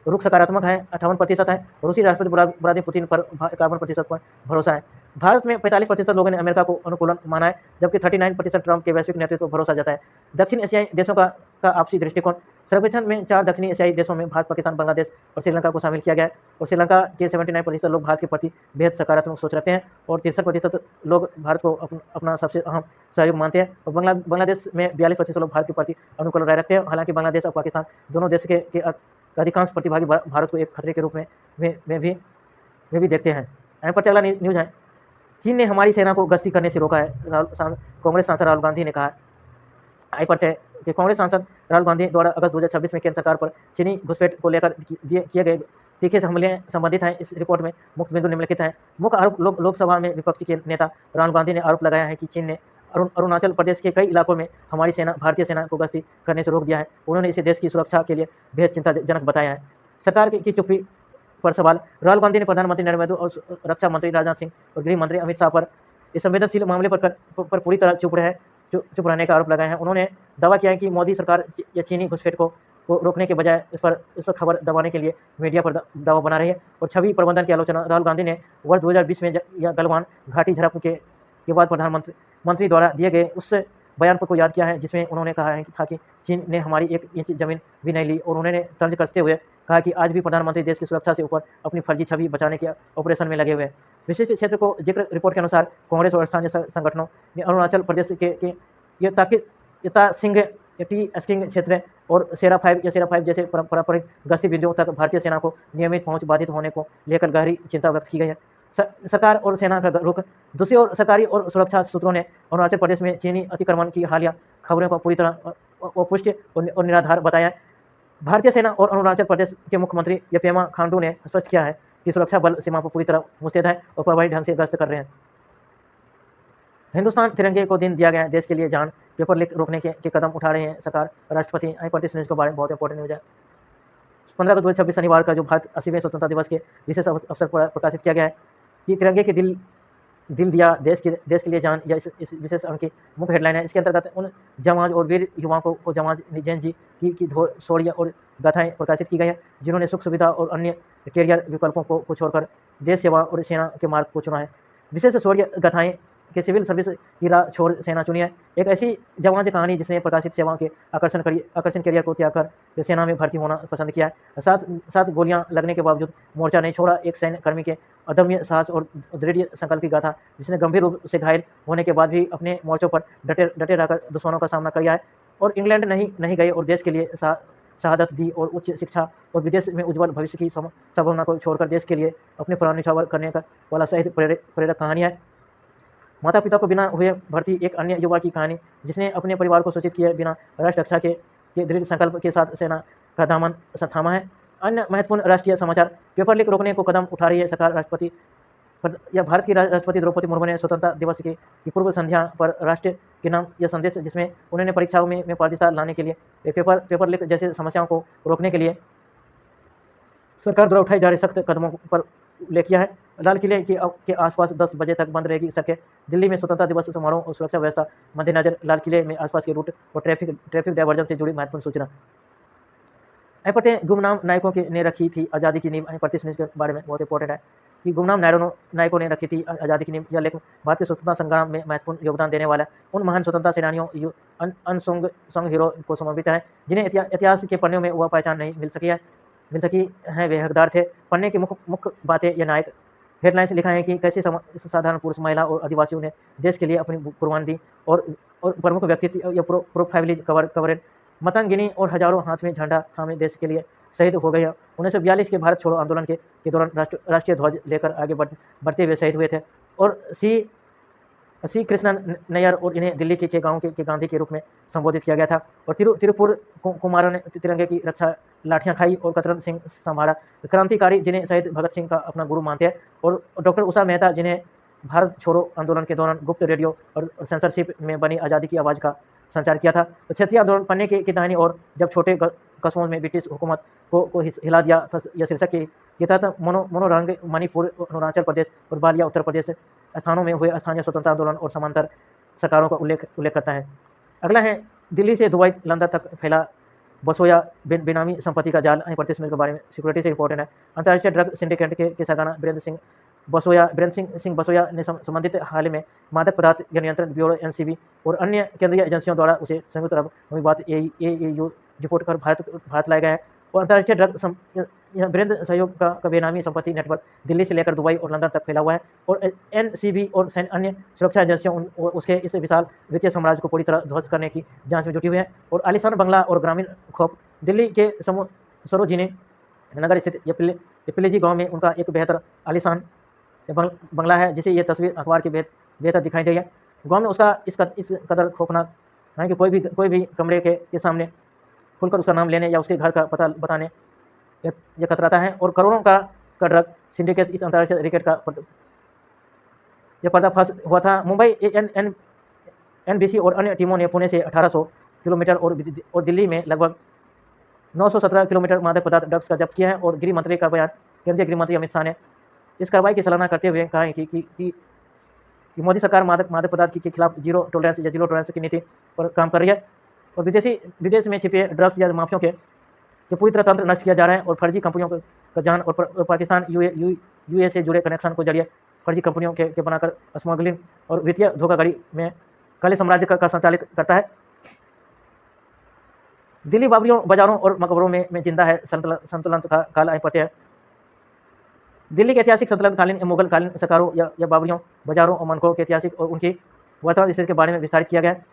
रुख सकारात्मक है, 58% है। रूसी राष्ट्रपति व्लादिमीर पुतिन पर 51% पर भरोसा है। भारत में 45% लोगों ने अमेरिका को अनुकूलन माना है, जबकि 39% ट्रंप के वैश्विक नेतृत्व पर भरोसा जताया है। दक्षिण एशियाई देशों का आपसी दृष्टिकोण। सर्वेक्षण में 4 दक्षिणी एशियाई देशों में भारत, पाकिस्तान, बांग्लादेश और श्रीलंका को शामिल किया गया है, और श्रीलंका के 79% लोग भारत के प्रति बेहद सकारात्मक सोच रखते हैं, और 63% लोग भारत को अपना सबसे अहम सहयोग मानते हैं, और बांग्लादेश में 42% लोग भारत के प्रति अनुकूल राय रखते हैं। हालांकि बांग्लादेश और पाकिस्तान दोनों देश के अधिकांश प्रतिभागी भारत को एक खतरे के रूप में भी देखते हैं। यहाँ पर अगला न्यूज़ है, चीन ने हमारी सेना को गश्ती करने से रोका है, कांग्रेस सांसद राहुल गांधी ने कहा। आई पढ़ते हैं कि कांग्रेस सांसद राहुल गांधी द्वारा अगस्त 2026 में केंद्र सरकार पर चीनी घुसपैठ को लेकर किए गए तीखे हमले संबंधित हैं। इस रिपोर्ट में मुख्य बिंदु निम्नलिखित हैं। मुख्य आरोप लोकसभा में विपक्ष के नेता राहुल गांधी ने आरोप लगाया है कि चीन ने अरुणाचल प्रदेश के कई इलाकों में हमारी भारतीय सेना को गश्ती करने से रोक दिया है। उन्होंने इसे देश की सुरक्षा के लिए बेहद चिंताजनक बताया है। सरकार की चुप्पी पर सवाल। राहुल गांधी ने प्रधानमंत्री नरेंद्र मोदी और रक्षा मंत्री राजनाथ सिंह और गृह मंत्री अमित शाह पर इस संवेदनशील मामले पर पूरी तरह चुप रहने का आरोप लगाया है। उन्होंने दावा किया है कि मोदी सरकार या चीनी घुसपैठ को रोकने के बजाय इस पर खबर दबाने के लिए मीडिया पर दबाव बना रही है, और छवि प्रबंधन की आलोचना। राहुल गांधी ने वर्ष 2020 में गलवान घाटी झड़प के बाद प्रधानमंत्री द्वारा दिए गए उस बयान को याद किया है, जिसमें उन्होंने कहा है कि चीन ने हमारी 1 इंच जमीन भी नहीं ली, और उन्होंने तंज कसते हुए कहा कि आज भी प्रधानमंत्री देश की सुरक्षा से ऊपर अपनी फर्जी छवि बचाने के ऑपरेशन में लगे हुए हैं। विशिष्ट क्षेत्र को जिक्र। रिपोर्ट के अनुसार कांग्रेस और स्थानीय संगठनों ने अरुणाचल प्रदेश के यता सिंह टी स्किंग क्षेत्र और सेरा 5 जैसे पारंपरिक गश्ती बिंदुओं तक भारतीय सेना को नियमित पहुंच बाधित होने को लेकर गहरी चिंता व्यक्त की गई है। सरकार और सेना का रुख। दूसरी ओर सरकारी और सुरक्षा सूत्रों ने अरुणाचल प्रदेश में चीनी अतिक्रमण की हालिया खबरों को पूरी तरह अपुष्ट और निराधार बताया है। भारतीय सेना और अरुणाचल प्रदेश के मुख्यमंत्री पेमा खांडू ने स्पष्ट किया है कि सुरक्षा बल सीमा पर पूरी तरह मुस्तैद है और प्रभावी ढंग से गश्त कर रहे हैं। हिंदुस्तान तिरंगे को दिन दिया गया है, देश के लिए जान। पेपर लीक रोकने के कदम उठा रहे हैं सरकार, राष्ट्रपति। आई पढ़ते न्यूज़ के बारे में बहुत इंपॉर्टेंट न्यूज़ है। 15 अगस्त 2026 शनिवार का जो भारत 80वें स्वतंत्रता दिवस के विशेष अवसर पर प्रकाशित किया गया है कि तिरंगे के दिल दिया देश के लिए जान, या इस विशेष अंक की मुख्य हेडलाइन है। इसके अंतर्गत उन जांबाज और वीर युवाओं को जांबाज जैन जी की शौर्य और गाथाएं प्रकाशित की गई है, जिन्होंने सुख सुविधा और अन्य कैरियर विकल्पों को छोड़कर देश सेवा और सेना के मार्ग को चुना है। विशेष शौर्य गाथाएं कि सिविल सर्विस की राह छोड़ सेना चुनी है। एक ऐसी जवान कहानी जिसने प्रकाशित सेवाओं के आकर्षण करियर को त्याग कर सेना में भर्ती होना पसंद किया है। सात गोलियां लगने के बावजूद मोर्चा नहीं छोड़ा। एक सैन्य कर्मी के अदम्य साहस और दृढ़ संकल्प की गाथा, जिसने गंभीर रूप से घायल होने के बाद भी अपने मोर्चों पर डटे रहकर दुश्मनों का सामना किया है और इंग्लैंड नहीं गए और देश के लिए शहादत दी और उच्च शिक्षा और विदेश में उज्जवल भविष्य की संभावना को छोड़कर देश के लिए अपने प्राण न्यौछावर करने का वाला शहीद प्रेरक कहानी है। माता पिता को बिना हुए भर्ती एक अन्य युवा की कहानी, जिसने अपने परिवार को सूचित किए बिना राष्ट्र रक्षा के दृढ़ संकल्प के साथ सेना का दामन थामा है। अन्य महत्वपूर्ण राष्ट्रीय समाचार। पेपर लीक रोकने को कदम उठा रही है सरकार। भारत की राष्ट्रपति द्रौपदी मुर्मू ने स्वतंत्रता दिवस की पूर्व संध्या पर राष्ट्र के नाम यह संदेश, जिसमें उन्होंने परीक्षाओं में पारदर्शिता लाने के लिए पेपर लीक जैसे समस्याओं को रोकने के लिए सरकार द्वारा उठाए जा रहे सख्त कदमों पर उल्लेख किया है। लाल किले के आसपास 10 बजे तक बंद रहेगी सड़कें। दिल्ली में स्वतंत्रता दिवस समारोह और सुरक्षा व्यवस्था मद्देनजर लाल किले में आसपास के रूट और ट्रैफिक डायवर्जन से जुड़ी महत्वपूर्ण सूचना। पढ़ते हैं गुमनाम नायकों ने रखी थी आज़ादी की नींव। प्रतिष्ठ न्यूज़ के बारे में बहुत इंपॉर्टेंट है कि गुमनाम नायकों ने रखी थी आज़ादी की नींव। यह लेख भारत के स्वतंत्रता संग्राम में महत्वपूर्ण योगदान देने वाला उन महान स्वतंत्रता सेनानियों अनसंग हीरो को समर्पित है, जिन्हें इतिहास के पन्नों में वह पहचान नहीं मिल सकी है वे हकदार थे। पढ़ने की मुख्य बातें। यह नायक हेडलाइंस लिखा है कि कैसे साधारण पुरुष, महिला और आदिवासियों ने देश के लिए अपनी कुर्बानी दी, और प्रमुख व्यक्तित्व या प्रोफाइल कवरेज मतंगिनी और हजारों हाथ में झंडा थामे देश के लिए शहीद हो गए हैं। 1942 के भारत छोड़ो आंदोलन के दौरान राष्ट्रीय ध्वज लेकर आगे बढ़ते हुए शहीद हुए थे। और सी कृष्णन नैयर, और इन्हें दिल्ली के गाँव के गांधी के रूप में संबोधित किया गया था। और तिरुपुर कुमार ने तिरंगे की रक्षा लाठियां खाई और कतरन सिंह संभाला, क्रांतिकारी जिन्हें शहीद भगत सिंह का अपना गुरु मानते हैं। और डॉक्टर उषा मेहता, जिन्हें भारत छोड़ो आंदोलन के दौरान गुप्त रेडियो और सेंसरशिप में बनी आज़ादी की आवाज़ का संचार किया था। तो क्षेत्रीय आंदोलन पन्ने की दाहिनी और जब छोटे कस्बों में ब्रिटिश हुकूमत को हिला दिया था, यह शीर्षक के तहत मोनोरंग मणिपुर, अरुणाचल प्रदेश और बालिया उत्तर प्रदेश स्थानों में हुए स्थानीय स्वतंत्रता आंदोलन और समांतर सरकारों का उल्लेख करता है। अगला है दिल्ली से दुबई लंदन तक फैला बसोया बेनामी संपत्ति का जाल। प्रतिस्पर्धा के बारे में सिक्योरिटी से इंपॉर्टेंट है। अंतर्राष्ट्रीय ड्रग सिंडिकेट के सरगना वीरेंद्र सिंह बसोया ने संबंधित हाल में मादक पदार्थ नियंत्रण ब्यूरो एनसीबी और अन्य केंद्रीय एजेंसियों द्वारा उसे संयुक्त अरब अमीरात एयू रिपोर्ट कर भारत लाया गया है। और अंतर्राष्ट्रीय ड्रग वीरेंद्र सहयोग का बेनामी संपत्ति नेटवर्क दिल्ली से लेकर दुबई और लंदन तक फैला हुआ है। और एनसीबी और अन्य सुरक्षा एजेंसियों उसके इस विशाल वित्तीय साम्राज्य को पूरी तरह ध्वस्त करने की जांच में जुटी हुई है। और आलिशान बंगला और ग्रामीण खौफ। दिल्ली के सरोजिनी नगर स्थित पिलीजी गाँव में उनका एक बेहतर आलिशान बंगला है, जिसे ये तस्वीर अखबार के बेहतर दिखाई दी है। गाँव में उसका इस कदर खौफनाक है कि कोई भी कमरे के सामने खुलकर उसका नाम लेने या उसके घर का पता बताने यह खतराता है। और करोड़ों का ड्रग सिंडिकेट इस अंतर्राष्ट्रीय रैकेट का यह पर्दाफाश हुआ था। मुंबई एनबीसी और अन्य टीमों ने पुणे से 1800 किलोमीटर और दिल्ली में लगभग 917 किलोमीटर मादक पदार्थ ड्रग्स का जब्त किया है। और गृह मंत्री का बयान। केंद्रीय गृह मंत्री अमित शाह ने इस कार्रवाई की सराहना करते हुए कहा है कि मोदी सरकार मादक पदार्थ के खिलाफ जीरो टॉलरेंस की नीति पर काम कर रही है। और विदेश में छिपे ड्रग्स या माफियों के पूरी तरह तंत्र नष्ट किया जा रहा है। और फर्जी कंपनियों का जान और पाकिस्तान यूए से जुड़े कनेक्शन को जरिए फर्जी कंपनियों के बनाकर स्मगलिंग और वित्तीय धोखाधड़ी में काले साम्राज्य का संचालित करता है। दिल्ली बाबरियों, बाजारों और मकबरों में जिंदा है संतुलन का काल आए पड़ते हैं। दिल्ली के ऐतिहासिक संतुलन कालीन मुगल कालीन सरकारों या बाबरियों, बाजारों और मनकों के ऐतिहासिक और उनकी वर्तमान स्थिति के बारे में विस्तारित किया गया है।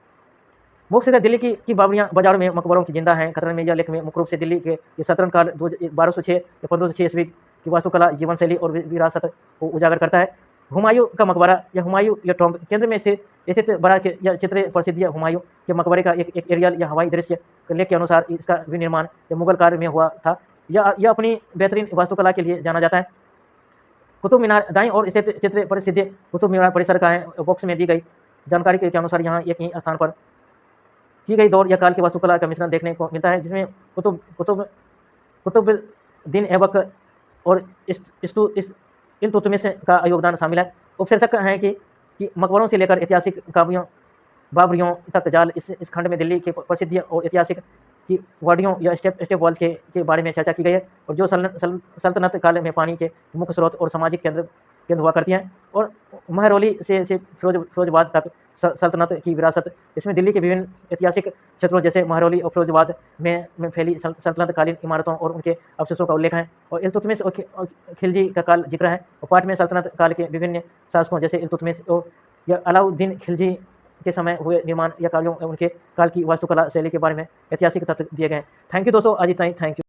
मुख्य से दिल्ली की बाबरियां बाजारों में मकबरों की जिंदा हैं। खतरे में यह लेख में मुख्य रूप से दिल्ली के ये सतरन काल 1206 या 1506 ईस्वी की वास्तुकला, जीवन शैली और विरासत को उजागर करता है। हुमायूं का मकबरा या हुमायूं या टॉम्ब केंद्र में स्थित बड़ा या चित्र प्रसिद्ध हुमायूं के मकबरे का एक एरियल या हवाई दृश्य लेख के अनुसार इसका विनिर्माण मुगल काल में हुआ था। यह अपनी बेहतरीन वास्तुकला के लिए जाना जाता है। कुतुब मीनार दाईं और स्थित चित्र प्रसिद्ध कुतुब मीनार परिसर का है। बॉक्स में दी गई जानकारी के अनुसार यहाँ एक ही स्थान पर की गई दौर या काल की वास्तुकला का मिश्रण देखने को मिलता है, जिसमें कुतुबुद्दीन ऐबक और इल्तुतमिश का योगदान शामिल है। उपशीर्षक है कि मकबरों से लेकर ऐतिहासिक बाबरियों तक जाल। इस खंड में दिल्ली के प्रसिद्ध और ऐतिहासिक की वादियों या स्टेप वॉल के बारे में चर्चा की गई है, और जो सल्तनत काल में पानी के मुख्य स्रोत और सामाजिक केंद्र हुआ करती हैं। और महरौली से फिरोजाबाद तक सल्तनत की विरासत। इसमें दिल्ली के विभिन्न ऐतिहासिक क्षेत्रों जैसे महरौली और फिरोजाबाद में फैली सल्तनत कालीन इमारतों और उनके अवशेषों का उल्लेख है। और इल्तुतमिश और खिलजी का काल जिक्र है। और पाठ में सल्तनत काल के विभिन्न शासकों जैसे इल्तुतमिश और या अलाउद्दीन खिलजी के समय हुए निर्माण या कार्यों उनके काल की वास्तुकला शैली के बारे में ऐतिहासिक तथ्य दिए गए हैं। थैंक यू दोस्तों, आज इतना ही। Thank you.